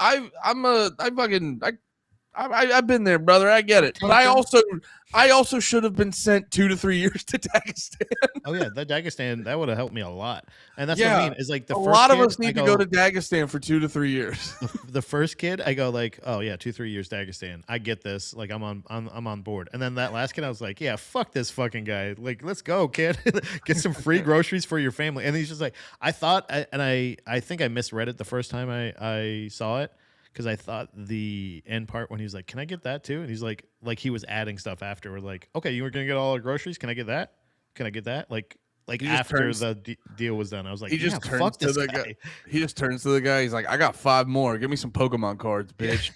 been there, brother. I get it, but I also should have been sent 2 to 3 years to Dagestan. Oh yeah, that Dagestan that would have helped me a lot. And that's what I mean. Is like the a first lot of kid, us need to go to Dagestan for 2 to 3 years. the first kid. I go like, oh yeah, 2-3 years Dagestan. I get this. Like I'm on board. And then that last kid, I was like, yeah, fuck this fucking guy. Like let's go, kid. Get some free groceries for your family. And he's just like, I think I misread it the first time I saw it. Because I thought the end part when he was like, "Can I get that too?" And he's like he was adding stuff after. We're like, "Okay, you were gonna get all our groceries. Can I get that? Can I get that?" Like after the deal was done, I was like, He just turns fuck to this the guy. He just turns to the guy. He's like, "I got 5 more. Give me some Pokemon cards, bitch."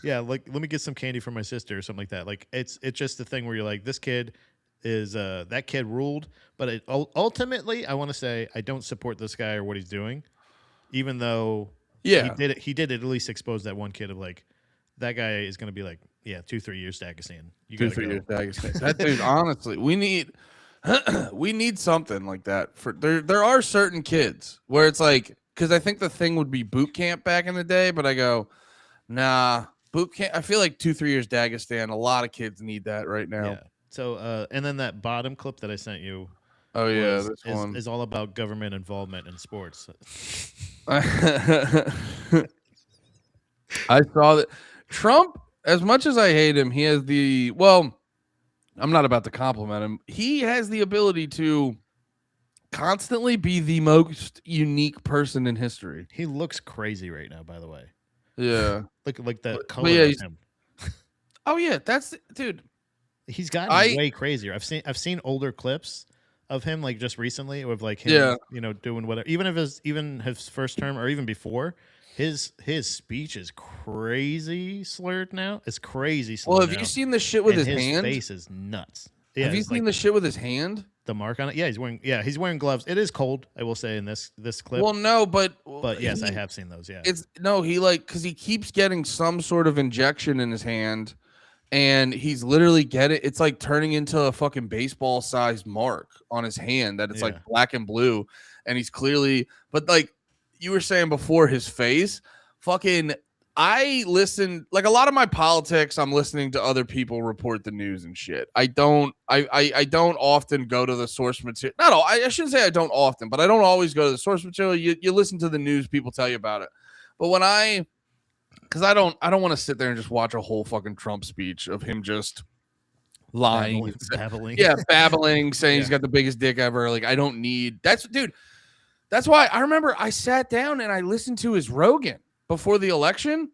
yeah. Like let me get some candy for my sister or something like that. Like it's just the thing where you're like, this kid is that kid ruled. But ultimately, I want to say I don't support this guy or what he's doing, even though. Yeah, he did at least expose that one kid of like, that guy is going to be like, yeah, 2-3 years Dagestan. You got 2-3 years Dagestan. That dude, honestly, we need something like that. For there are certain kids where it's like, because I think the thing would be boot camp back in the day, but I go, nah, boot camp. I feel like 2-3 years Dagestan. A lot of kids need that right now. Yeah. So and then that bottom clip that I sent you. Oh yeah, this one is all about government involvement in sports. I saw that Trump, as much as I hate him, he has I'm not about to compliment him. He has the ability to constantly be the most unique person in history. He looks crazy right now, by the way. Yeah. Like the But color yeah, of him. Oh yeah, dude. He's gotten way crazier. I've seen older clips of him like just recently with like him, doing whatever. Even his first term or even before, his speech is crazy slurred now. It's crazy slurred. Well, have you seen the shit with his hand? His face is nuts. Yeah, have you seen the shit with his hand? The mark on it? Yeah, he's wearing gloves. It is cold, I will say, in this clip. Well, no, but yes, I have seen those. Yeah, because he keeps getting some sort of injection in his hand. And he's literally it's like turning into a fucking baseball sized mark on his hand that it's like black and blue. And he's clearly, but like you were saying before, his face, I listen, like a lot of my politics, I'm listening to other people report the news and shit. I don't often go to the source material. Not all, I shouldn't say I don't often, but I don't always go to the source material. You listen to the news, people tell you about it. But when because I don't want to sit there and just watch a whole fucking Trump speech of him just lying, babbling, saying he's got the biggest dick ever. Like I don't need dude. That's why I remember I sat down and I listened to his Rogan before the election,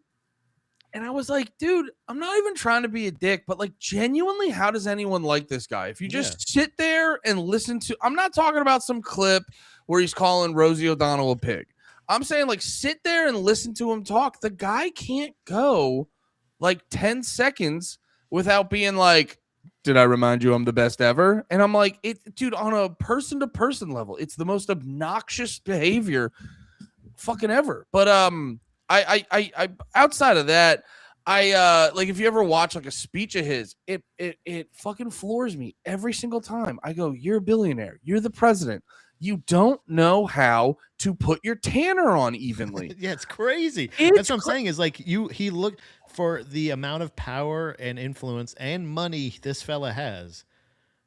and I was like, dude, I'm not even trying to be a dick, but like genuinely, how does anyone like this guy? If you just sit there and listen to, I'm not talking about some clip where he's calling Rosie O'Donnell a pig. I'm saying like sit there and listen to him talk. The guy can't go like 10 seconds without being like, did I remind you I'm the best ever? And I'm like, dude, on a person to person level, it's the most obnoxious behavior fucking ever. But I outside of that, I like if you ever watch like a speech of his, it fucking floors me every single time. I go, you're a billionaire, you're the president. You don't know how to put your tanner on evenly. Yeah, it's crazy. That's what I'm saying is like he looked for the amount of power and influence and money this fella has.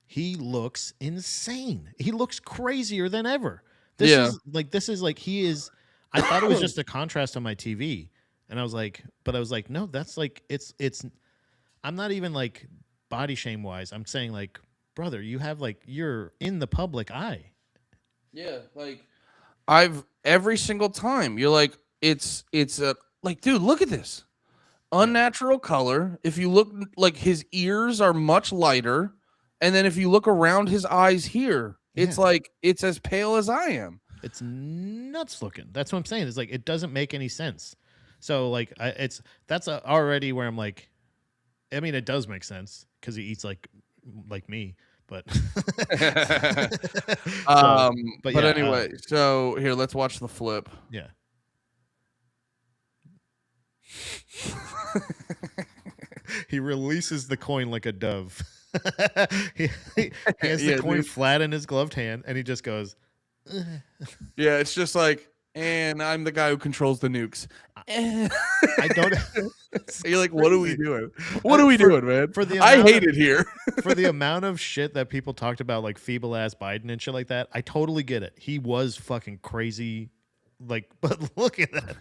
He looks insane. He looks crazier than ever. This is like he is. I thought it was just a contrast on my TV. And I was like, no, that's like it's I'm not even like body shame wise. I'm saying like, brother, you're in the public eye. Yeah, like every single time you're like, it's a like, dude, look at this unnatural color. If you look, like his ears are much lighter, and then if you look around his eyes here, it's like it's as pale as I am. It's nuts looking. That's what I'm saying. It's like it doesn't make any sense. So like that's already where I'm like, I mean, it does make sense because he eats like me, but but yeah, anyway, so here, let's watch the flip. yeah. He releases the coin like a dove. he has the coin flat in his gloved hand, and he just goes. Yeah, it's just like, and I'm the guy who controls the nukes. I don't. You're like, what are we doing? What are we doing, man? I hate it here. For the amount of shit that people talked about, like feeble ass Biden and shit like that, I totally get it. He was fucking crazy. Like, but look at that.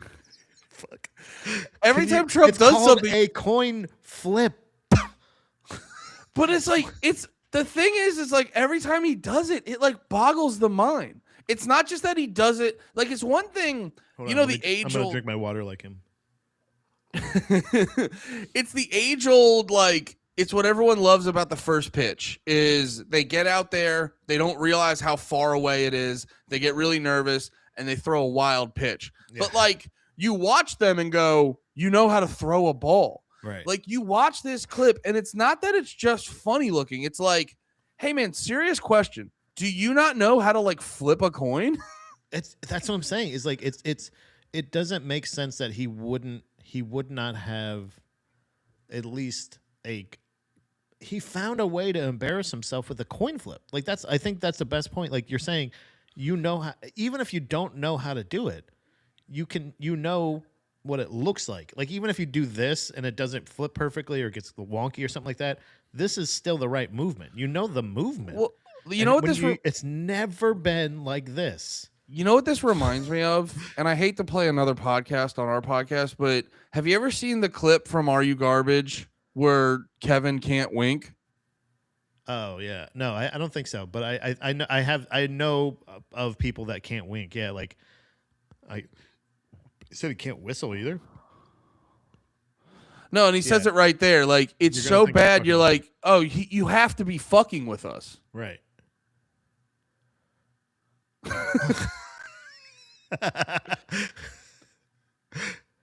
Fuck. Every time Trump does something, a coin flip. But it's like the thing is like every time he does it, it like boggles the mind. It's not just that he does it. Like it's one thing, I'm gonna drink my water like him. It's the age old, like it's what everyone loves about the first pitch is they get out there, they don't realize how far away it is, they get really nervous, and they throw a wild pitch. Yeah. But like you watch them and go, you know how to throw a ball. Right. Like you watch this clip and it's not that it's just funny looking. It's like, hey man, serious question. Do you not know how to like flip a coin? That's what I'm saying. Is like it doesn't make sense that he would not have at least he found a way to embarrass himself with a coin flip. Like I think that's the best point. Like you're saying, even if you don't know how to do it, you know what it looks like. Like even if you do this and it doesn't flip perfectly or gets wonky or something like that, this is still the right movement. You know the movement. Well, you know what it's never been like this. You know what this reminds me of? And I hate to play another podcast on our podcast, but have you ever seen the clip from Are You Garbage where Kevin can't wink? Oh yeah. No, I don't think so. But I know of people that can't wink. Yeah, like he said he can't whistle either. No, and he says it right there. Like, it's so bad, you're like, oh, you have to be fucking with us. Right.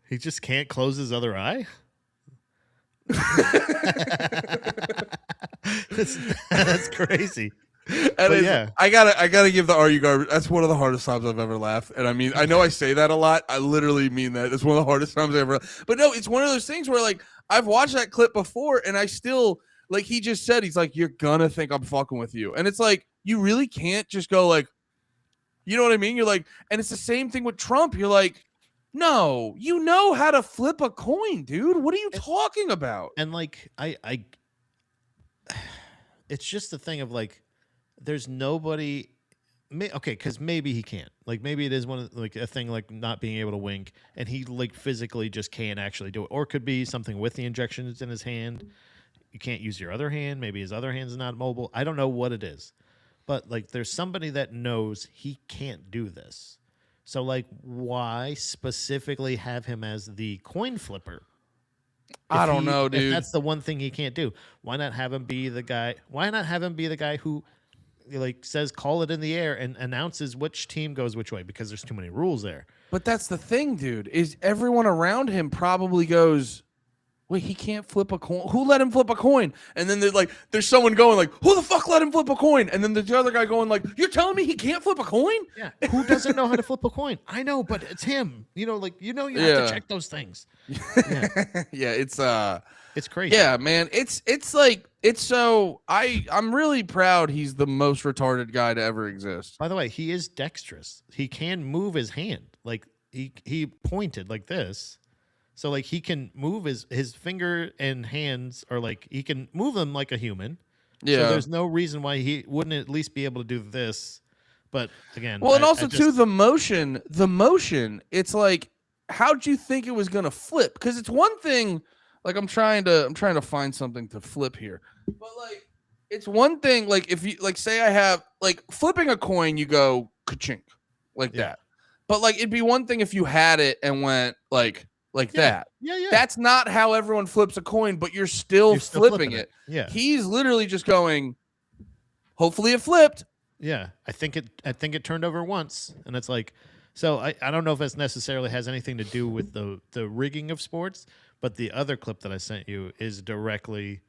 He just can't close his other eye? That's crazy. And yeah, I gotta give the Are You Garbage. That's one of the hardest times I've ever laughed. And I mean, I know I say that a lot. I literally mean that. It's one of the hardest times I ever. But no, it's one of those things where like I've watched that clip before, and I still like he just said he's like you're gonna think I'm fucking with you, and it's like you really can't just go like, you know what I mean? You're like, and it's the same thing with Trump. You're like, no, you know how to flip a coin, dude. What are you talking about? And like I it's just a thing of like. There's nobody, okay, because maybe he can't. Like maybe it is one of like a thing like not being able to wink, and he like physically just can't actually do it. Or it could be something with the injections in his hand. You can't use your other hand. Maybe his other hand's not mobile. I don't know what it is, but like there's somebody that knows he can't do this. So like, why specifically have him as the coin flipper? I don't know, dude. If that's the one thing he can't do. Why not have him be the guy? Why not have him be the guy who like says call it in the air and announces which team goes which way, because there's too many rules there. But that's the thing, dude, is everyone around him probably goes, wait, he can't flip a coin. Who let him flip a coin? And then there's someone going like, who the fuck let him flip a coin? And then there's the other guy going like, you're telling me he can't flip a coin? Yeah. Who doesn't know how to flip a coin? I know, but it's him. You know, like you have to check those things. Yeah. Yeah, it's crazy. Yeah, man. It's like I'm really proud he's the most retarded guy to ever exist. By the way, he is dexterous. He can move his hand. Like he pointed like this. So like he can move his finger and hands, or like he can move them like a human. Yeah. So there's no reason why he wouldn't at least be able to do this. But again, well, and also too the motion. It's like, how'd you think it was gonna flip? Because it's one thing. Like I'm trying to find something to flip here, but like it's one thing. Like if you like say I have like flipping a coin, you go ka-chink like that. But like it'd be one thing if you had it and went like that. Yeah. That's not how everyone flips a coin, but you're still flipping it. Yeah. He's literally just going, hopefully it flipped. Yeah, I think it turned over once, and it's like, so I don't know if it necessarily has anything to do with the rigging of sports, but the other clip that I sent you is directly,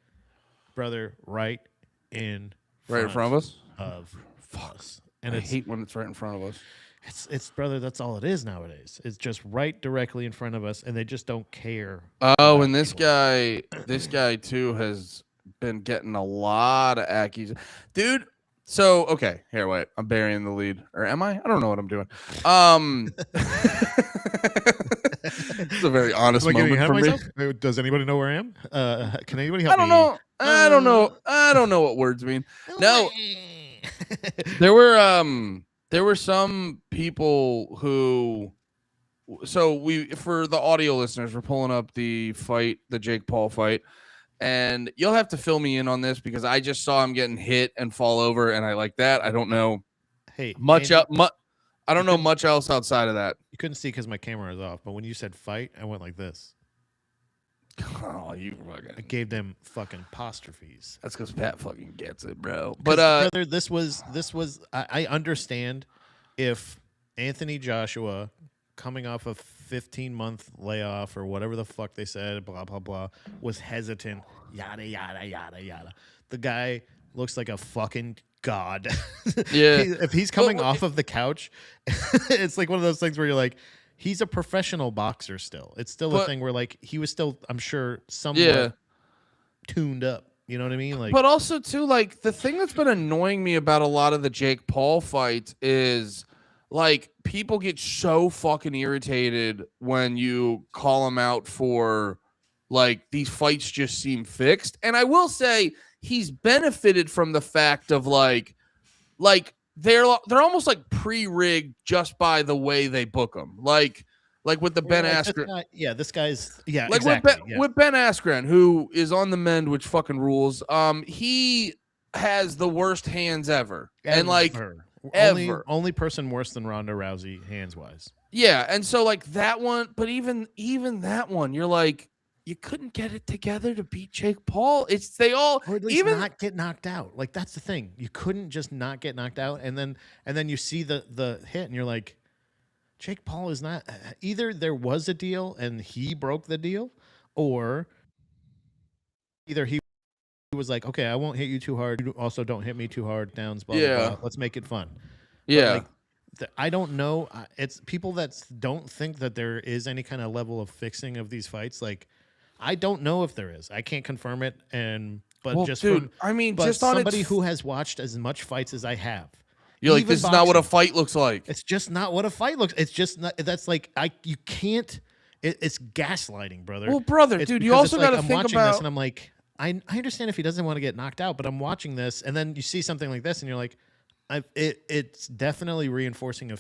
brother, right in Right in front of us. of us, I and it's hate when it's right in front of us. it's brother, that's all it is nowadays. It's just right directly in front of us, and they just don't care. Oh, about and this people. guy too has been getting a lot of accusations, dude. So okay, here, wait, I'm burying the lead, or am I? I don't know what I'm doing. It's a very honest Am I getting moment ahead of for me. myself? Does anybody know where I am? Can anybody help I don't me? know. I don't know. I don't know what words mean. No, there were some people who, so we, for the audio listeners, we're pulling up the fight, the Jake Paul fight, and you'll have to fill me in on this because I just saw him getting hit and fall over, and I like that. I don't know Hey, much Andy, I don't know couldn't- much else outside of that. you couldn't see because my camera is off, but when you said fight, I went like this. Oh, you I fucking, gave them fucking apostrophes. that's because Pat fucking gets it, bro. 'Cause, But brother, this was I understand if Anthony Joshua coming off a 15-month layoff or whatever the fuck they said, blah blah blah, was hesitant, yada yada yada yada. The guy looks like a fucking god. Yeah. If he's coming But- off of the couch, it's like one of those things where you're like, he's a professional boxer still. It's still a But- thing where like he was still, I'm sure, somewhat yeah. tuned up. You know what I mean? Like, But also too, like, the thing that's been annoying me about a lot of the Jake Paul fights is like people get so fucking irritated when you call them out for like these fights just seem fixed. And I will say he's benefited from the fact of like they're almost like pre-rigged just by the way they book them. Like with the Ben like, this Askren. guy- yeah, this guy's Like exactly. with Ben Askren, who is on the mend, which fucking rules. He has the worst hands ever, and like ever. Only person worse than Ronda Rousey hands wise. Yeah, and so like that one, but even that one, you're like, you couldn't get it together to beat Jake Paul. It's they all Or at least even not get knocked out. Like that's the thing. You couldn't just not get knocked out, and then you see the hit, and you're like, Jake Paul is not. Either there was a deal and he broke the deal, or either he was like, okay, I won't hit you too hard. You also don't hit me too hard. Downs, blah Yeah. blah blah. Let's make it fun. But, yeah. like, I don't know. It's people that don't think that there is any kind of level of fixing of these fights. Like, I don't know if there is. I can't confirm it. But Well, just dude, from I mean, but just on somebody its, who has watched as much fights as I have, you're like, even this is not what a boxing, fight looks like. it's just not what a fight looks. It's just not. That's like you can't. It's gaslighting, brother. Well, brother, It's dude, you because also it's like, got to I'm think watching about. this and I'm like, I understand if he doesn't want to get knocked out, but I'm watching this, and then you see something like this, and you're like, it's definitely reinforcing a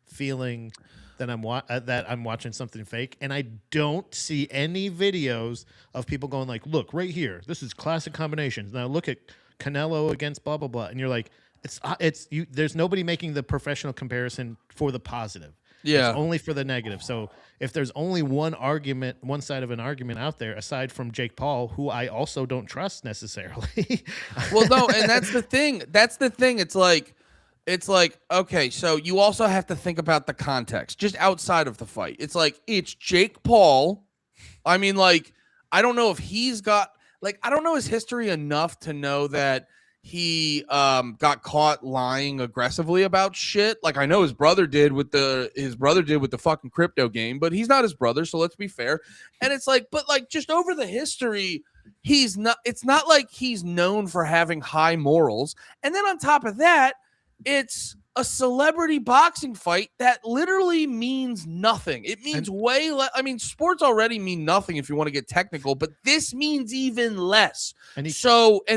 feeling that I'm watching something fake, and I don't see any videos of people going like, look right here, this is classic combinations. Now look at Canelo against blah blah blah, and you're like, it's you. There's nobody making the professional comparison for the positive. Yeah. It's only for the negative. So if there's only one side of an argument out there, aside from Jake Paul, who I also don't trust necessarily. Well, no, and that's the thing. That's the thing. It's like, okay, so you also have to think about the context, just outside of the fight. It's like, it's Jake Paul. I mean, like, I don't know if he's got, like, I don't know his history enough to know that he got caught lying aggressively about shit. Like, I know his brother did with the fucking crypto game, but he's not his brother, so let's be fair. And it's like, but like, just over the history, he's not, it's not like he's known for having high morals. And then on top of that, it's a celebrity boxing fight that literally means nothing. It means way less. I mean, sports already mean nothing if you want to get technical, but this means even less. And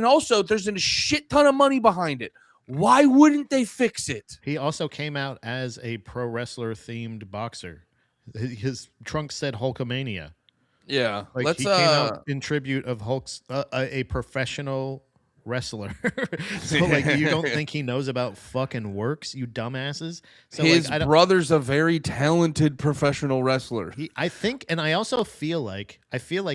also, there's a shit ton of money behind it. Why wouldn't they fix it? He also came out as a pro wrestler themed boxer. His trunk said Hulkamania. Yeah, Like he came out in tribute of Hulk's a professional wrestler. So like, you don't think he knows about fucking works, you dumbasses? So his like, brother's a very talented professional wrestler. I think, and I also feel like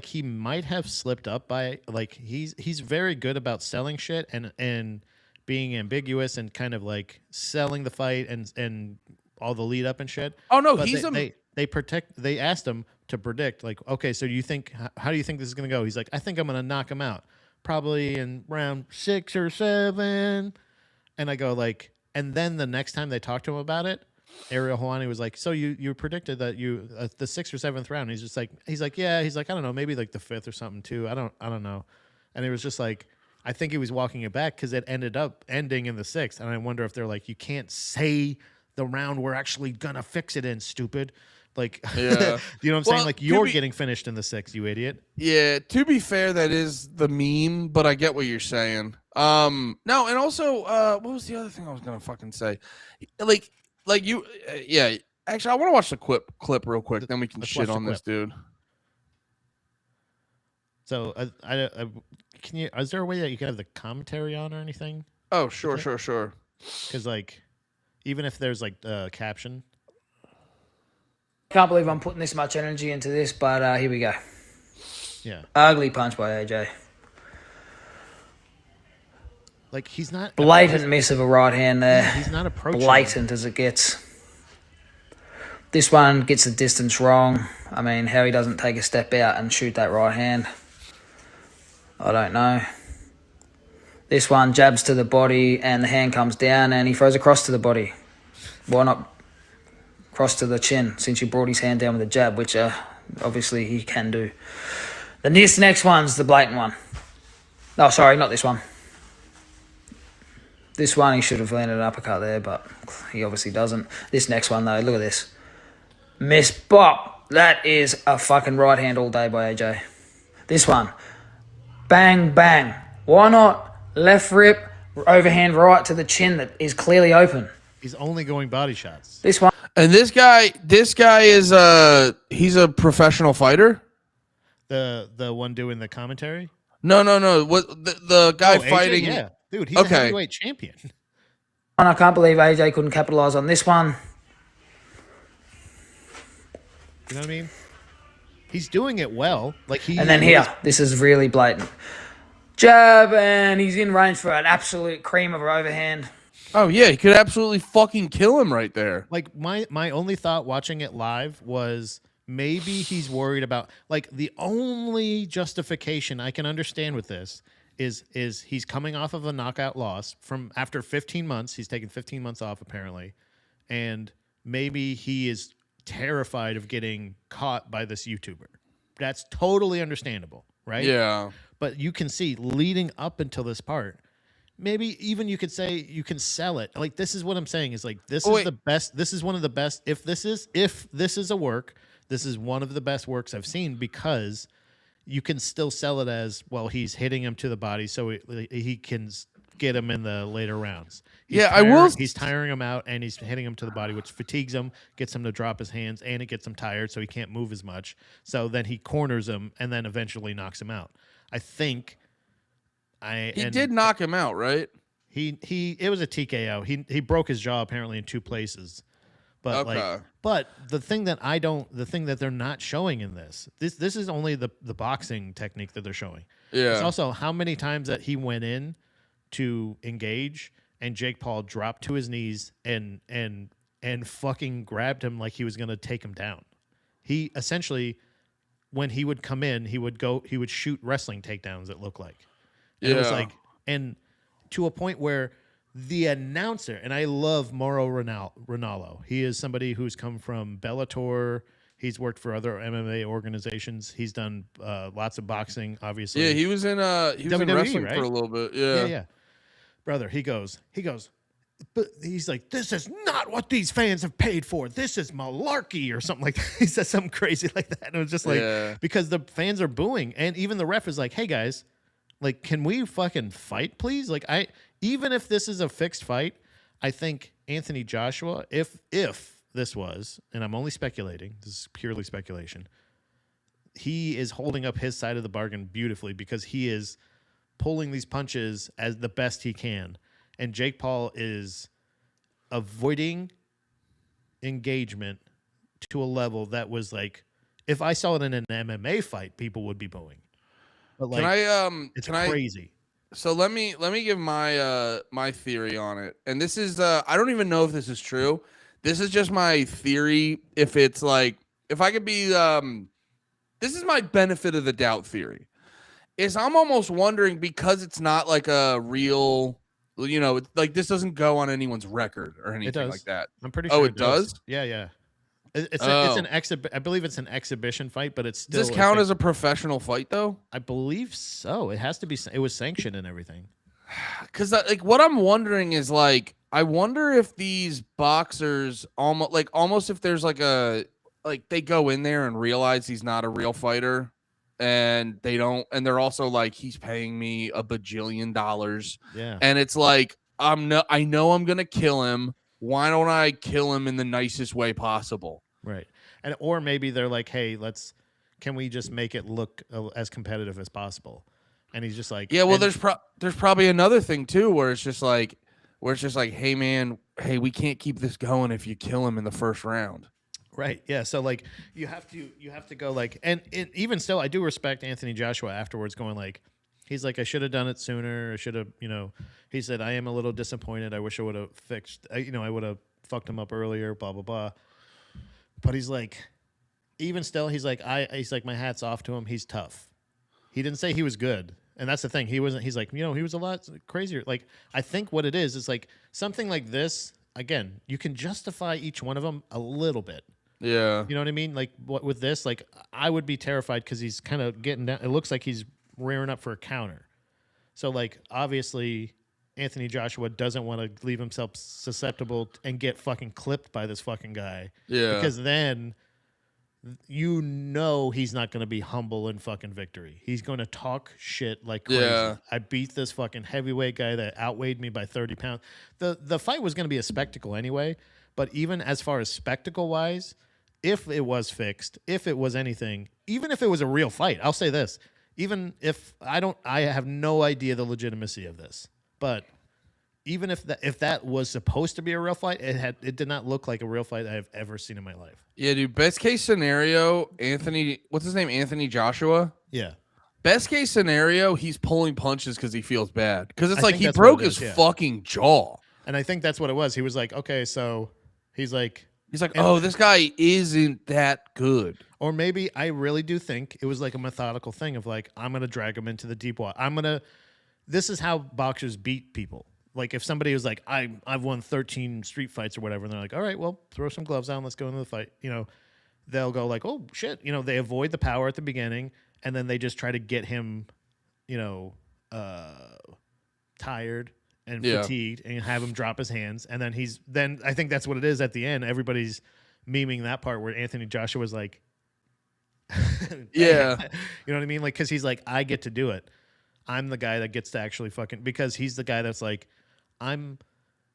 he might have slipped up by like he's very good about selling shit and being ambiguous and kind of like selling the fight and all the lead up and shit. Oh no, But he's they asked him to predict, like, okay, so do you think, how do you think this is gonna go? He's like, I think I'm gonna knock him out probably in round 6 or 7. And I go like, and then the next time they talked to him about it, Ariel Helwani was like, so you predicted that you the 6th or 7th round. He's like, yeah, he's like, I don't know, maybe like the 5th or something too. I don't know. And it was just like, I think he was walking it back because it ended up ending in the 6th. And I wonder if they're like, you can't say the round we're actually gonna fix it in, stupid. Like, Yeah. you know what I'm Well, saying? Like, to you're be- getting finished in the 6th, you idiot. Yeah, to be fair, that is the meme, but I get what you're saying. No, and also, what was the other thing I was gonna fucking say? Like you, yeah. Actually, I want to watch the clip real quick, then we can Let's shit watch the on this dude. So, can you? Is there a way that you can have the commentary on or anything? Oh, sure. Because like, even if there's like a caption. Can't believe I'm putting this much energy into this, but here we go. Yeah. Ugly punch by AJ. Like, he's not Blatant miss of a right hand there. He's not approaching. Blatant as it gets. This one gets the distance wrong. I mean, how he doesn't take a step out and shoot that right hand, I don't know. This one jabs to the body and the hand comes down and he throws across to the body. Why not cross to the chin since he brought his hand down with a jab, which obviously he can do. This next one's the blatant one. Oh, sorry, not this one. This one, he should have landed an uppercut there, but he obviously doesn't. This next one, though, look at this. Miss bop. That is a fucking right hand all day by AJ. This one. Bang, bang. Why not left rip, overhand right to the chin that is clearly open? He's only going body shots. This one. And this guy is he's a professional fighter. The one doing the commentary. No. What the guy AJ? fighting? Yeah, dude, he's a heavyweight champion. And I can't believe AJ couldn't capitalize on this one. You know what I mean? He's doing it well. Like And then here, this is really blatant. Jab, and he's in range for an absolute cream of an overhand. Oh yeah, he could absolutely fucking kill him right there. Like my only thought watching it live was maybe he's worried about, like, the only justification I can understand with this is he's coming off of a knockout loss from after 15 months. He's taken 15 months off apparently, and maybe he is terrified of getting caught by this YouTuber. That's totally understandable, right? Yeah. But you can see leading up until this part, maybe even you could say you can sell it. Like, this is what I'm saying is, like, this is the best. This is one of the best. If this is a work, this is one of the best works I've seen, because you can still sell it as, well, he's hitting him to the body so he can get him in the later rounds. He's tiring him out and he's hitting him to the body, which fatigues him, gets him to drop his hands, and it gets him tired so he can't move as much. So then he corners him and then eventually knocks him out. I think He did knock him out, right? It was a TKO. He broke his jaw apparently in 2 places. But but the thing that they're not showing in this is only the boxing technique that they're showing. Yeah. It's also how many times that he went in to engage and Jake Paul dropped to his knees and fucking grabbed him like he was gonna take him down. He essentially, when he would come in, he would shoot wrestling takedowns, it looked like. And it was like, and to a point where the announcer, and I love Mauro Ranallo. He is somebody who's come from Bellator. He's worked for other MMA organizations. He's done lots of boxing, obviously. Yeah, he was in WWE, wrestling right? for a little bit. Yeah. Yeah. Brother, he goes, but he's like, this is not what these fans have paid for. This is malarkey or something like that. He said something crazy like that. And it was just like, because the fans are booing. And even the ref is like, hey guys, like, can we fucking fight, please? Like, even if this is a fixed fight, I think Anthony Joshua, if this was, and I'm only speculating, this is purely speculation, he is holding up his side of the bargain beautifully because he is pulling these punches as the best he can. And Jake Paul is avoiding engagement to a level that was like, if I saw it in an MMA fight, people would be booing. But like, it's crazy. So let me give my my theory on it. And this is I don't even know if this is true. This is just my theory. If it's like if I could be this is my benefit of the doubt theory. Is I'm almost wondering because it's not like a real, it's like this doesn't go on anyone's record or It anything like does. that. I'm pretty Oh, sure it does? Yeah, yeah. It's Oh. an I believe it's an exhibition fight, but it's still. Does this count as a professional fight though? I believe so. It has to be. It was sanctioned and everything. Because like what I'm wondering is like I wonder if these boxers almost if there's like a like they go in there and realize he's not a real fighter and they don't and they're also like he's paying me a bajillion dollars Yeah. and it's like I know I'm gonna kill him. Why don't I kill him in the nicest way possible? Right. And or maybe they're like, hey, can we just make it look as competitive as possible? And he's just like, Yeah, well, and- there's probably another thing too where it's just like hey man, hey, we can't keep this going if you kill him in the first round. right. Yeah. So like you have to go like, and even still, I do respect Anthony Joshua afterwards going like, he's like, I should have done it sooner. I should have, he said, I am a little disappointed. I wish I would have I would have fucked him up earlier, blah, blah, blah. But he's like, even still, he's like, my hat's off to him. He's tough. He didn't say he was good. And that's the thing. He wasn't, he's like, he was a lot crazier. Like, I think what it is like something like this, again, you can justify each one of them a little bit. Yeah. You know what I mean? Like with this, like I would be terrified because he's kind of getting down. It looks like he's rearing up for a counter. So like, obviously, Anthony Joshua doesn't want to leave himself susceptible and get fucking clipped by this fucking guy. Yeah. Because then he's not going to be humble in fucking victory. He's going to talk shit like crazy. Yeah. I beat this fucking heavyweight guy that outweighed me by 30 pounds. The fight was going to be a spectacle anyway, but even as far as spectacle-wise, if it was fixed, if it was anything, even if it was a real fight, I'll say this, even if I have no idea the legitimacy of this, but even if that was supposed to be a real fight, it did not look like a real fight I've ever seen in my life. Yeah, dude. Best case scenario, what's his name? Anthony Joshua. Yeah. Best case scenario, he's pulling punches because he feels bad. Because it's I like think he that's broke what it his is, yeah. fucking jaw. And I think that's what it was. He was like, okay, so he's like, oh, this guy isn't that good. or maybe I really do think it was like a methodical thing of like, I'm going to drag him into the deep water. This is how boxers beat people. Like if somebody was like, I've won 13 street fights or whatever, and they're like, all right, well, throw some gloves on, let's go into the fight. They'll go like, oh shit. They avoid the power at the beginning, and then they just try to get him, tired and Yeah. fatigued, and have him drop his hands, and then I think that's what it is at the end. Everybody's memeing that part where Anthony Joshua was like, Yeah. you know what I mean? Like, because he's like, I get to do it. I'm the guy that gets to actually fucking, because he's the guy that's like,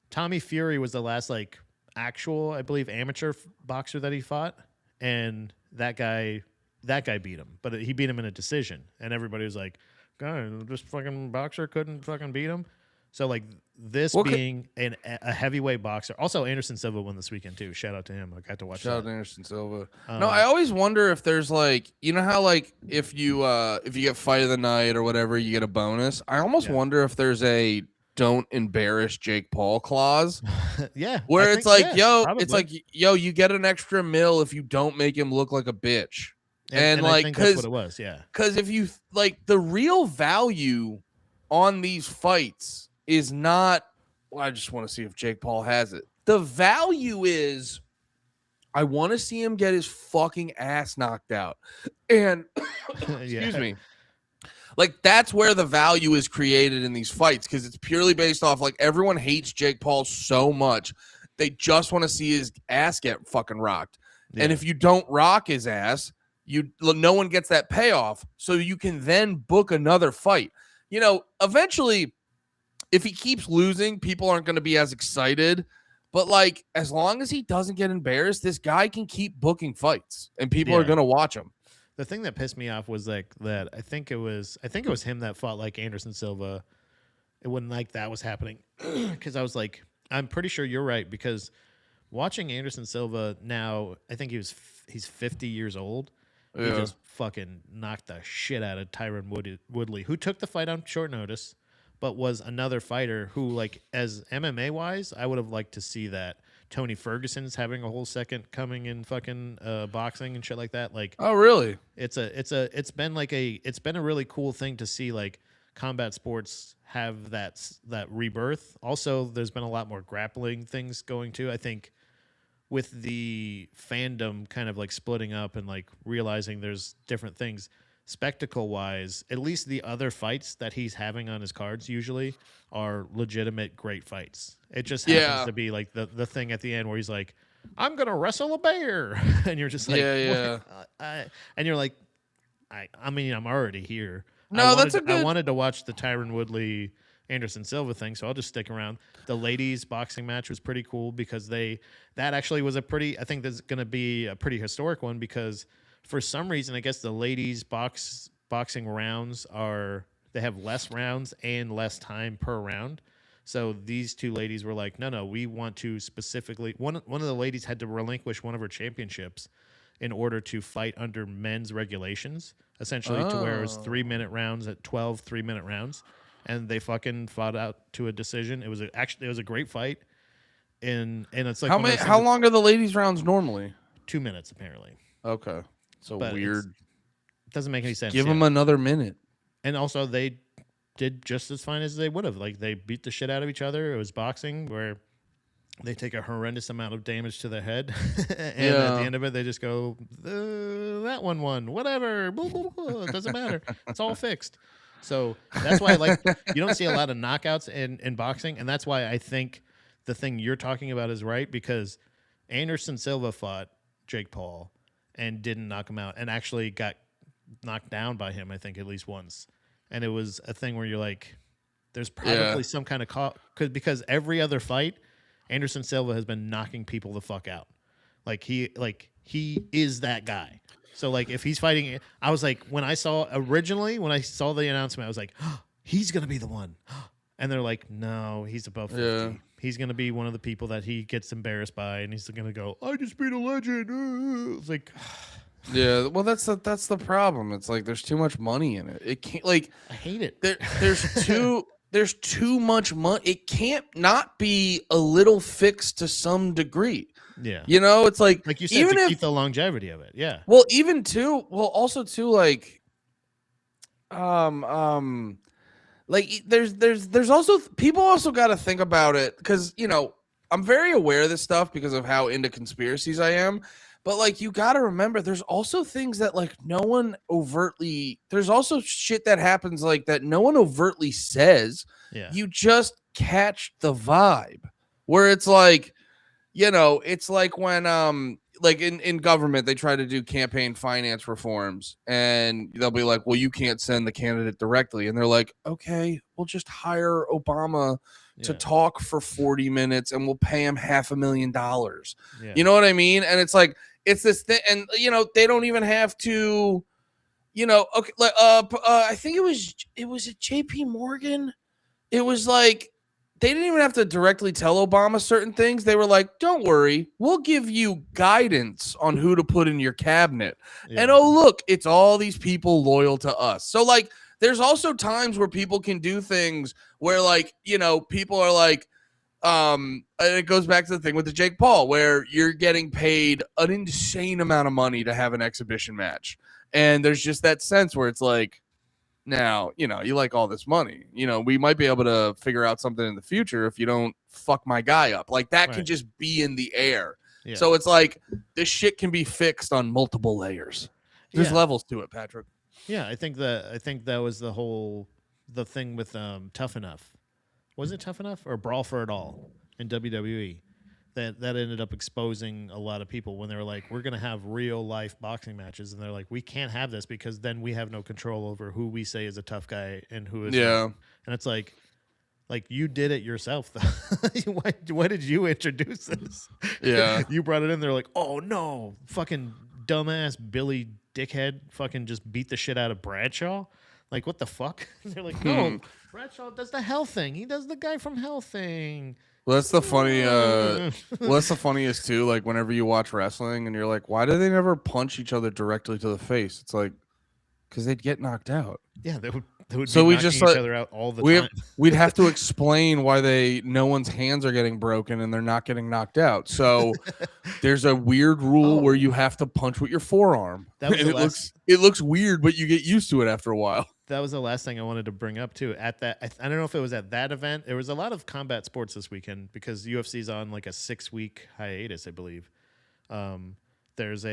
Tommy Fury was the last like actual, I believe, amateur boxer that he fought, and that guy beat him, but he beat him in a decision, and everybody was like, God, this fucking boxer couldn't fucking beat him. So like this being a heavyweight boxer. Also, Anderson Silva won this weekend too. Shout out to him. I got to watch Shout out that. to Anderson Silva. No, I always wonder if there's like, how like if you get fight of the night or whatever, you get a bonus. I almost wonder if there's a don't embarrass Jake Paul clause. Yeah. Where it's like, probably. you get an extra mil if you don't make him look like a bitch. And I like, think that's what it was. Yeah. Because if you like the real value on these fights is not, well, I just want to see if Jake Paul has it. The value is, I want to see him get his fucking ass knocked out. And excuse me. Like that's where the value is created in these fights, because it's purely based off like everyone hates Jake Paul so much. They just want to see his ass get fucking rocked. Yeah. And if you don't rock his ass, no one gets that payoff. So you can then book another fight. Eventually, if he keeps losing, people aren't going to be as excited. But like, as long as he doesn't get embarrassed, this guy can keep booking fights, and people are going to watch him. The thing that pissed me off was like that. I think it was him that fought like Anderson Silva. It wasn't like that was happening, because I was like, I'm pretty sure you're right, because watching Anderson Silva now, I think he's 50 years old. Yeah. He just fucking knocked the shit out of Tyron Woodley, who took the fight on short notice. but was another fighter who, like, as MMA wise, I would have liked to see that. Tony Ferguson's having a whole second coming in fucking boxing and shit like that. Like, Oh, really? it's been a really cool thing to see, like, combat sports have that rebirth. Also, there's been a lot more grappling things going too. I think with the fandom kind of like splitting up and like realizing there's different things spectacle wise, at least the other fights that he's having on his cards usually are legitimate great fights. It just happens to be like the thing at the end where he's like, I'm gonna wrestle a bear, and you're just like, Yeah. and you're like, I mean, I'm already here. No, I wanted to watch the Tyron Woodley Anderson Silva thing, so I'll just stick around. The ladies boxing match was pretty cool because that actually was I think this is going to be a pretty historic one because for some reason, I guess the ladies boxing rounds they have less rounds and less time per round. So these two ladies were like, no, we want to specifically one of the ladies had to relinquish one of her championships in order to fight under men's regulations, essentially to where it was 3-minute rounds at 12 3-minute rounds. And they fucking fought out to a decision. It was a great fight, and it's like how long are the ladies' rounds normally? 2 minutes apparently. Okay, so But weird. Doesn't make any sense. Give them another minute. And also they did just as fine as they would have. Like they beat the shit out of each other. It was boxing where they take a horrendous amount of damage to their head, and at the end of it they just go, that one won. Whatever, it doesn't matter. It's all fixed. So that's why, like, you don't see a lot of knockouts in boxing, and that's why I think the thing you're talking about is right because Anderson Silva fought Jake Paul and didn't knock him out, and actually got knocked down by him, I think, at least once. And it was a thing where you're like, there's probably some kind of because every other fight, Anderson Silva has been knocking people the fuck out. He is that guy. So, like, if he's fighting, I was like, when I saw the announcement, I was like, oh, he's going to be the one. And they're like, no, he's above 50. Yeah. He's going to be one of the people that he gets embarrassed by, and he's going to go, I just beat a legend. It's like, yeah, well, that's the problem. It's like there's too much money in it. It can't, like, I hate it. There's too much money. It can't not be a little fixed to some degree. Yeah. You know, it's like you said, to keep the longevity of it. Yeah. Well, also too, like, like there's also people also got to think about it because, you know, I'm very aware of this stuff because of how into conspiracies I am. But, like, you got to remember, there's also things that, like, there's also shit that happens, like, that no one overtly says. Yeah. You just catch the vibe where it's like, you know, it's like when, like in government, they try to do campaign finance reforms and they'll be like, well, you can't send the candidate directly. And they're like, okay, we'll just hire Obama to talk for 40 minutes and we'll pay him $500,000. Yeah. You know what I mean? And it's like, it's this thing. And, you know, they don't even have to, you know, okay. Like, I think it was at JP Morgan. It was like, they didn't even have to directly tell Obama certain things. They were like, don't worry, we'll give you guidance on who to put in your cabinet. Yeah. And oh, look, it's all these people loyal to us. So, like, there's also times where people can do things where, like, you know, people are like, and it goes back to the thing with the Jake Paul, where you're getting paid an insane amount of money to have an exhibition match. And there's just that sense where it's like, now, you know, you like all this money. You know, we might be able to figure out something in the future if you don't fuck my guy up. Like, that can just be in the air. Yeah. So it's like this shit can be fixed on multiple layers. There's levels to it, Patrick. Yeah, I think that was the thing with Tough Enough. Was it Tough Enough or Brawl for It All in WWE? That ended up exposing a lot of people when they were like, we're going to have real life boxing matches. And they're like, we can't have this because then we have no control over who we say is a tough guy and who is not. And it's like you did it yourself, though. Why did you introduce this? Yeah. You brought it in. They're like, oh, no, fucking dumbass Billy Dickhead fucking just beat the shit out of Bradshaw. Like, what the fuck? They're like, no, Bradshaw does the Hell thing. He does the guy from Hell thing. Well, that's the funny. Well, that's the funniest too. Like, whenever you watch wrestling and you're like, why do they never punch each other directly to the face? It's like, because they'd get knocked out. Yeah, they would Who would So be we knocking just, each like, other out all the time. we'd have to explain why no one's hands are getting broken and they're not getting knocked out. So there's a weird rule where you have to punch with your forearm. That was And the last- it looks weird, but you get used to it after a while. That was the last thing I wanted to bring up too. At that, I don't know if it was at that event. There was a lot of combat sports this weekend because UFC's on like a 6-week hiatus, I believe. There's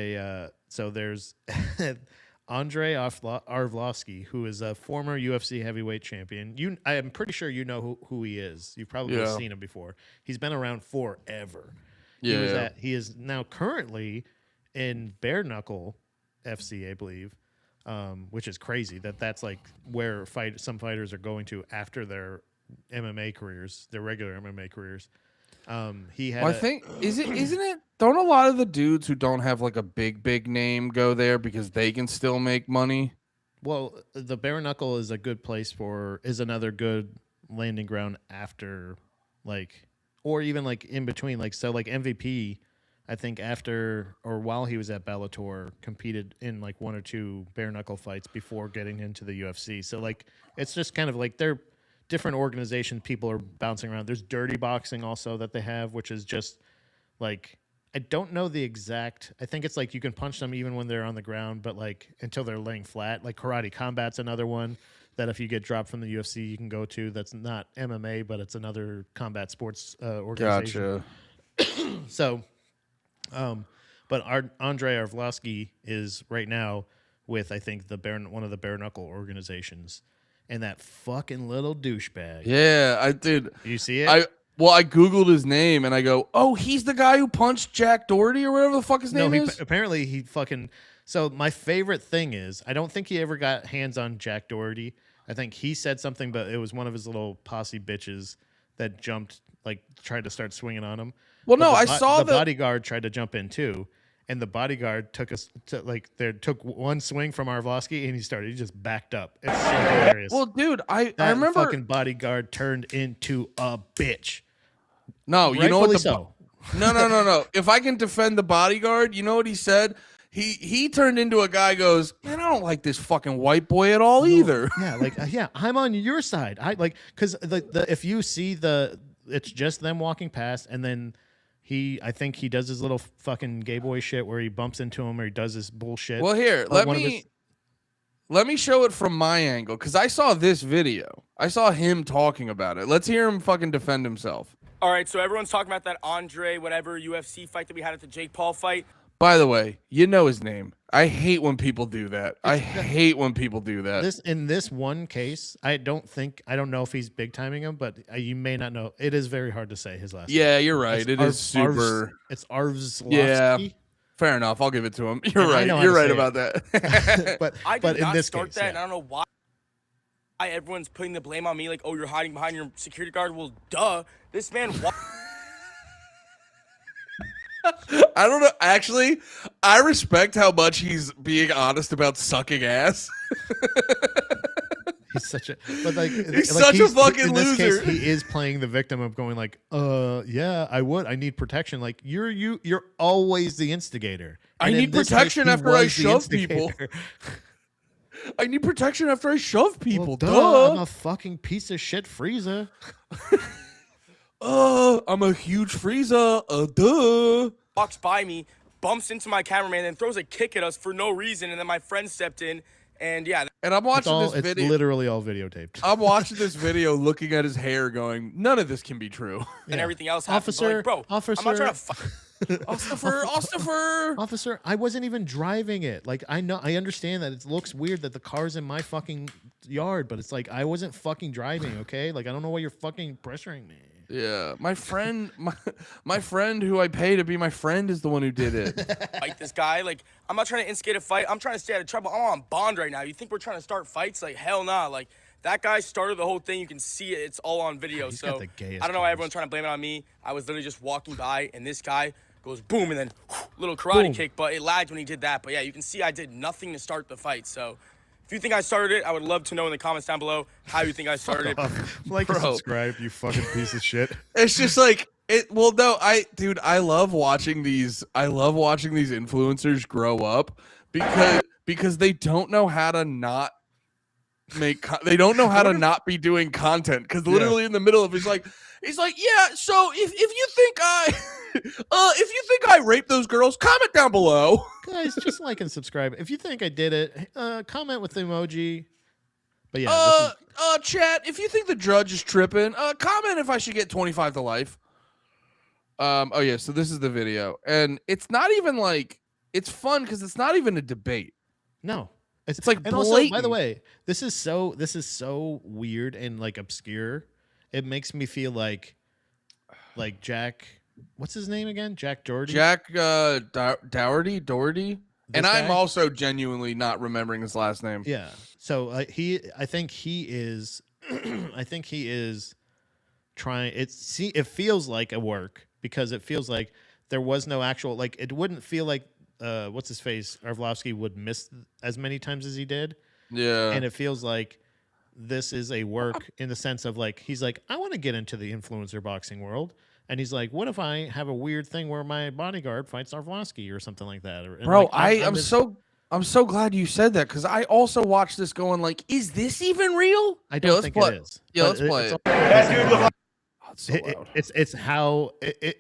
Andre Arlovsky, who is a former UFC heavyweight champion. I am pretty sure you know who he is. You've probably seen him before. He's been around forever. Yeah. He is now currently in Bare Knuckle FC, I believe. Which is crazy that's like where some fighters are going to after their MMA careers, their regular MMA careers. He had. I think isn't it? Don't a lot of the dudes who don't have like a big name go there because they can still make money? Well, the Bare Knuckle is another good landing ground after, like, or even like in between, like MVP. I think after or while he was at Bellator, competed in like 1 or 2 bare knuckle fights before getting into the UFC. So like it's just kind of like they're different organizations. People are bouncing around. There's dirty boxing also that they have, which is just like I don't know the exact. I think it's like you can punch them even when they're on the ground, but like until they're laying flat. Like Karate Combat's another one that if you get dropped from the UFC, you can go to. That's not MMA, but it's another combat sports organization. Gotcha. So. But Andre Arlovsky is right now with I think one of the bare knuckle organizations, and that fucking little douchebag. Yeah, I did. You see it? I googled his name and I go, oh, he's the guy who punched Jack Doherty or whatever the fuck his name is. Apparently he fucking. So my favorite thing is I don't think he ever got hands on Jack Doherty. I think he said something, but it was one of his little posse bitches that jumped, like tried to start swinging on him. Well, But no, I saw the bodyguard tried to jump in too, and the bodyguard took one swing from Arlovsky, and he just backed up. It's so hilarious. Well, dude, I That remember fucking bodyguard turned into a bitch. No, you know what Rightfully the so. No. If I can defend the bodyguard, you know what he said? He turned into a guy goes, man, I don't like this fucking white boy at all either. Yeah, I'm on your side. I like because if you see it's just them walking past, and then I think he does his little fucking gay boy shit where he bumps into him or he does his bullshit. Well, here, let me show it from my angle because I saw this video. I saw him talking about it. Let's hear him fucking defend himself. All right, so everyone's talking about that Andre whatever UFC fight that we had at the Jake Paul fight. By the way, you know his name. I hate when people do that. I hate when people do that. In this one case, I don't know if he's big timing him, but you may not know. It is very hard to say his last name. Yeah, you're right. It is super. It's Arlovsky. Yeah, fair enough. I'll give it to him. You're right. You're right about that. but I but did in not this start case, that, and I don't know why everyone's putting the blame on me. Like, oh, you're hiding behind your security guard. Well, duh. This man. I don't know. Actually, I respect how much he's being honest about sucking ass. He's such a fucking in this loser. Case, he is playing the victim of going like, yeah, I need protection. Like you're always the instigator. I And in need this protection case, he after I was the shove people. instigator. I need protection after I shove people. Well, I'm a fucking piece of shit Frieza. I'm a huge Frieza. Duh. Walks by me, bumps into my cameraman, and throws a kick at us for no reason. And then my friend stepped in, and yeah. And I'm watching this It's video. literally all videotaped. I'm watching this video, looking at his hair, going, "None of this can be true." And everything else happened. Officer, But like, bro, officer, I'm not trying to fight. Officer, I wasn't even driving it. Like I understand that it looks weird that the car's in my fucking yard, but it's like I wasn't fucking driving, okay? Like I don't know why you're fucking pressuring me. Yeah, my friend, my friend who I pay to be my friend is the one who did it. Fight this guy. Like, I'm not trying to instigate a fight. I'm trying to stay out of trouble. I'm on bond right now. You think we're trying to start fights? Like, hell nah. Like, that guy started the whole thing. You can see it. It's all on video. He's So got the gayest I don't know why cars. everyone's trying to blame it on me. I was literally just walking by, and this guy goes boom, and then little karate kick. But it lagged when he did that. But yeah, you can see I did nothing to start the fight. So if you think I started it, I would love to know in the comments down below how you think I started it. Like and Bro. subscribe, you fucking piece of shit. It's just like it. Well, no, I love watching these. I love watching these influencers grow up because they don't know how to not they don't know how to not be doing content because literally in the middle of he's like yeah. So if you think I raped those girls, comment down below. Guys, just like and subscribe. If you think I did it, comment with the emoji. But yeah, chat. If you think the judge is tripping, comment if I should get 25 to life. Oh yeah, so this is the video, and it's not even like it's fun because it's not even a debate. no. It's like and blatant. also, by the way, this is so weird and like obscure. It makes me feel like Jack. What's his name again? Jack Doherty. Jack Doherty. And I'm guy? also genuinely not remembering his last name. Yeah. So I think he is. I think he is trying. It feels like a work because it feels like there was no actual like. It wouldn't feel like what's his face Arlovsky would miss as many times as he did. Yeah. And it feels like this is a work in the sense of like he's like I want to get into the influencer boxing world. And he's like, what if I have a weird thing where my bodyguard fights Arlovsky or something like that? Bro, I'm so glad you said that because I also watched this going like, is this even real? I don't think it is. Yeah, let's play it. It's so loud. It's how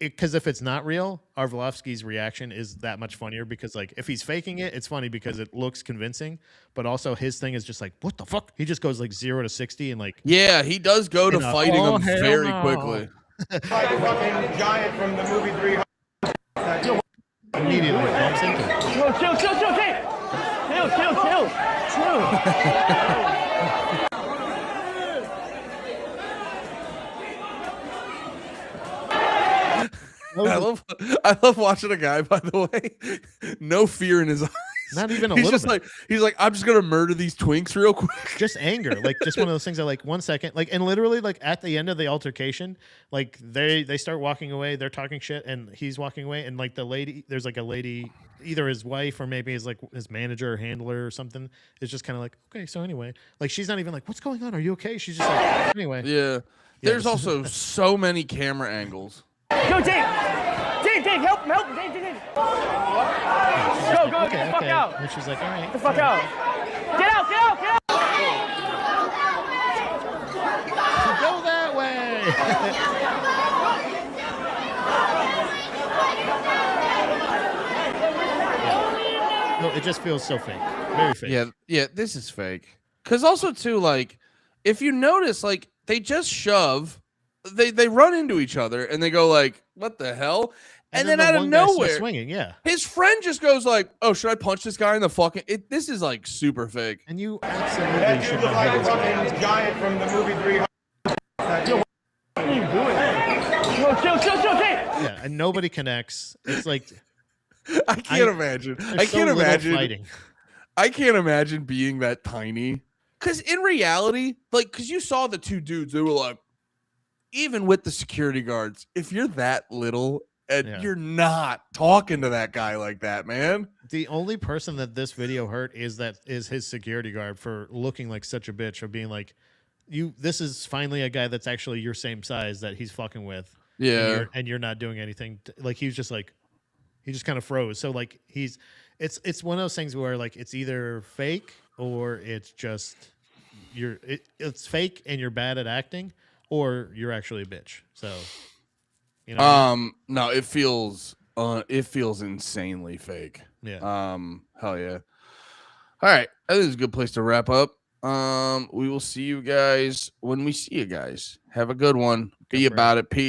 because if it's not real, Arlovsky's reaction is that much funnier because like if he's faking it, it's funny because it looks convincing, but also his thing is just like what the fuck? He just goes like 0 to 60 and like yeah, he does go to fighting him very no. quickly. Fucking giant from the movie 300. Immediately bumps into it. I love watching a guy, by the way, no fear in his eyes. Not even a he's little just bit. he's like, I'm just gonna murder these twinks real quick. Just anger, like just one of those things that like 1 second, like and literally like at the end of the altercation, like they start walking away, they're talking shit, and he's walking away, and like the lady, there's like a lady, either his wife or maybe his like his manager or handler or something, is just kind of like, okay, so anyway, like she's not even like, what's going on? Are you okay? She's just like, anyway. Yeah. There's also so many camera angles. Go, Dave, help him, Dave. Go, get the fuck out. And she's like, all right. Get the fuck out. Get out. Go that way. No, it just feels so fake. Very fake. Yeah, this is fake. Cause also too, like, if you notice, like, they just shove, they run into each other and they go like, what the hell? And then out of nowhere, swinging, yeah. His friend just goes like, "Oh, should I punch this guy in the fucking?" This is like super fake. And you absolutely should not have this guy. Giant from the movie 300. What are you doing? Chill, Yeah, and nobody connects. It's like I can't imagine. I can't imagine fighting. I can't imagine being that tiny. Because in reality, like, because you saw the two dudes, they were like, even with the security guards, if you're that little. And you're not talking to that guy like that, man. The only person that this video hurt is his security guard for looking like such a bitch, of being like, this is finally a guy that's actually your same size that he's fucking with. Yeah. And you're not doing anything. Like he was just like, he just kind of froze. So like it's one of those things where like it's either fake or it's just it's fake and you're bad at acting, or you're actually a bitch. So. You know? No, it feels insanely fake. Yeah. Hell yeah. All right, I think it's a good place to wrap up. We will see you guys when we see you guys. Have a good one. Be about it. Peace.